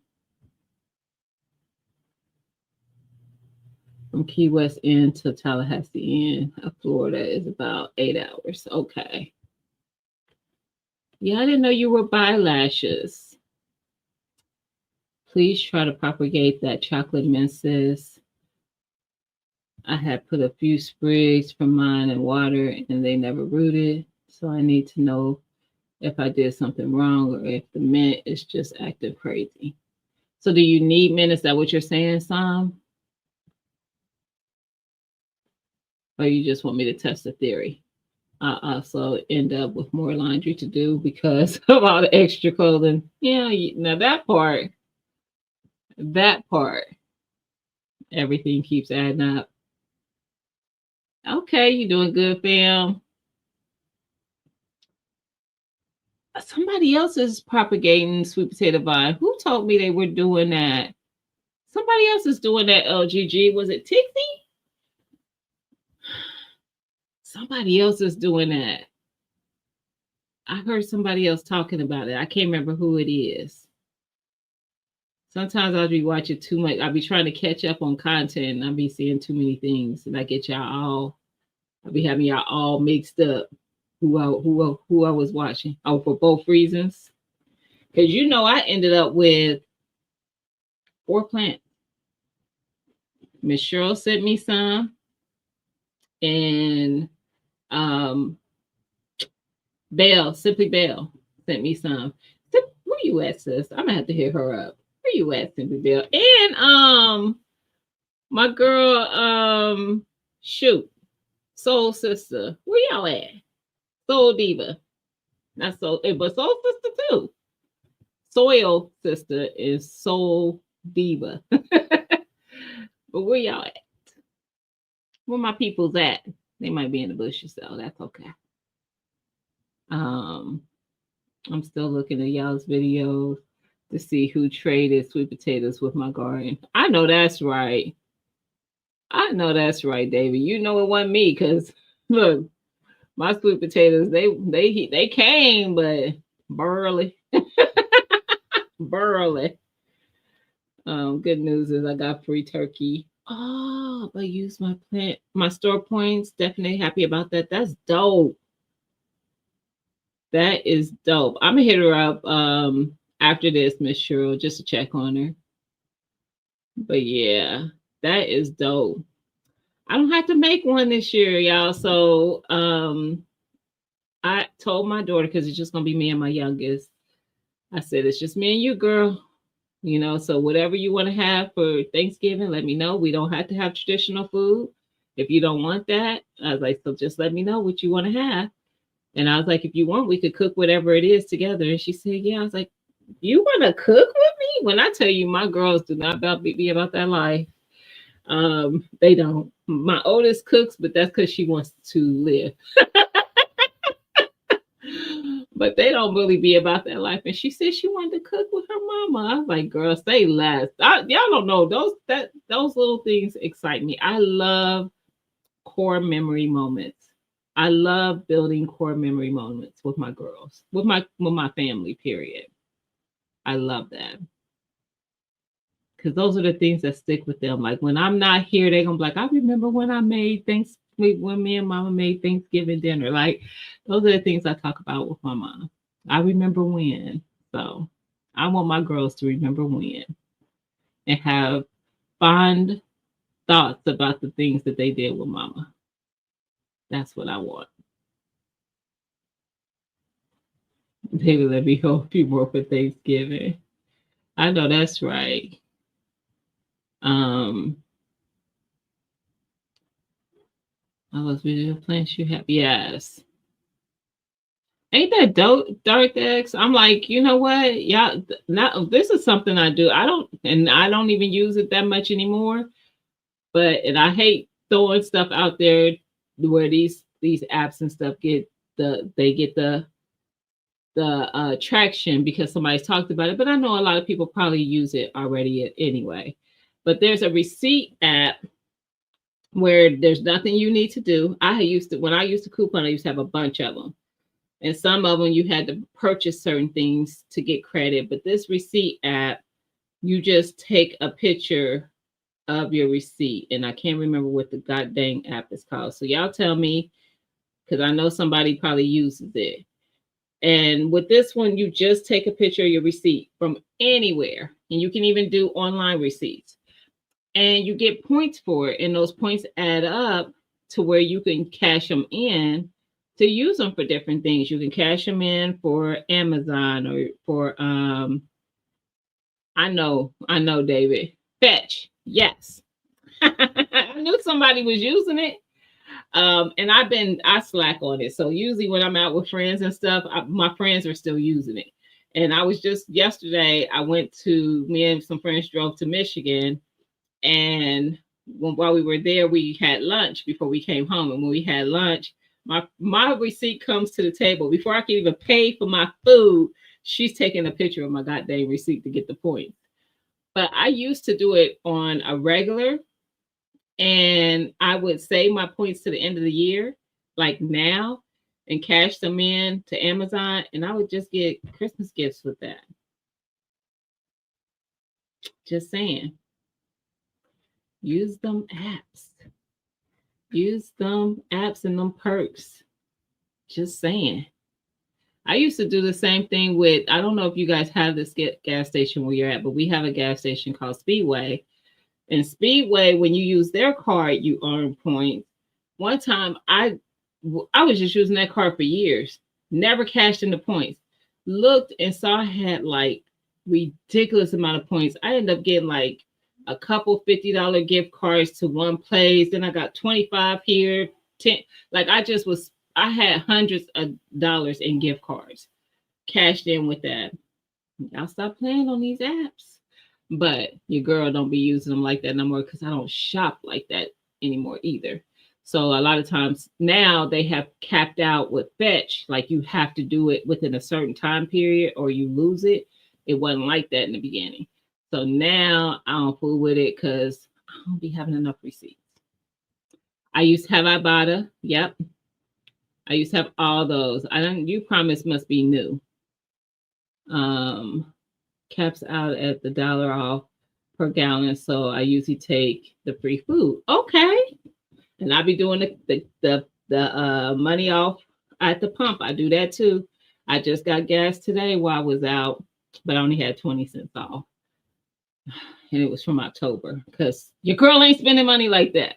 From Key West End to Tallahassee End of Florida is about 8 hours. Okay. Yeah, I didn't know you were lashes. Please try to propagate that chocolate menses. I had put a few sprigs from mine in water and they never rooted. So I need to know if I did something wrong or if the mint is just acting crazy. So do you need mint? Is that what you're saying, Sam? Or you just want me to test the theory? I also end up with more laundry to do because of all the extra clothing. Yeah, now that part, everything keeps adding up. Okay, you're doing good, fam. Somebody else is propagating sweet potato vine. Who told me they were doing that? Somebody else is doing that, LGG. Was it Tixie? Somebody else is doing that. I heard somebody else talking about it. I can't remember who it is. Sometimes I'll be watching too much. I'll be trying to catch up on content and I'll be seeing too many things. And I get I'll be having y'all all mixed up who I was watching. Oh, for both reasons. Because I ended up with 4 plants. Miss Cheryl sent me some. And Simply Belle sent me some. Where you at, sis? I'm gonna have to hit her up. Where you at, Simply Belle? And my girl, Soul Sister. Where y'all at? Soul Diva. Not Soul, but Soul Sister too. Soil Sister is Soul Diva. But where y'all at? Where my people's at? They might be in the bushes, so that's okay. I'm still looking at y'all's videos to see who traded sweet potatoes with my garden. I know that's right. David. You know it wasn't me because look, my sweet potatoes they came, but burly. Burly. Good news is I got free turkey. Oh, I used my store points. Definitely happy about that. That's dope. That is dope. I'm gonna hit her up after this, Miss Cheryl, just to check on her. But yeah, that is dope. I don't have to make one this year, y'all. So I told my daughter, because it's just gonna be me and my youngest. I said, it's just me and you, girl. So whatever you want to have for Thanksgiving, let me know. We don't have to have traditional food. If you don't want that, I was like, so just let me know what you want to have. And I was like, if you want, we could cook whatever it is together. And she said, yeah. I was like, you want to cook with me? When I tell you, my girls do not be about that life. They don't. My oldest cooks, but that's because she wants to live. But they don't really be about that life. And she said she wanted to cook with her mama. I was like, girl, say less. Y'all don't know. Those little things excite me. I love core memory moments. I love building core memory moments with my girls, with my family, period. I love that. Because those are the things that stick with them. Like when I'm not here, they're gonna be like, I remember when I made when me and mama made Thanksgiving dinner. Like those are the things I talk about with my mom. I remember when. So I want my girls to remember when and have fond thoughts about the things that they did with mama. That's what I want. Maybe let me hope a few more for Thanksgiving. I know that's right. I was video plants you have. Yes. Ain't that dope, Dark X? I'm like, you know what? Yeah, this is something I do. I don't even use it that much anymore. And I hate throwing stuff out there where these apps and stuff get the the traction because somebody's talked about it, but I know a lot of people probably use it already anyway. But there's a receipt app where there's nothing you need to do. When I used to coupon, I used to have a bunch of them. And some of them you had to purchase certain things to get credit. But this receipt app, you just take a picture of your receipt. And I can't remember what the goddamn app is called. So y'all tell me, because I know somebody probably uses it. And with this one, you just take a picture of your receipt from anywhere. And you can even do online receipts. And you get points for it. And those points add up to where you can cash them in to use them for different things. You can cash them in for Amazon or for I know, David. Fetch. Yes. I knew somebody was using it. And I slack on it. So usually when I'm out with friends and stuff, my friends are still using it. And I was just yesterday, me and some friends drove to Michigan. And while we were there, we had lunch before we came home. And when we had lunch, my receipt comes to the table. Before I can even pay for my food, she's taking a picture of my goddamn receipt to get the points. But I used to do it on a regular, and I would save my points to the end of the year, like now, and cash them in to Amazon, and I would just get Christmas gifts with that. Just saying. Use them apps. Use them apps and them perks. Just saying. I used to do the same thing with, I don't know if you guys have this gas station where you're at, but we have a gas station called Speedway. And Speedway, when you use their card, you earn points. One time, I was just using that card for years. Never cashed in the points. Looked and saw I had like ridiculous amount of points. I ended up getting like a couple $50 gift cards to one place. Then I got 25 here, 10. Like I had hundreds of dollars in gift cards cashed in with that. Y'all stop playing on these apps. But your girl don't be using them like that no more because I don't shop like that anymore either. So a lot of times now they have capped out with Fetch, like you have to do it within a certain time period or you lose it. It wasn't like that in the beginning. So now I don't fool with it because I don't be having enough receipts. I used to have Ibotta. Yep. I used to have all those. You Promise must be new. Caps out at the $1 off per gallon. So I usually take the free food. Okay. And I'll be doing the money off at the pump. I do that too. I just got gas today while I was out, but I only had 20 cents off. And it was from October because your girl ain't spending money like that.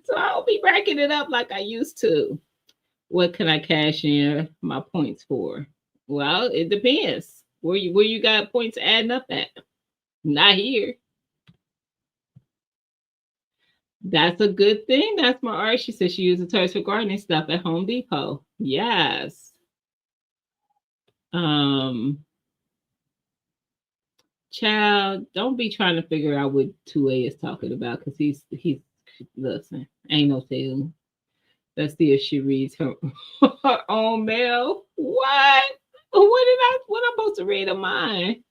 So I'll be racking it up like I used to. What can I cash in my points for? Well, it depends. Where you got points adding up at? Not here. That's a good thing. That's my art. She said she uses hers for gardening stuff at Home Depot. Yes. Child, don't be trying to figure out what 2A is talking about because he's listen, ain't no telling. Let's see if she reads her own mail. What? What I'm supposed to read of mine?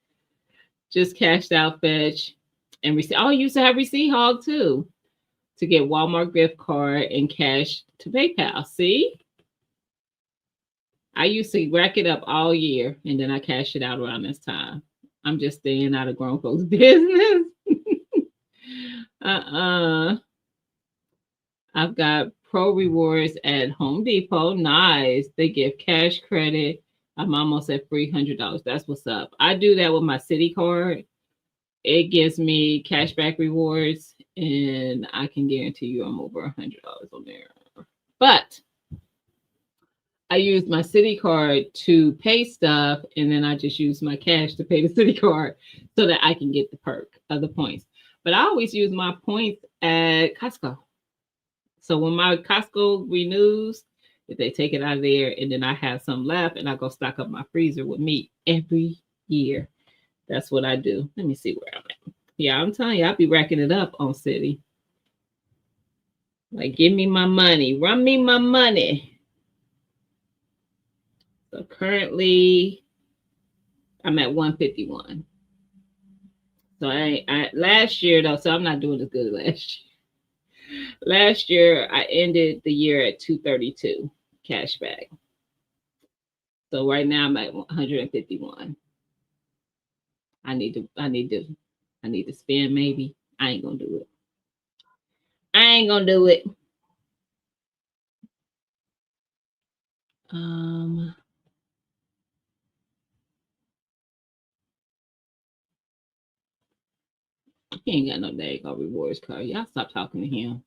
Just cashed out Fetch and receipt. Oh, I used to have Receipt Hog too to get Walmart gift card and cash to PayPal. See? I used to rack it up all year and then I cash it out around this time. I'm just staying out of grown folks' business. I've got Pro Rewards at Home Depot. Nice. They give cash credit. I'm almost at $300. That's what's up. I do that with my Citi card. It gives me cashback rewards, and I can guarantee you I'm over $100 on there. But I use my Citi card to pay stuff, and then I just use my cash to pay the Citi card so that I can get the perk of the points. But I always use my points at Costco. So when my Costco renews, if they take it out of there, and then I have some left, and I go stock up my freezer with meat every year. That's what I do. Let me see where I'm at. Yeah, I'm telling you, I'll be racking it up on Citi. Like, give me my money. Run me my money. So currently I'm at 151. So I last year though, so I'm not doing as good as last year. Last year I ended the year at 232 cash back. So right now I'm at 151. I need to I need to I need to spend maybe. I ain't gonna do it. I ain't gonna do it. Um he ain't got no dang rewards card. Y'all stop talking to him.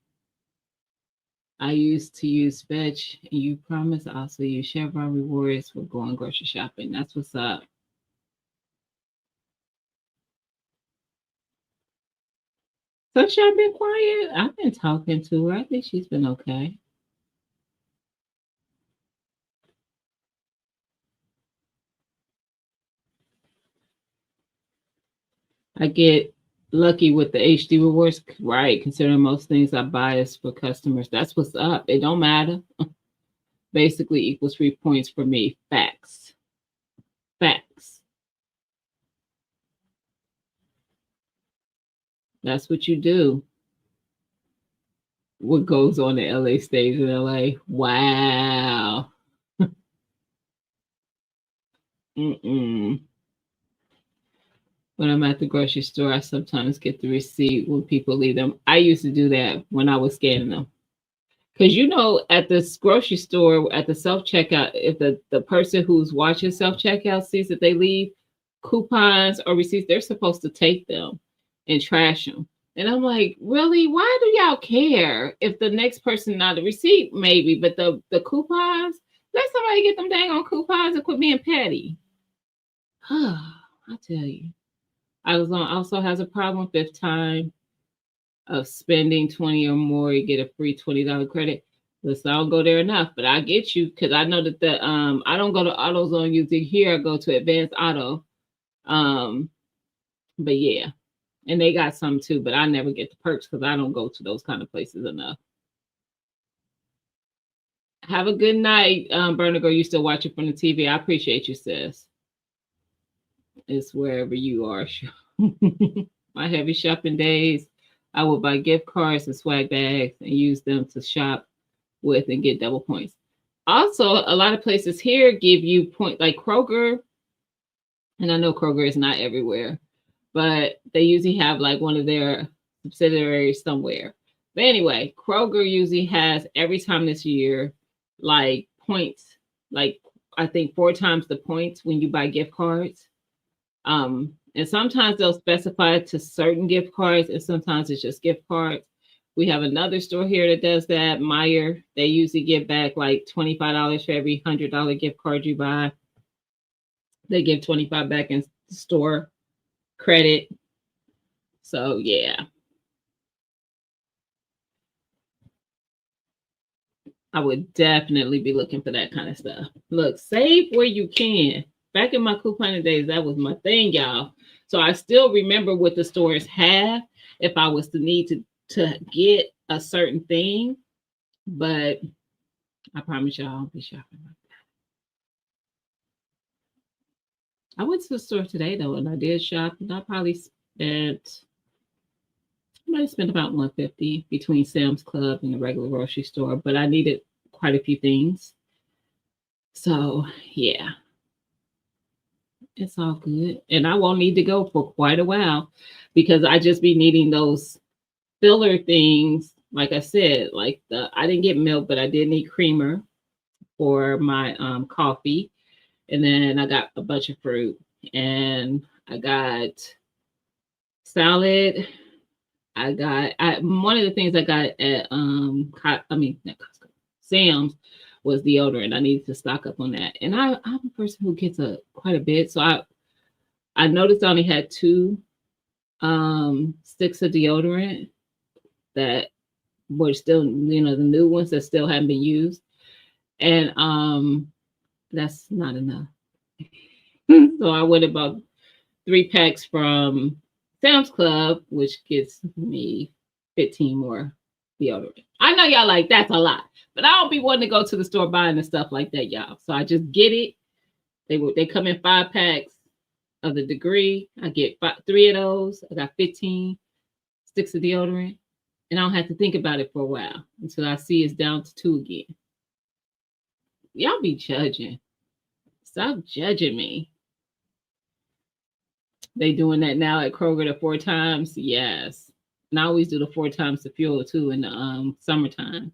I used to use Fetch, and you promised I also use Chevron rewards for going grocery shopping. That's what's up. Sunshine been quiet. I've been talking to her. I think she's been okay. I get lucky with the HD rewards, right? Considering most things I buy is for customers. That's what's up. It don't matter. Basically equals 3 points for me. Facts. Facts. That's what you do. What goes on the LA stage in LA? Wow. Mm-mm. When I'm at the grocery store, I sometimes get the receipt when people leave them. I used to do that when I was scanning them. Because at this grocery store, at the self checkout, if the person who's watching self checkout sees that they leave coupons or receipts, they're supposed to take them and trash them. And I'm like, really? Why do y'all care if the next person, not the receipt, maybe, but the coupons? Let somebody get them dang on coupons and quit being petty. I tell you. AutoZone also has a problem fifth time of spending 20 or more, you get a free $20 credit. Listen, I don't go there enough, but I get you because I know that I don't go to AutoZone using here. I go to Advanced Auto. But yeah, and they got some too, but I never get the perks because I don't go to those kind of places enough. Have a good night, Burner Girl. You still watching from the TV? I appreciate you, sis. It's wherever you are. My heavy shopping days, I will buy gift cards and swag bags and use them to shop with and get double points. Also, a lot of places here give you point like Kroger, and I know Kroger is not everywhere, but they usually have like one of their subsidiaries somewhere. But anyway, Kroger usually has every time this year like points, like I think 4 times the points when you buy gift cards. And sometimes they'll specify to certain gift cards, and sometimes it's just gift cards. We have another store here that does that, Meyer. They usually give back like $25 for every $100 gift card you buy. They give 25 back in store credit. So yeah, I would definitely be looking for that kind of stuff. Look, save where you can. Back in my couponing days, that was my thing, y'all. So I still remember what the stores have if I was to need to get a certain thing. But I promise y'all, I'll be shopping like that. I went to the store today though, and I did shop, and I probably spent I might have spent about 150 between Sam's Club and the regular grocery store, but I needed quite a few things. So yeah, it's all good. And I won't need to go for quite a while because I just be needing those filler things. Like I said, like I didn't get milk, but I did need creamer for my coffee. And then I got a bunch of fruit and I got salad. One of the things I got at not Costco, Sam's was deodorant. I needed to stock up on that. And I'm a person who gets quite a bit. So I noticed I only had 2 sticks of deodorant that were still, the new ones that still haven't been used. And that's not enough. So I went about 3 packs from Sam's Club, which gets me 15 more deodorant. I know y'all like that's a lot, but I don't be wanting to go to the store buying the stuff like that, y'all. So I just get it They come in 5 packs of the Degree. I get 3 of those. I got 15 sticks of deodorant, and I don't have to think about it for a while until I see it's down to 2 again. Y'all be judging. Stop judging me. They doing that now at Kroger the 4 times. Yes. And I always do the 4 times the fuel too in the summertime.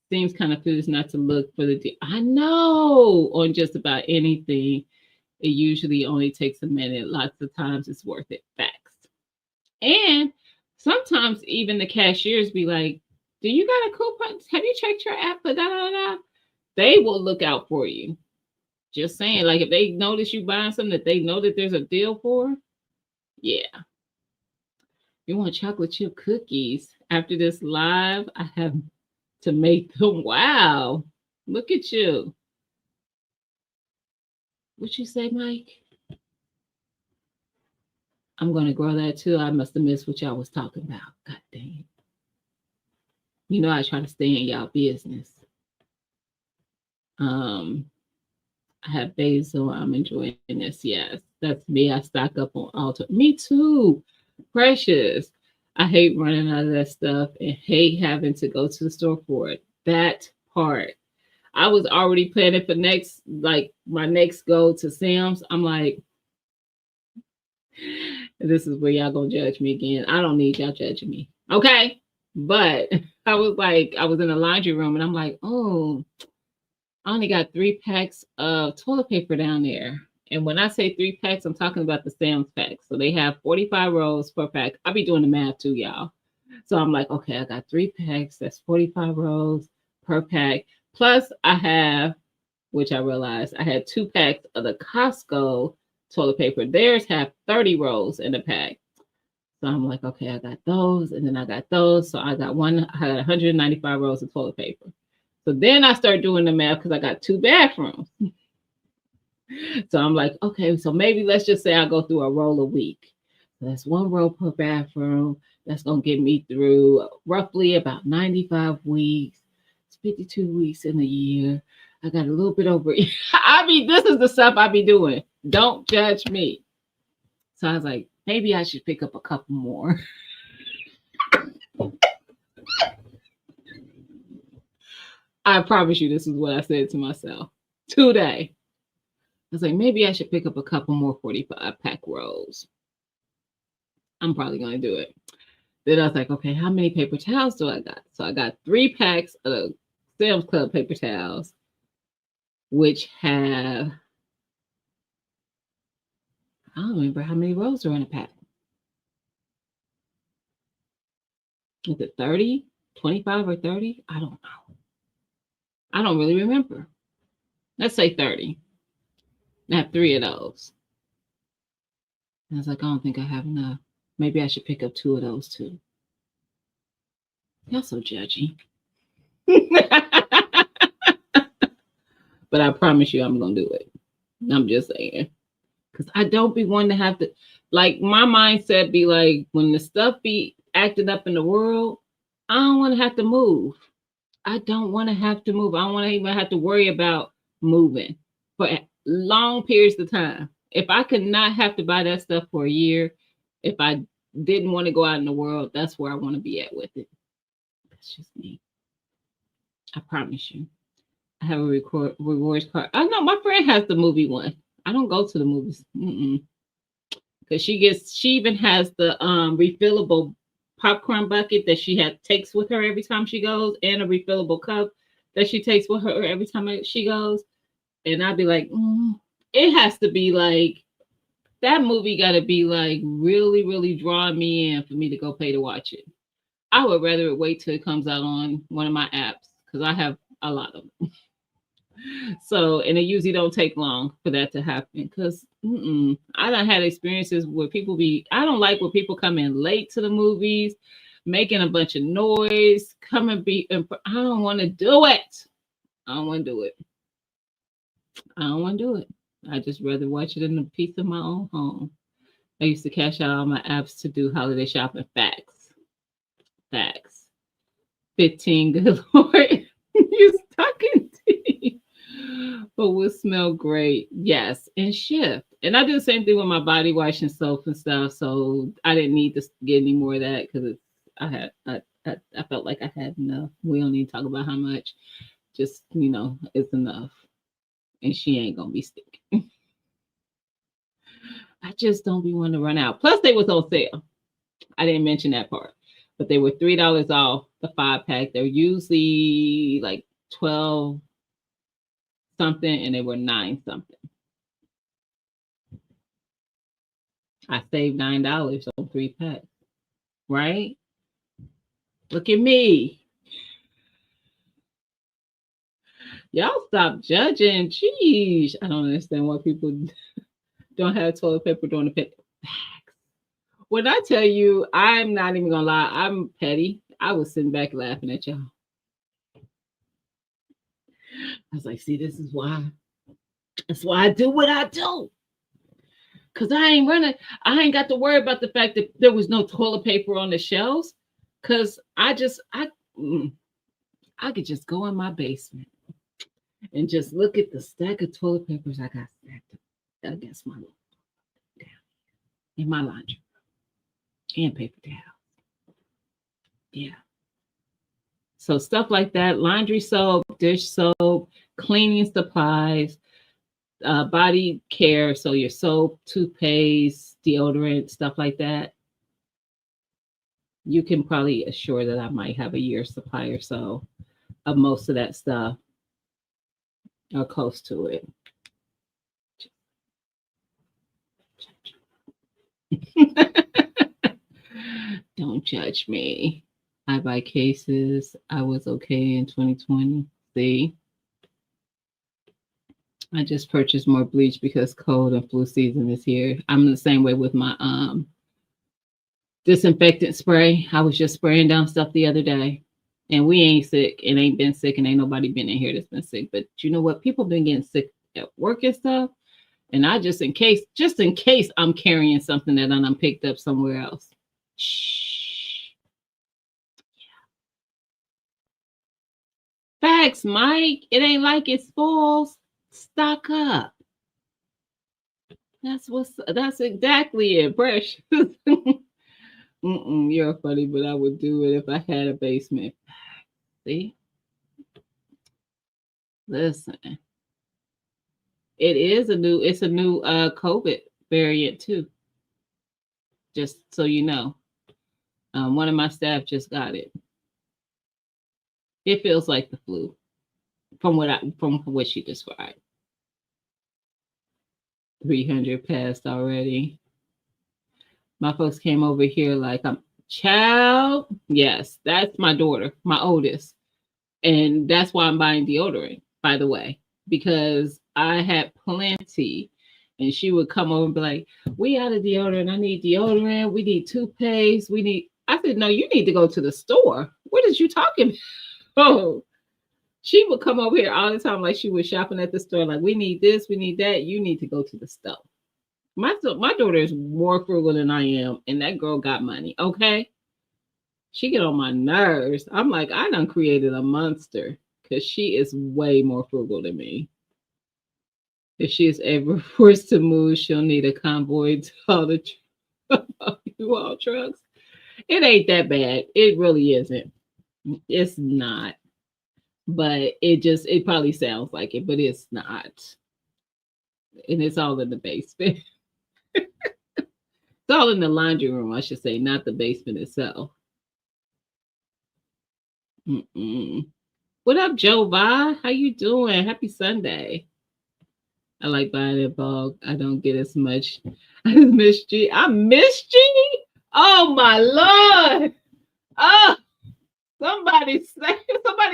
Seems kind of foolish not to look for the I know on just about anything. It usually only takes a minute. Lots of times it's worth it. Facts. And sometimes even the cashiers be like, do you got a coupon? Have you checked your app for da? They will look out for you. Just saying, like if they notice you buying something that they know that there's a deal for, yeah. You want chocolate chip cookies? After this live, I have to make them. Wow. Look at you. What you say, Mike? I'm going to grow that too. I must have missed what y'all was talking about. God dang. You know I try to stay in y'all business. I have basil. I'm enjoying this. Yes, that's me. I stock up on Alta. Me too. Precious. I hate running out of that stuff and hate having to go to the store for it. That part. I was already planning for my next go to Sam's. I'm like, this is where y'all gonna judge me again. I don't need y'all judging me. Okay. But I was in the laundry room and I'm like, oh, I only got 3 packs of toilet paper down there. And when I say 3 packs, I'm talking about the Sam's packs. So they have 45 rolls per pack. I'll be doing the math too, y'all. So I'm like, okay, I got 3 packs. That's 45 rolls per pack. Plus I have, which I realized, I had 2 packs of the Costco toilet paper. Theirs have 30 rolls in a pack. So I'm like, okay, I got those. And then I got those. So I had 195 rolls of toilet paper. So then I start doing the math because I got 2 bathrooms. So I'm like, okay, so maybe let's just say I go through a roll a week. So that's 1 roll per bathroom. That's going to get me through roughly about 95 weeks. It's 52 weeks in a year. I got a little bit over. This is the stuff I be doing. Don't judge me. So I was like, maybe I should pick up a couple more. I promise you, this is what I said to myself today. I was like, maybe I should pick up a couple more 45 pack rolls. I'm probably going to do it. Then I was like, okay, how many paper towels do I got? So I got 3 packs of Sam's Club paper towels, which have, I don't remember how many rolls are in a pack. Is it 30, 25 or 30? I don't know. I don't really remember. Let's say 30. I have 3 of those. And I was like, I don't think I have enough. Maybe I should pick up 2 of those too. Y'all so judgy. But I promise you I'm going to do it. I'm just saying. Because I don't be wanting to have to, like, my mindset be like, when the stuff be acting up in the world, I don't want to have to move. I don't want to have to move. I don't want to even have to worry about moving for long periods of time. If I could not have to buy that stuff for a year, if I didn't want to go out in the world, that's where I want to be at with it. That's just me. I promise you. I have a rewards card. I know my friend has the movie one. I don't go to the movies. Because she even has the refillable popcorn bucket that she takes with her every time she goes, and a refillable cup that she takes with her every time she goes. And I'd be like, it has to be like, that movie got to be like really, really drawing me in for me to go pay to watch it. I would rather wait till it comes out on one of my apps because I have a lot of them. So, and it usually don't take long for that to happen because I done had experiences where I don't like when people come in late to the movies, making a bunch of noise, I don't want to do it. I don't want to do it. I just rather watch it in the peace of my own home. I used to cash out all my apps to do holiday shopping. Facts. 15 good Lord. You're talking to me. but will smell great. Yes, and shift. And I do the same thing with my body wash and soap and stuff. So I didn't need to get any more of that because I felt like I had enough. We don't need to talk about how much. Just it's enough, and she ain't gonna be stinking. I just don't be wanting to run out. Plus, they was on sale. I didn't mention that part, but they were $3 off the 5-pack. They're usually like 12 something, and they were 9 something. I saved $9 on 3 packs, right? Look at me. Y'all stop judging. Jeez, I don't understand why people don't have toilet paper during the pit. When I tell you, I'm not even gonna lie, I'm petty. I was sitting back laughing at y'all. I was like, see, this is why. That's why I do what I do. Cause I ain't got to worry about the fact that there was no toilet paper on the shelves. Cause I could just go in my basement and just look at the stack of toilet papers I got stacked up against my wall down in my laundry and paper towels. Yeah. So stuff like that, laundry soap, dish soap, cleaning supplies, body care, so your soap, toothpaste, deodorant, stuff like that. You can probably assure that I might have a year's supply or so of most of that stuff or close to it. Don't judge me. I buy cases. I was okay in 2020. See? I just purchased more bleach because cold and flu season is here. I'm the same way with my disinfectant spray. I was just spraying down stuff the other day. And we ain't sick and ain't been sick and ain't nobody been in here that's been sick. But you know what? People been getting sick at work and stuff. And I just in case I'm carrying something that I picked up somewhere else. Shh. Yeah. Facts, Mike. It ain't like it spoils. Stock up. That's exactly it, Precious. You're funny, but I would do it if I had a basement. See? Listen. It's a new COVID variant too. Just so you know. One of my staff just got it. It feels like the flu from what she described. 300 passed already. My folks came over here like I'm child. Yes, that's my daughter, my oldest. And that's why I'm buying deodorant, by the way, because I had plenty. And she would come over and be like, we out of deodorant. I need deodorant. We need toothpaste. I said, no, you need to go to the store. What is you talking about? Oh, she would come over here all the time like she was shopping at the store. Like, we need this, we need that. You need to go to the store. My daughter is more frugal than I am, and that girl got money, okay? She get on my nerves. I'm like, I done created a monster because she is way more frugal than me. If she is ever forced to move, she'll need a convoy to all the U-Haul trucks. It ain't that bad. It really isn't. It's not. But it probably sounds like it, but it's not. And it's all in the basement. It's all in the laundry room, I should say, not the basement itself. What up, Joe Vi? How you doing? Happy Sunday. I like buying in bulk. I don't get as much. I miss G. I miss G. Oh my Lord. Oh, somebody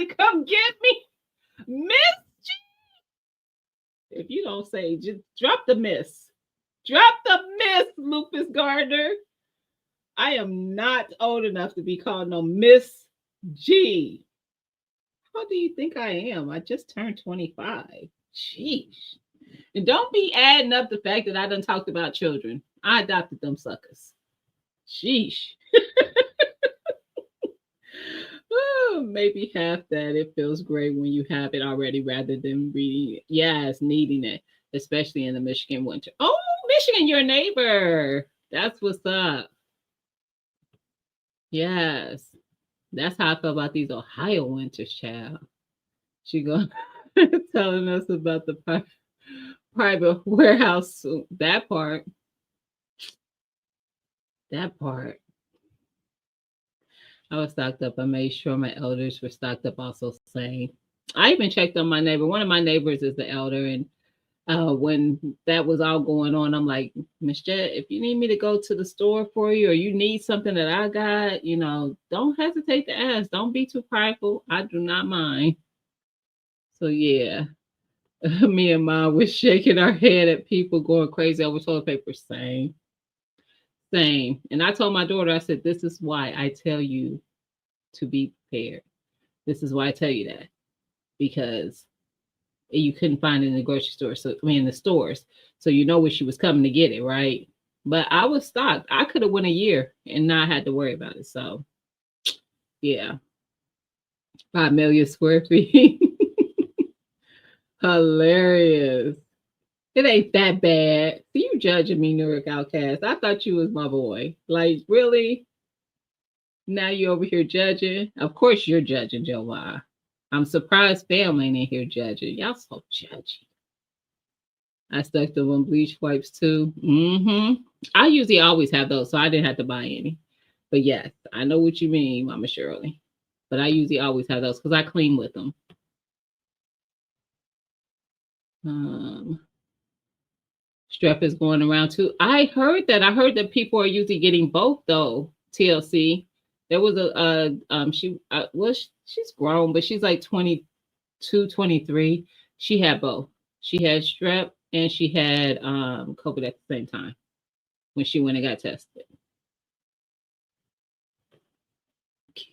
come get me. Miss G. If you don't say, just drop the miss. Drop the miss, Lupus Gardner. I am not old enough to be called no Miss G. How do you think I am? I just turned 25. Sheesh. And don't be adding up the fact that I done talked about children. I adopted them suckers. Sheesh. Maybe half that. It feels great when you have it already rather than reading it. Yes, needing it, especially in the Michigan winter. Oh, Michigan, your neighbor. That's what's up. Yes. That's how I feel about these Ohio winters, child. She go telling us about the private warehouse. That part. That part. I was stocked up. I made sure my elders were stocked up also same. I even checked on my neighbor. One of my neighbors is the elder, and when that was all going on, I'm like, Miss Jet, if you need me to go to the store for you or you need something that I got, don't hesitate to ask. Don't be too prideful. I do not mind. So yeah, me and mom was shaking our head at people going crazy over toilet paper. Same, same. And I told my daughter, I said, this is why I tell you to be prepared. This is why I tell you that because you couldn't find it in the grocery store. So I mean, in the stores. So you know where she was coming to get it, right? But I was stocked. I could have went a year and not had to worry about it. So yeah, 5 million square feet. Hilarious. It ain't that bad. See you judging me, Newark Outcast. I thought you was my boy. Like, really? Now you over here judging? Of course you're judging, Joe. I'm surprised family ain't in here judging. Y'all so judgy. I stuck them on bleach wipes too. I usually always have those, so I didn't have to buy any. But yes, I know what you mean, Mama Shirley. But I usually always have those because I clean with them. Strep is going around too. I heard that. I heard that people are usually getting both though. TLC. There was she's grown, but she's like 22, 23. She had both. She had strep and she had COVID at the same time when she went and got tested.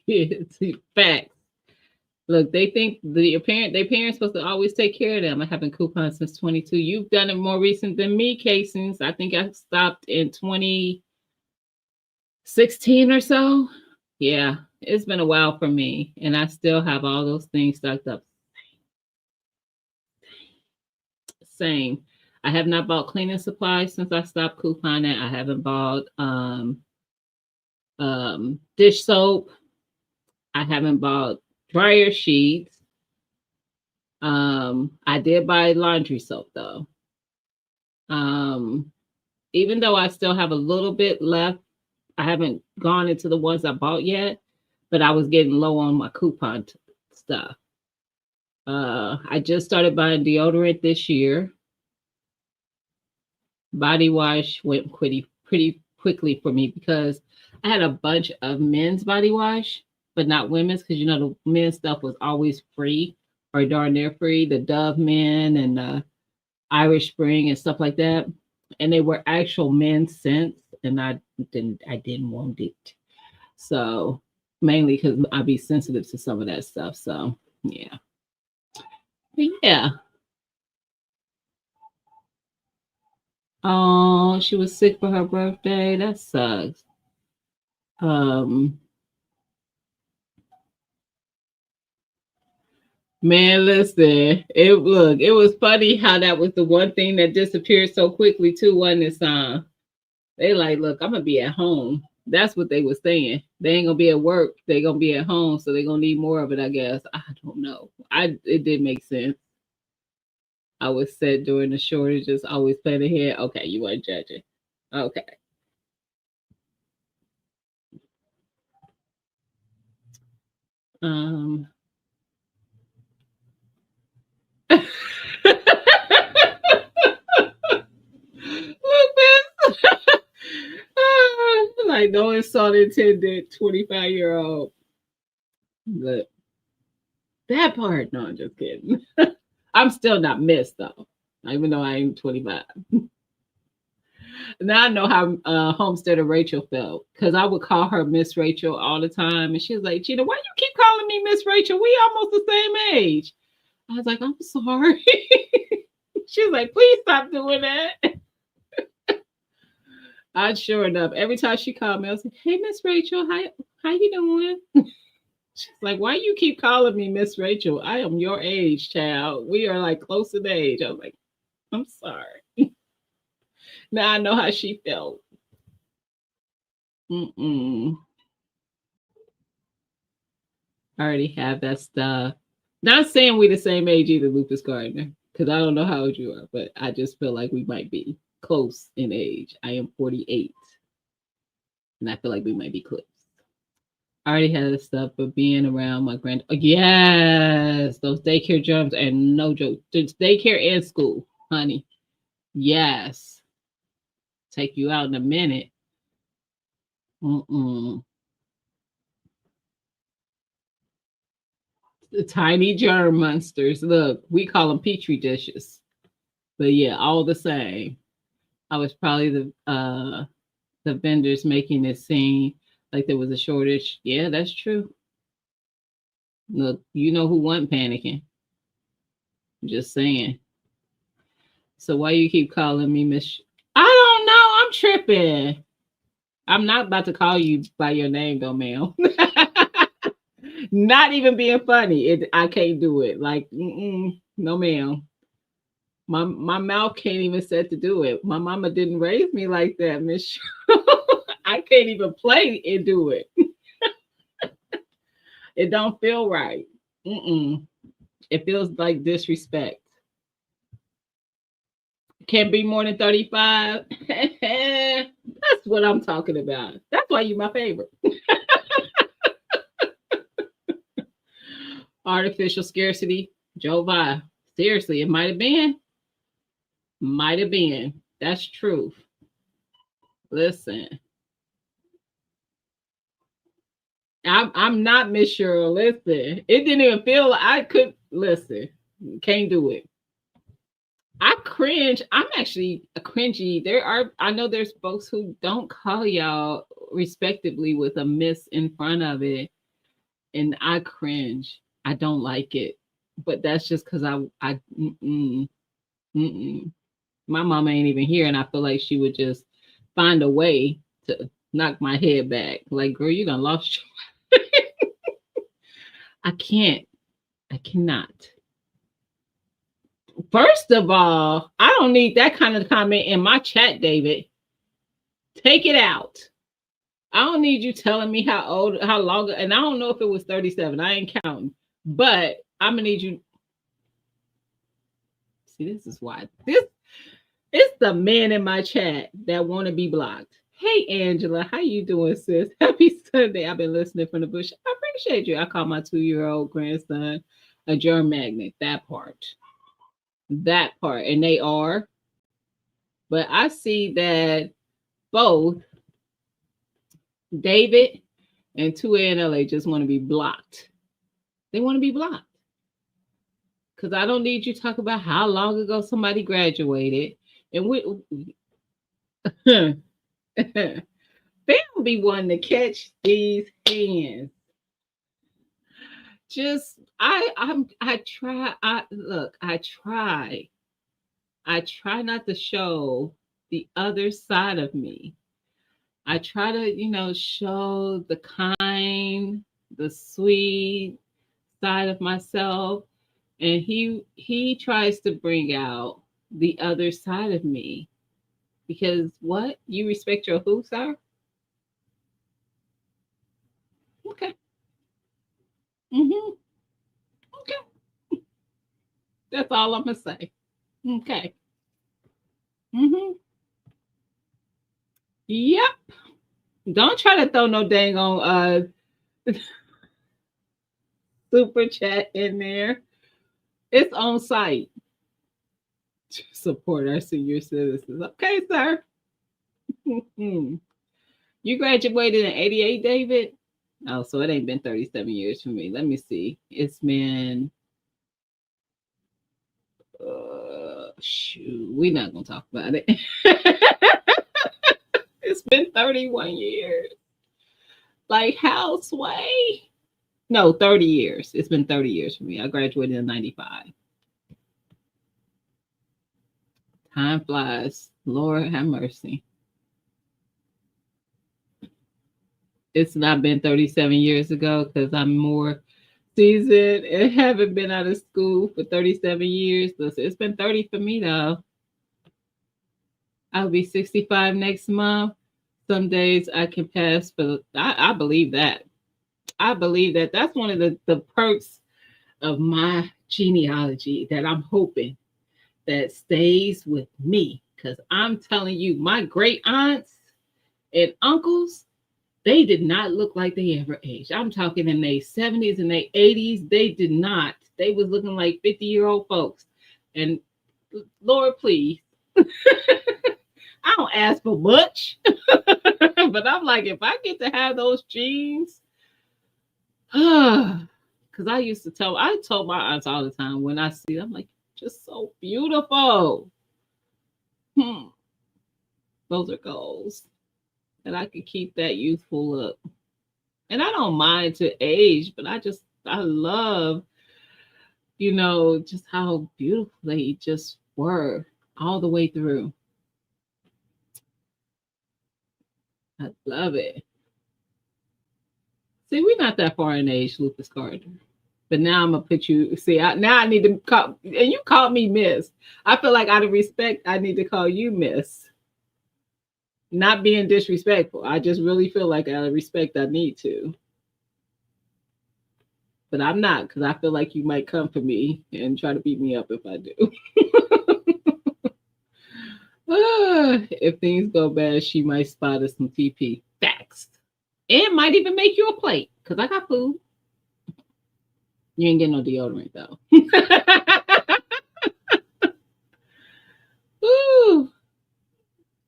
Kids, facts. Look, they think their parents supposed to always take care of them. I haven't couponed since 22. You've done it more recent than me, Casings. I think I stopped in 2016 or so. Yeah, it's been a while for me, and I still have all those things stocked up. Same. I have not bought cleaning supplies since I stopped couponing. I haven't bought dish soap. I haven't bought dryer sheets. I did buy laundry soap though. Even though I still have a little bit left, I haven't gone into the ones I bought yet, but I was getting low on my coupon stuff. I just started buying deodorant this year. Body wash went pretty quickly for me because I had a bunch of men's body wash, but not women's because the men's stuff was always free or darn near free. The Dove Men and Irish Spring and stuff like that, and they were actual men's scents, and I didn't want it. So mainly because I'd be sensitive to some of that stuff. So yeah, but yeah. Oh, she was sick for her birthday. That sucks. Um, Man, listen. It was funny how that was the one thing that disappeared so quickly too, wasn't it, son? They like, look, I'm gonna be at home. That's what they were saying. They ain't gonna be at work. They gonna be at home, so they gonna need more of it, I guess. I don't know. It did make sense. I was said during the shortages, always plan ahead. Okay, you weren't judging. Okay. Um Look, this like no insult intended, 25-year-old. But that part, no, I'm just kidding. I'm still not missed though, even though I am 25. Now I know how Homesteader Rachel felt because I would call her Miss Rachel all the time, and she was like, "Gina, why you keep calling me Miss Rachel? We almost the same age." I was like, "I'm sorry." She was like, "Please stop doing that." I sure enough, every time she called me, I was like, "Hey, Miss Rachel, how you doing?" She's like, why you keep calling me Miss Rachel? I am your age, child. We are like close in age. I was like, I'm sorry. Now I know how she felt. Mm-mm. I already have that stuff. Not saying we the same age either, Lupus Gardner, because I don't know how old you are, but I just feel like we might be close in age. I am 48, and I feel like we might be close. I already had this stuff, but being around my yes, those daycare jobs and no joke, it's daycare and school, honey. Yes, take you out in a minute. Mm-mm. The tiny germ monsters. Look, we call them petri dishes, but yeah, all the same. I was probably the vendors making it seem like there was a shortage. Yeah, that's true. Look, you know who wasn't panicking. Just saying. So why you keep calling me Miss? I don't know. I'm tripping. I'm not about to call you by your name, though, ma'am. Not even being funny. I can't do it. Like, no, ma'am. My mouth can't even set to do it. My mama didn't raise me like that, Miss. I can't even play and do it. It don't feel right. Mm-mm. It feels like disrespect. Can't be more than 35. That's what I'm talking about. That's why you my favorite. Artificial scarcity, Joe Vi. Seriously, it might have been. Might have been. That's truth. Listen, I'm not Miss Cheryl. Listen, it didn't even feel like I could listen. Can't do it. I cringe. I'm actually a cringy. I know there's folks who don't call y'all respectively with a miss in front of it, and I cringe. I don't like it, but that's just because mm-mm. My mama ain't even here, and I feel like she would just find a way to knock my head back. Like, girl, you done lost. I can't. I cannot. First of all, I don't need that kind of comment in my chat, David. Take it out. I don't need you telling me how old, how long, and I don't know if it was 37. I ain't counting, but I'm gonna need you. See, this is why this it's the men in my chat that want to be blocked. Hey Angela, how you doing, sis? Happy Sunday. I've been listening from the bush. I appreciate you. I call my 2-year-old grandson a germ magnet. That part. That part. And they are. But I see that both David and 2A and LA just want to be blocked. They want to be blocked. Because I don't need you to talk about how long ago somebody graduated. And they don't be wanting to catch these hands. Just I try. I try not to show the other side of me. I try to, show the kind, the sweet side of myself. And he tries to bring out the other side of me. Because what? You respect your who, sir? Okay. Mm-hmm. Okay. That's all I'm gonna say. Okay. Mm-hmm. Yep. Don't try to throw no dang on super chat in there. It's on site. Support our senior citizens. Okay, sir. You graduated in 88, David? Oh, so it ain't been 37 years for me. Let me see. It's been shoot, we're not gonna talk about it. It's been 31 years. Like how sway? No, 30 years. It's been 30 years for me. I graduated in 95. Time flies. Lord have mercy. It's not been 37 years ago because I'm more seasoned and haven't been out of school for 37 years. Listen, it's been 30 for me though. I'll be 65 next month. Some days I can pass for, I believe that. I believe that that's one of the perks of my genealogy that I'm hoping that stays with me. Because I'm telling you, my great aunts and uncles, they did not look like they ever aged. I'm talking in their 70s and their 80s. They did not. They was looking like 50-year-old folks. And Lord, please, I don't ask for much. But I'm like, if I get to have those genes, because I told my aunts all the time when I see them, I'm like, just so beautiful. Hmm. Those are goals. And I could keep that youthful look. And I don't mind to age, but I love, just how beautiful they just were all the way through. I love it. See, we're not that far in age, Lucas Gardner. But now I'm gonna put you. See, now I need to call, and you called me Miss. I feel like out of respect, I need to call you Miss. Not being disrespectful. I just really feel like out of respect, I need to. But I'm not because I feel like you might come for me and try to beat me up if I do. If things go bad, she might spot us some TP. Facts. It might even make you a plate because I got food. You ain't getting no deodorant though. Ooh.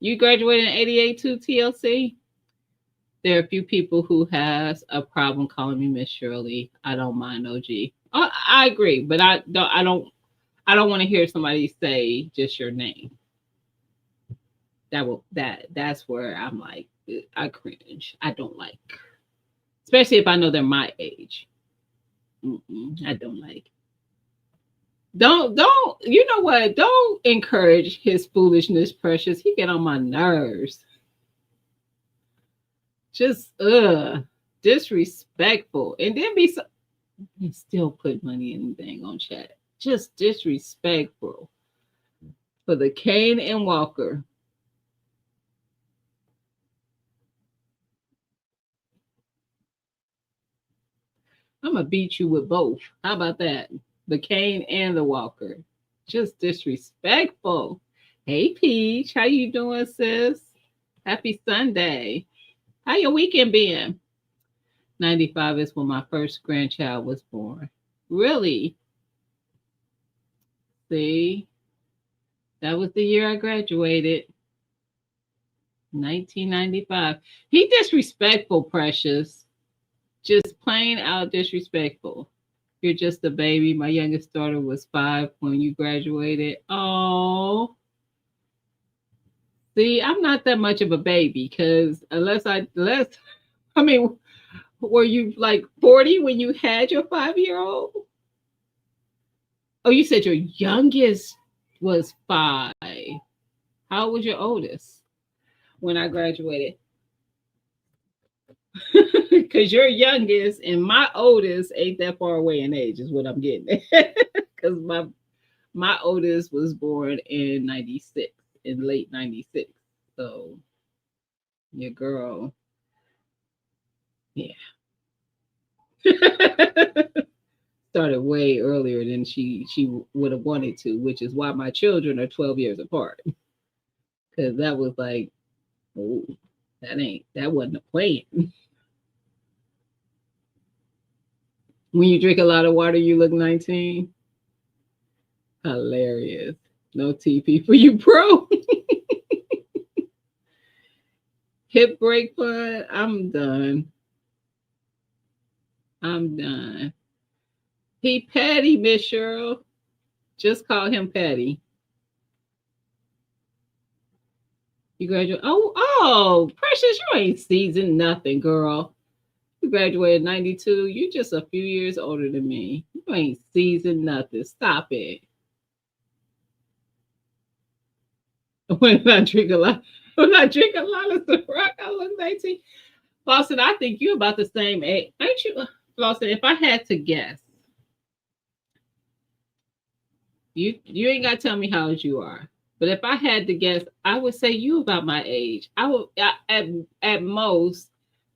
You graduated in 88 too, TLC? There are a few people who has a problem calling me Miss Shirley. I don't mind OG. I agree, but I don't want to hear somebody say just your name. That's where I'm like, I cringe. I don't like, especially if I know they're my age. I don't like. Don't you know what? Don't encourage his foolishness, Precious. He get on my nerves. Just disrespectful, and then and still put money in the thing on chat. Just disrespectful for the Kane and Walker. I'm gonna beat you with both. How about that? The Kane and the Walker. Just disrespectful. Hey Peach, how you doing, sis? Happy Sunday. How your weekend been? 95 is when my first grandchild was born. Really? See? That was the year I graduated. 1995. He disrespectful, Precious. Just plain out disrespectful. You're just a baby. My youngest daughter was 5 when you graduated. Oh. See, I'm not that much of a baby because I mean, were you like 40 when you had your 5-year-old? Oh, you said your youngest was 5. How old was your oldest when I graduated? Because your youngest and my oldest ain't that far away in age, is what I'm getting. Because my oldest was born in 96, in late 96. So your girl, yeah. Started way earlier than she would have wanted to, which is why my children are 12 years apart. Because that was like, oh, that wasn't a plan. When you drink a lot of water, you look 19. Hilarious. No TP for you, bro. Hip break fun. I'm done. I'm done. He Patty, Miss Cheryl. Just call him Patty. You graduate. Oh, Precious, you ain't seasoned nothing, girl. You graduated 92. You just a few years older than me. You ain't seasoned nothing. Stop it. When I drink a lot of Ciroc, I look 19. Flossin, I think you about the same age. Ain't you, Flossin? If I had to guess, you ain't got to tell me how old you are. But if I had to guess, I would say you about my age. At most,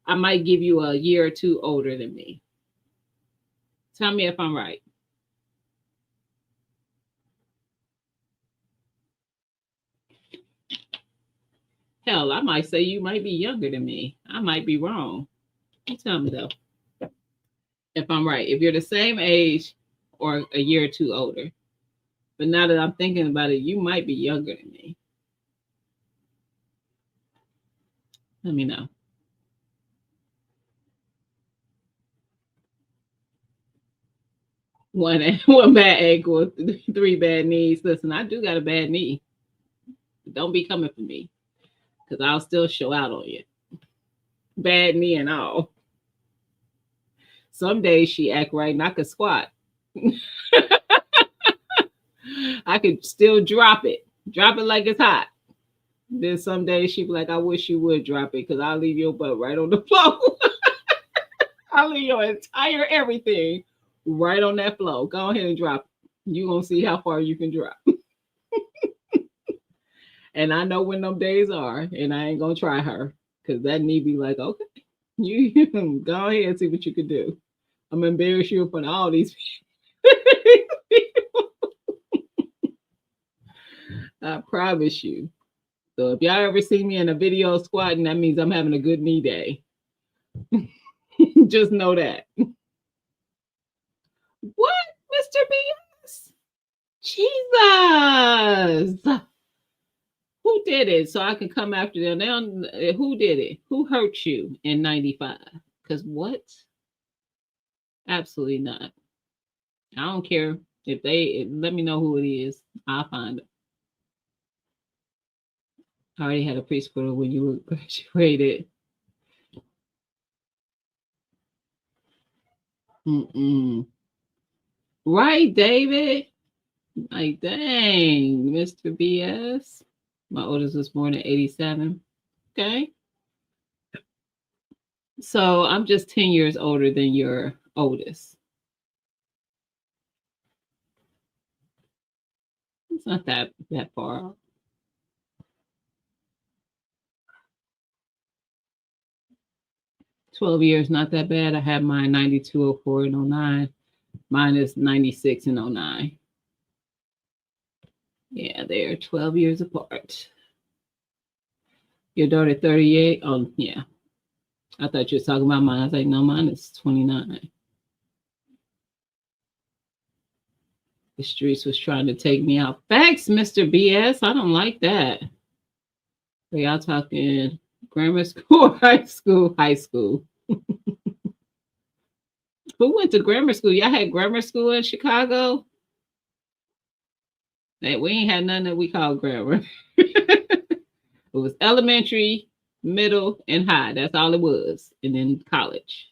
I might give you a year or two older than me. Tell me if I'm right. Hell, I might say you might be younger than me. I might be wrong. You tell me though if I'm right. If you're the same age or a year or two older. But now that I'm thinking about it, you might be younger than me. Let me know. One one bad ankle, three bad knees. Listen, I do got a bad knee. Don't be coming for me because I'll still show out on you. Bad knee and all. Some days she act right and I could squat. I could still drop it like it's hot. Then some days she be like, I wish you would drop it because I'll leave your butt right on the floor. I'll leave your entire everything right on that floor. Go ahead and drop it. You gonna see how far you can drop. And I know when them days are, and I ain't gonna try her because that knee be like, okay, you go ahead and see what you can do. I'm gonna embarrass you in front of all these people. I promise you. So if y'all ever see me in a video squatting, that means I'm having a good knee day. Just know that. What, Mr. BS? Jesus. Who did it? So I can come after them. Now, who did it? Who hurt you in 95? Because what? Absolutely not. I don't care if let me know who it is. I'll find it. I already had a preschool when you graduated. Mm-mm. Right, David? Like, dang, Mr. BS. My oldest was born in 87. Okay. So I'm just 10 years older than your oldest. It's not that far. 12 years, not that bad. I had mine 92, 04, and 09. Mine is 96 and 09. Yeah, they're 12 years apart. Your daughter 38? Oh, yeah. I thought you were talking about mine. I was like, no, mine is 29. The streets was trying to take me out. Facts, Mr. BS. I don't like that. So y'all talking grammar school, high school, high school. Who went to grammar school? Y'all had grammar school in Chicago? Hey, we ain't had none that we call grammar. It was elementary, middle, and high. That's all it was. And then college.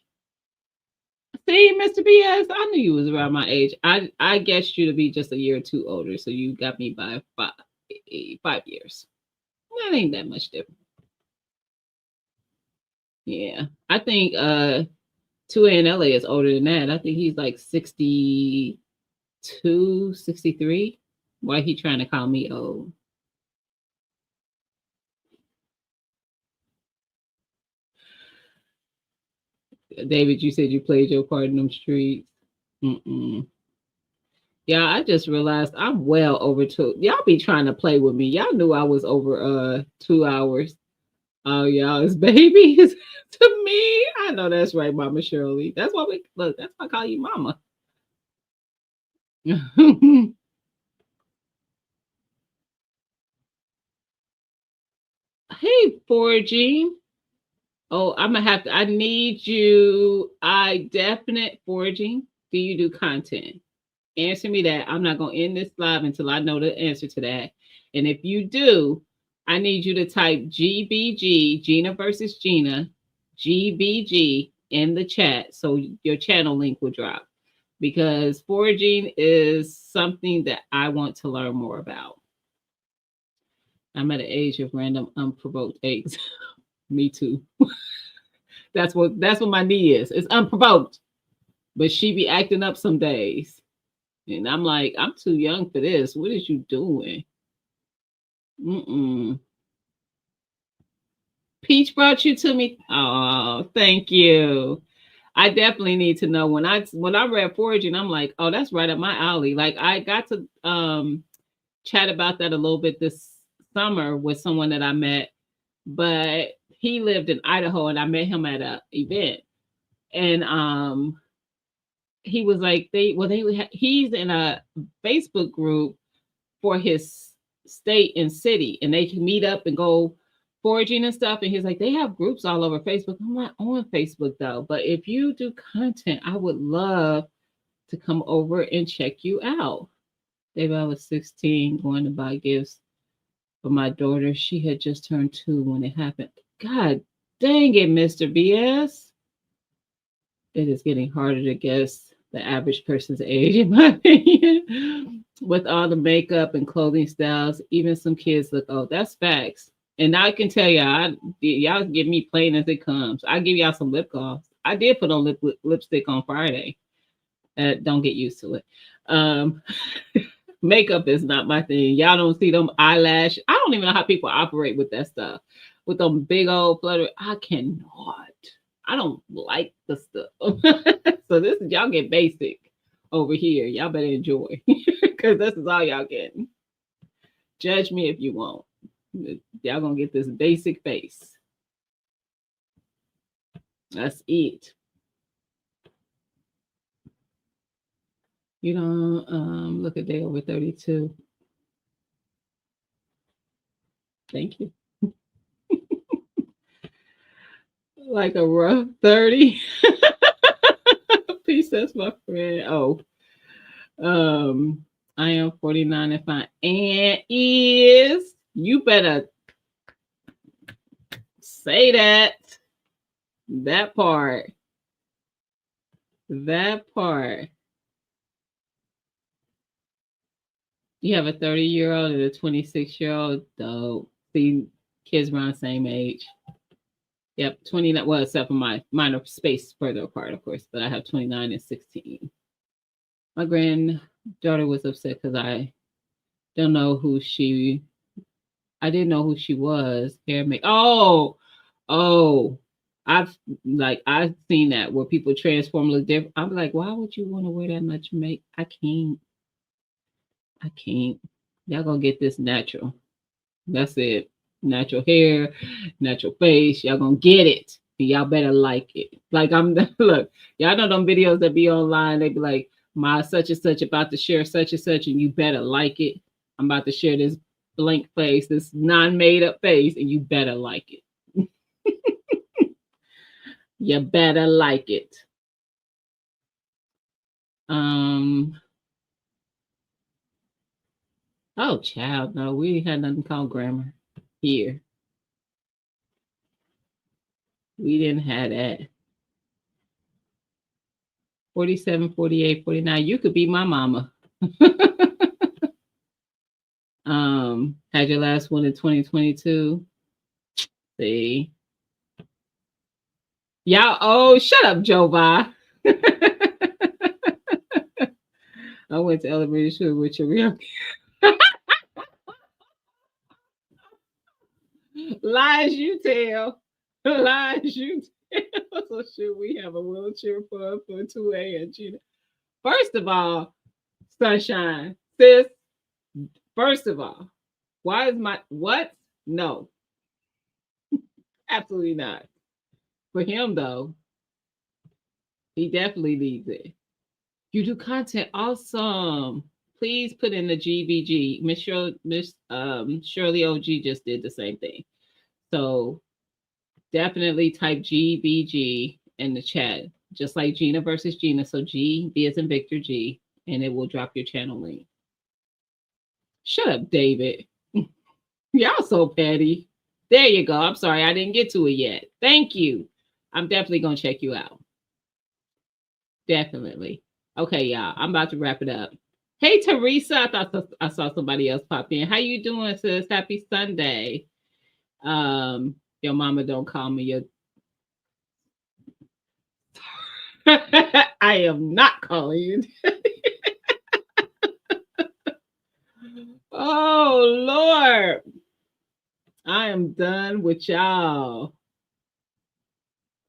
See, Mr. BS, I knew you was around my age. I guessed you to be just a year or two older, so you got me by 5 years. That ain't that much different. Yeah. I think 2A in LA is older than that. I think he's like 62, 63. Why he trying to call me old? David, you said you played your part in them streets. Mm-mm. Yeah, I just realized I'm well over two. Y'all be trying to play with me. Y'all knew I was over 2 hours. Oh, y'all is babies to me. I know that's right, Mama Shirley. That's why we look. That's why I call you Mama. Hey, foraging. Oh, I'm gonna have to. I need you. I definite foraging. Do you do content? Answer me that. I'm not gonna end this live until I know the answer to that. And if you do, I need you to type GBG, Gina versus Gina, GBG in the chat so your channel link will drop. Because foraging is something that I want to learn more about. I'm at an age of random unprovoked eggs. Me too. That's what my knee is. It's unprovoked. But she be acting up some days. And I'm like, I'm too young for this. What is you doing? Mm-mm. Peach brought you to me. Oh, thank you. I definitely need to know when I read foraging, I'm like, oh, that's right up my alley. Like I got to chat about that a little bit this summer with someone that I met, but he lived in Idaho and I met him at a event. And he was like he's in a Facebook group for his state and city, and they can meet up and go foraging and stuff. And he's like, they have groups all over Facebook. I'm not on Facebook though, but if you do content, I would love to come over and check you out. Maybe I was 16 going to buy gifts for my daughter. She had just turned 2 when it happened. God dang it, Mr. BS. It is getting harder to guess the average person's age, in my opinion. With all the makeup and clothing styles, even some kids look old. That's facts. And I can tell y'all give me plain as it comes. I give y'all some lip gloss. I did put on lipstick on Friday. Don't get used to it. Makeup is not my thing. Y'all don't see them eyelash. I don't even know how people operate with that stuff. With them big old flutter. I cannot. I don't like the stuff. So this is y'all get basic over here. Y'all better enjoy. Because this is all y'all getting. Judge me if you want. Y'all gonna get this basic face. That's it. You don't look a day over 32. Thank you. Like a rough 30. Peace, that's my friend. Oh. I am 49 and my aunt is. You better say that. That part. That part. You have a 30-year-old and a 26-year-old. Dope. See, kids around the same age. Yep, 29. Well, except for mine are spaced further apart, of course, but I have 29 and 16. My granddaughter was upset because I didn't know who she was. Oh, I've seen that where people transform look different. I'm like, why would you want to wear that much make? I can't. Y'all gonna get this natural. That's it. Natural hair, natural face. Y'all gonna get it. And y'all better like it. Like look, y'all know them videos that be online, they be like, my such and such about to share such and such, and you better like it. I'm about to share this blank face, this non-made up face, and you better like it. You better like it. Oh, child, no, we had nothing called grammar here. We didn't have that. 47, 48, 49. You could be my mama. Had your last one in 2022. See. Y'all, oh, shut up, Jova. I went to elementary school with your real lies you tell. Lies you tell. So should we have a wheelchair for 2A and Gina? First of all, Sunshine, sis, first of all, why is my what? No. Absolutely not. For him though, he definitely needs it. You do content, awesome. Please put in the GBG. Miss Shirley OG just did the same thing. So definitely type GBG in the chat, just like Gina versus Gina. So G, B as in Victor G, and it will drop your channel link. Shut up, David. Y'all so petty. There you go. I'm sorry I didn't get to it yet. Thank you. I'm definitely going to check you out. Definitely. Okay, y'all. I'm about to wrap it up. Hey, Teresa. I thought I saw somebody else pop in. How you doing, sis? Happy Sunday. Your mama don't call me your I am not calling you. Oh Lord. I am done with y'all.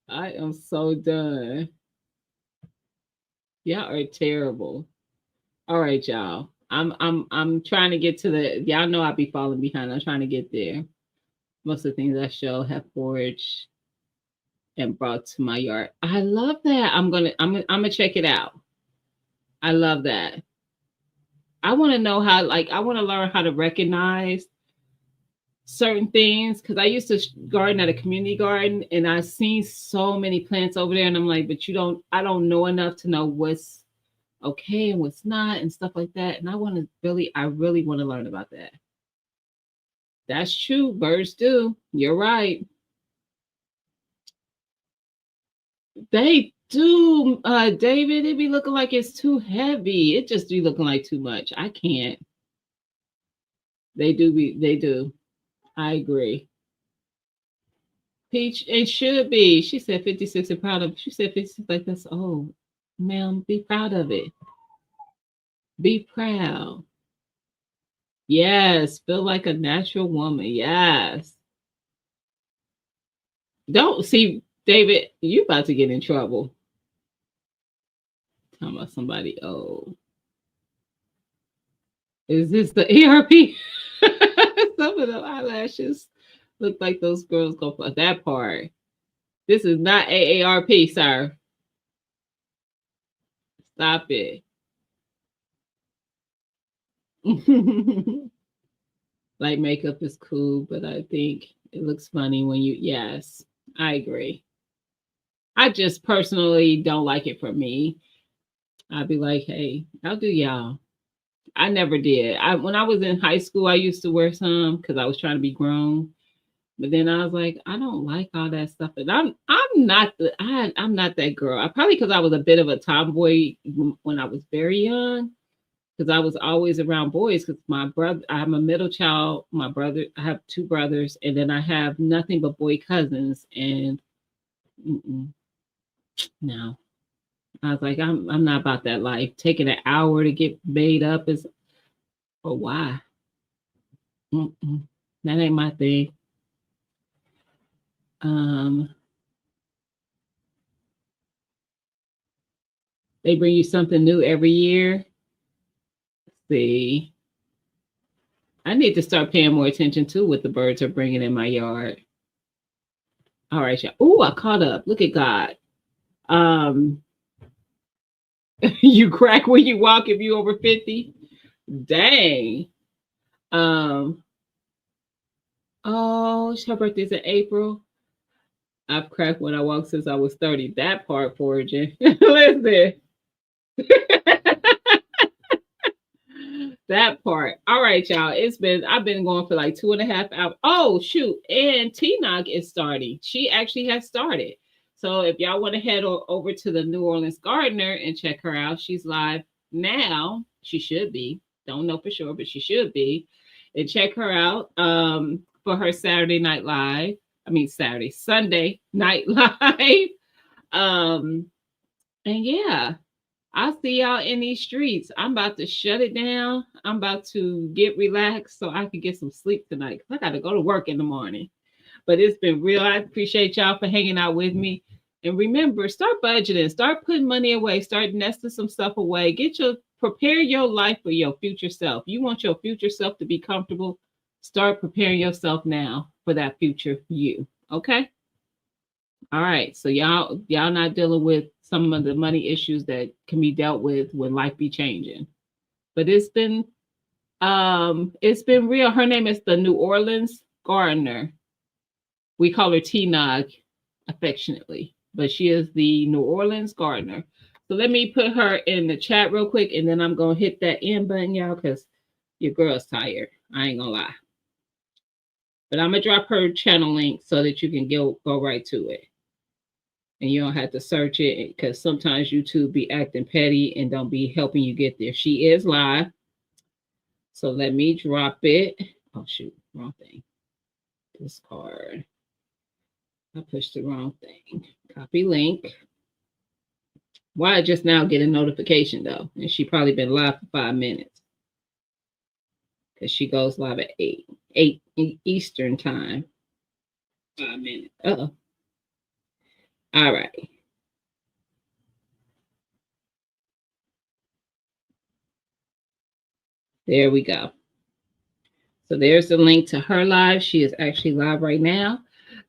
I am so done. Y'all are terrible. All right, y'all. I'm trying to get to the y'all know I'll be falling behind. I'm trying to get there. Most of the things I show have foraged and brought to my yard. I love that. I'm gonna check it out. I love that. I want to know how like I want to learn how to recognize certain things because I used to garden at a community garden and I've seen so many plants over there and I'm like, but I don't know enough to know what's okay and what's not and stuff like that. And I really want to learn about that. That's true. Birds do. You're right. They do, David. It be looking like it's too heavy. It just be looking like too much. I can't. They do. I agree. Peach, it should be. She said 56 and proud of. She said 56 like that's old. Ma'am, be proud of it. Be proud. Yes, feel like a natural woman. Yes. Don't see, David, you about to get in trouble. Talking about somebody old. Is this the ERP? Some of the eyelashes look like those girls go for that part. This is not AARP, sir. Stop it. Light makeup is cool, but I think it looks funny when you, yes, I agree. I just personally don't like it for me. I'd be like, hey, I'll do y'all. I never did. When I was in high school, I used to wear some because I was trying to be grown. But then I was like, I don't like all that stuff. And I'm not that girl. I probably because I was a bit of a tomboy when I was very young. Because I was always around boys. Because my brother, I'm a middle child. My brother, I have two brothers, and then I have nothing but boy cousins. And no, I was like, I'm not about that life. Taking an hour to get made up is, oh why? That ain't my thing. Um, they bring you something new every year. Let's see, I need to start paying more attention to what the birds are bringing in my yard. All right, y'all. Oh, I caught up. Look at God. Um, you crack when you walk if you over 50. Dang. Um, oh, her birthday's in April. I've cracked when I walk since I was 30. That part foraging. Listen. That part. All right, y'all. I've been going for like 2.5 hours. Oh, shoot. And T-Nog is starting. She actually has started. So if y'all want to head over to the New Orleans Gardener and check her out, she's live now. She should be. Don't know for sure, but she should be. And check her out for her Saturday Night Live. I mean, Sunday Night Live. Um, and yeah, I'll see y'all in these streets. I'm about to shut it down. I'm about to get relaxed so I can get some sleep tonight because I got to go to work in the morning. But it's been real. I appreciate y'all for hanging out with me. And remember, start budgeting, start putting money away, start nesting some stuff away. Prepare your life for your future self. You want your future self to be comfortable. Start preparing yourself now for that future you. Okay? All right. So y'all not dealing with some of the money issues that can be dealt with when life be changing. But it's been real. Her name is the New Orleans Gardener. We call her T-Nog affectionately, but she is the New Orleans Gardener. So let me put her in the chat real quick and then I'm gonna hit that end button, y'all, because your girl's tired. I ain't gonna lie. But I'm gonna drop her channel link so that you can go right to it. And you don't have to search it because sometimes YouTube be acting petty and don't be helping you get there. She is live. So let me drop it. Oh shoot, wrong thing. Discard. I pushed the wrong thing. Copy link. Why just now get a notification though? And she probably been live for 5 minutes because she goes live at 8 Eastern time. 5 minutes. Uh-oh. All right. There we go. So there's the link to her live. She is actually live right now.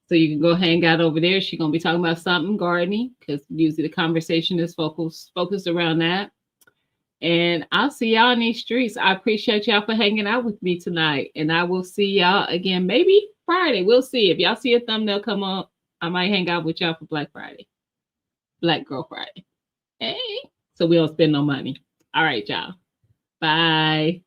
So you can go hang out over there. She's going to be talking about something gardening because usually the conversation is focused around that. And I'll see y'all in these streets. I appreciate y'all for hanging out with me tonight. And I will see y'all again maybe Friday. We'll see. If y'all see a thumbnail come up, I might hang out with y'all for Black Friday. Black Girl Friday. Hey. So we don't spend no money. All right, y'all. Bye.